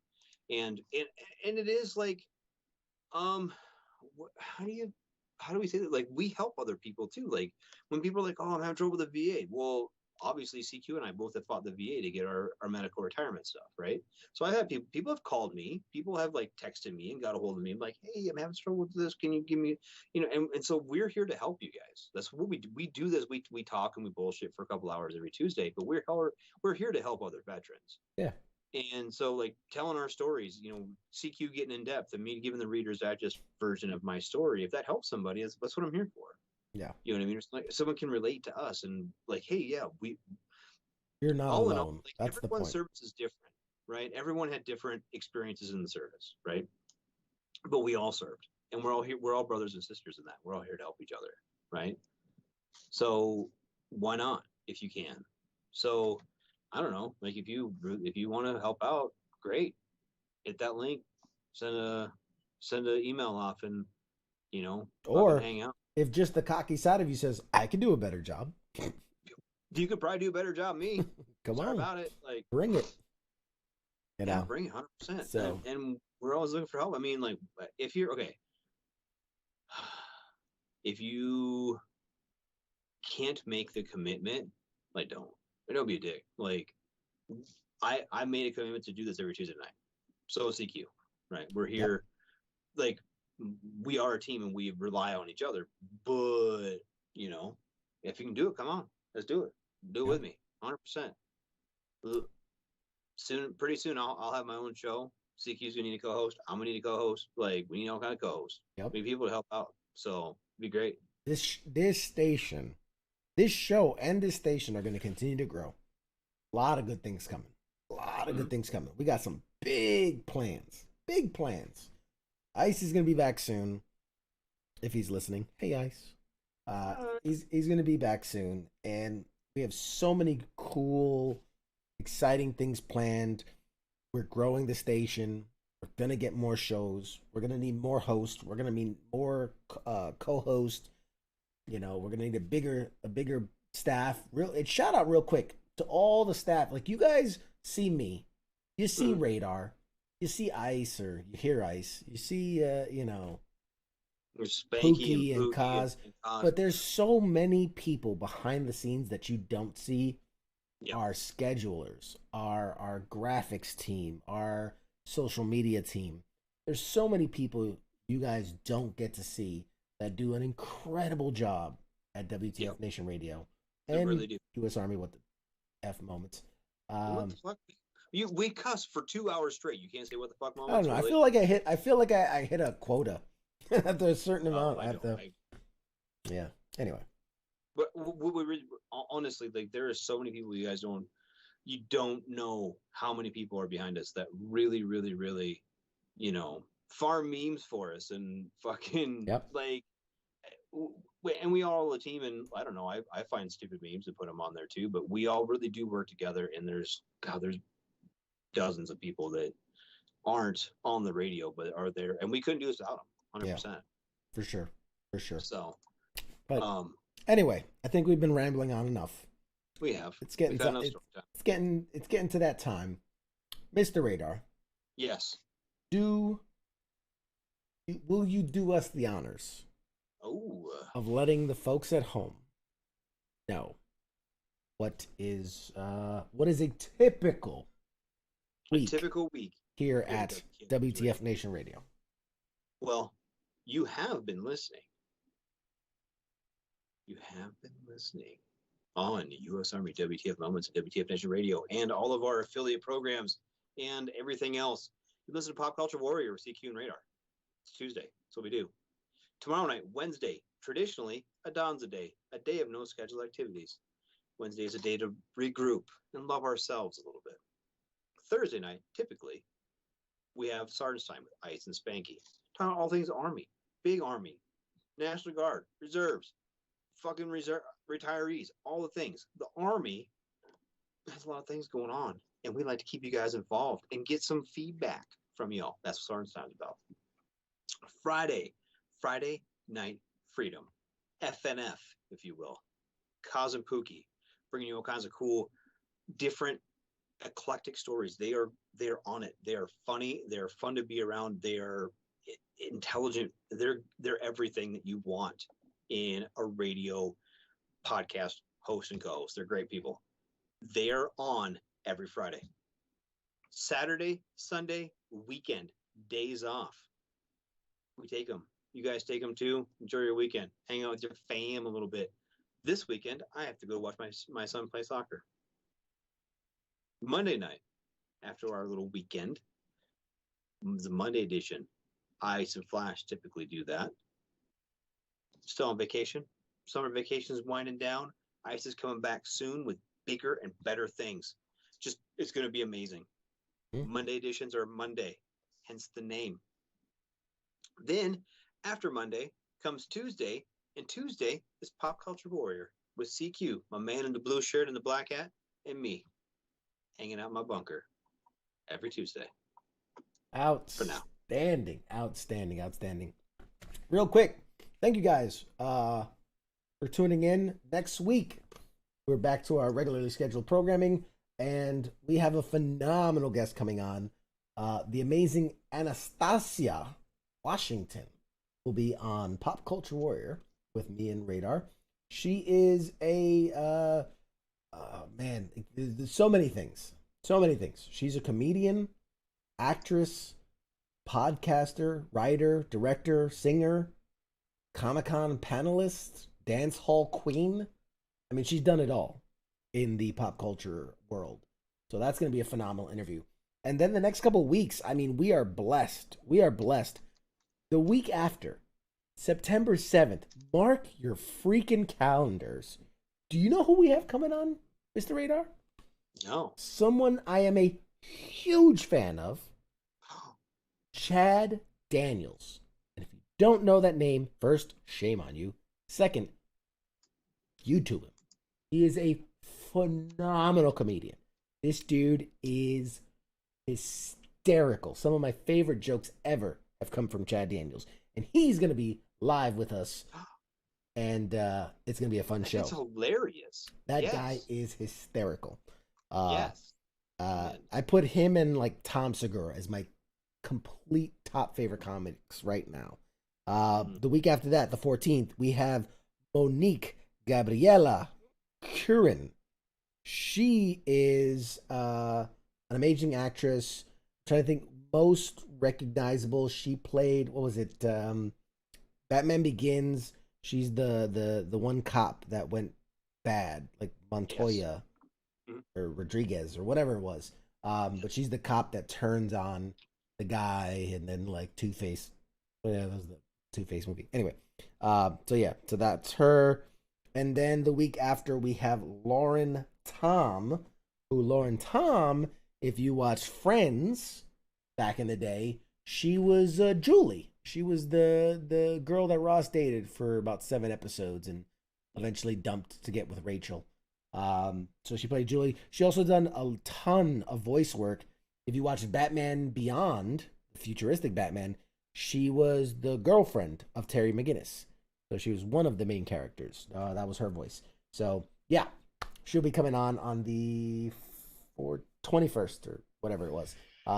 [SPEAKER 4] and it is like, how do we say that? Like, we help other people too. Like when people are like, oh, I'm having trouble with the VA. Well, obviously CQ and I both have fought the VA to get our medical retirement stuff, right? So I have people have called me, people have like texted me and got a hold of me, like, hey, I'm having trouble with this, can you give me, you know, and so we're here to help you guys. That's what we do. We do this, we talk and we bullshit for a couple hours every Tuesday, but we're here to help other veterans.
[SPEAKER 3] Yeah.
[SPEAKER 4] And so, like, telling our stories, you know, CQ getting in depth and me giving the Reader's Digest version of my story, if that helps somebody, that's what I'm here for.
[SPEAKER 3] Yeah.
[SPEAKER 4] You know what I mean? It's like someone can relate to us and like, hey, yeah,
[SPEAKER 3] you're not
[SPEAKER 4] all
[SPEAKER 3] alone.
[SPEAKER 4] in all, like,
[SPEAKER 3] that's the point.
[SPEAKER 4] Everyone's service is different, right? Everyone had different experiences in the service, right? But we all served, and we're all here. We're all brothers and sisters in that. We're all here to help each other, right? So why not, if you can? So I don't know, like if you want to help out, great. Hit that link, send an email off, and you know,
[SPEAKER 3] or
[SPEAKER 4] hang out.
[SPEAKER 3] If just the cocky side of you says, I can do a better job,
[SPEAKER 4] you could probably do a better job than me.
[SPEAKER 3] Come on
[SPEAKER 4] about it. Like,
[SPEAKER 3] bring it. You know?
[SPEAKER 4] Yeah, bring it 100%.
[SPEAKER 3] So,
[SPEAKER 4] and we're always looking for help. I mean, like, if you're okay, if you can't make the commitment, like, don't be a dick. Like, I made a commitment to do this every Tuesday night. So CQ, right? We're here, like, we are a team and we rely on each other. But you know, if you can do it, come on, let's do it. Do it with me, 100%. Pretty soon, I'll have my own show. CQ's gonna need a co-host. I'm gonna need a co-host. Like, we need all kind of co-hosts.
[SPEAKER 3] Yep.
[SPEAKER 4] We need people to help out. So it'd be great.
[SPEAKER 3] This station, this show, and this station are gonna continue to grow. A lot of good things coming. Good things coming. We got some big plans. Big plans. Ice is gonna be back soon. If he's listening, hey Ice. He's gonna be back soon, and we have so many cool, exciting things planned. We're growing the station. We're gonna get more shows. We're gonna need more hosts. We're gonna need more co-hosts. You know, we're gonna need a bigger staff. Shout out real quick to all the staff. Like, you guys see me, you see Radar, you see Ice, or you hear Ice, you see you know,
[SPEAKER 4] Spanky
[SPEAKER 3] and Kaz. But there's so many people behind the scenes that you don't see. Our schedulers, our graphics team, our social media team. There's so many people you guys don't get to see that do an incredible job at WTF Nation Radio and
[SPEAKER 4] really do.
[SPEAKER 3] U.S. Army with the F moments.
[SPEAKER 4] What the fuck? We cuss for 2 hours straight. You can't say what the fuck moments.
[SPEAKER 3] I don't know.
[SPEAKER 4] Really?
[SPEAKER 3] I feel like I hit a quota after a certain amount. Yeah. Anyway.
[SPEAKER 4] But we really, honestly, like, there are so many people you don't know how many people are behind us that really, really, really, you know, farm memes for us and fucking like, and we all a team, and I don't know, I find stupid memes and put them on there too, but we all really do work together, and there's dozens of people that aren't on the radio but are there, and we couldn't do this without them, 100%.
[SPEAKER 3] Yeah, for sure.
[SPEAKER 4] So,
[SPEAKER 3] but anyway, I think we've been rambling on enough.
[SPEAKER 4] We have.
[SPEAKER 3] It's getting to that time. Mr. Radar,
[SPEAKER 4] Yes.
[SPEAKER 3] Will you do us the honors of letting the folks at home know what is a typical week, here at WTF Nation Radio?
[SPEAKER 4] Well, you have been listening. On U.S. Army WTF Moments and WTF Nation Radio and all of our affiliate programs and everything else. You listen to Pop Culture Warrior with CQ and Radar. It's Tuesday. That's what we do. Tomorrow night, Wednesday, traditionally, a Donza Day, a day of no scheduled activities. Wednesday is a day to regroup and love ourselves a little bit. Thursday night, typically, we have Sergeant's Time with Ice and Spanky. Talking about all things Army, big Army, National Guard, reserves, fucking reserve retirees, all the things. The Army has a lot of things going on, and we like to keep you guys involved and get some feedback from y'all. That's what Sergeant's Time is about. Friday Night Freedom, FNF, if you will. Kaz and Pookie, bringing you all kinds of cool, different, eclectic stories. They are on it. They are funny. They are fun to be around. They are intelligent. They're everything that you want in a radio podcast host and co-host. They're great people. They're on every Friday. Saturday, Sunday, weekend, days off. We take them. You guys take them too. Enjoy your weekend. Hang out with your fam a little bit. This weekend, I have to go watch my son play soccer. Monday night, after our little weekend, the Monday edition, Ice and Flash typically do that. Still on vacation. Summer vacation's winding down. Ice is coming back soon with bigger and better things. Just, it's going to be amazing. Monday editions are Monday, hence the name. Then, after Monday, comes Tuesday, and Tuesday is Pop Culture Warrior with CQ, my man in the blue shirt and the black hat, and me, hanging out in my bunker every Tuesday.
[SPEAKER 3] Outstanding. Real quick, thank you guys for tuning in. Next week, we're back to our regularly scheduled programming, and we have a phenomenal guest coming on. The amazing Anastasia Washington will be on Pop Culture Warrior with me and Radar. She is a man, there's so many things. She's a comedian, actress, podcaster, writer, director, singer, Comic-Con panelist, dance hall queen. I mean, she's done it all in the pop culture world. So that's going to be a phenomenal interview. And then the next couple of weeks, I mean, we are blessed. The week after, September 7th, mark your freaking calendars. Do you know who we have coming on, Mr. Radar?
[SPEAKER 4] No.
[SPEAKER 3] Someone I am a huge fan of, Chad Daniels. And if you don't know that name, first, shame on you. Second, YouTube him. He is a phenomenal comedian. This dude is hysterical. Some of my favorite jokes ever have come from Chad Daniels. And he's going to be live with us. And it's going to be a fun show.
[SPEAKER 4] It's hilarious.
[SPEAKER 3] That guy is hysterical.
[SPEAKER 4] Yes.
[SPEAKER 3] I put him and like Tom Segura as my complete top favorite comics right now. The week after that, the 14th, we have Monique Gabriela Curran. She is an amazing actress. I'm trying to think, most recognizable. She played, what was it? Batman Begins. She's the one cop that went bad, like Montoya or Rodriguez or whatever it was. But she's the cop that turns on the guy, and then like Two-Face. Oh, yeah, that was the Two-Face movie. Anyway, so that's her. And then the week after, we have Lauren Tom, if you watched Friends back in the day, she was Julie. She was the girl that Ross dated for about 7 episodes and eventually dumped to get with Rachel. So she played Julie. She also done a ton of voice work. If you watch Batman Beyond, futuristic Batman, she was the girlfriend of Terry McGinnis. So she was one of the main characters. That was her voice. So yeah, she'll be coming on the 21st or whatever it was.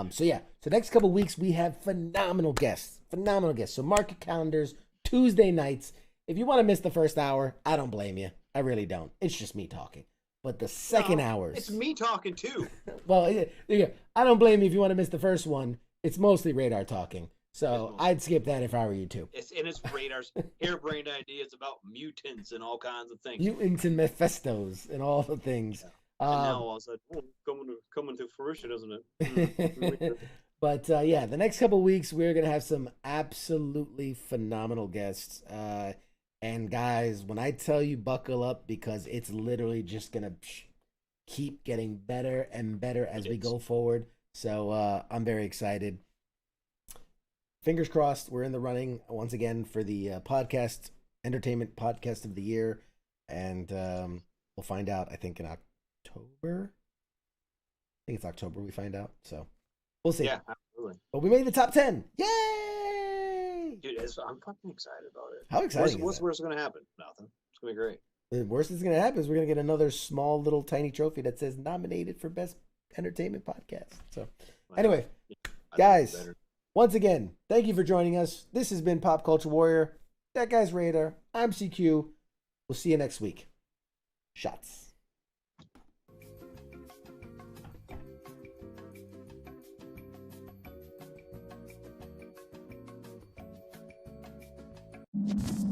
[SPEAKER 3] So next couple weeks we have phenomenal guests. So mark your calendars, Tuesday nights. If you want to miss the first hour, I don't blame you. I really don't. It's just me talking. But the second hours,
[SPEAKER 4] it's me talking too.
[SPEAKER 3] Well, yeah, I don't blame you if you want to miss the first one. It's mostly Radar talking. So I'd skip that if I were you too.
[SPEAKER 4] It's Radar's harebrained ideas about mutants and all kinds of things.
[SPEAKER 3] Mutants and Mephistos and all the things.
[SPEAKER 4] Yeah. And now all of a sudden, coming to fruition, isn't it?
[SPEAKER 3] But the next couple of weeks we're gonna have some absolutely phenomenal guests. And guys, when I tell you buckle up, because it's literally just gonna keep getting better and better as we go forward. So I'm very excited. Fingers crossed, we're in the running once again for the entertainment podcast of the year, and we'll find out. I think in October. I think it's October we find out. So we'll see.
[SPEAKER 4] Yeah, absolutely.
[SPEAKER 3] But we made the top 10. Yay!
[SPEAKER 4] Dude, I'm fucking excited about it.
[SPEAKER 3] How exciting
[SPEAKER 4] what's going to happen? Nothing. It's going to be great.
[SPEAKER 3] The worst that's going to happen is we're going to get another small little tiny trophy that says nominated for best entertainment podcast. So anyway, guys, once again, thank you for joining us. This has been Pop Culture Warrior. That guy's Radar. I'm CQ. We'll see you next week. Shots.
[SPEAKER 2] You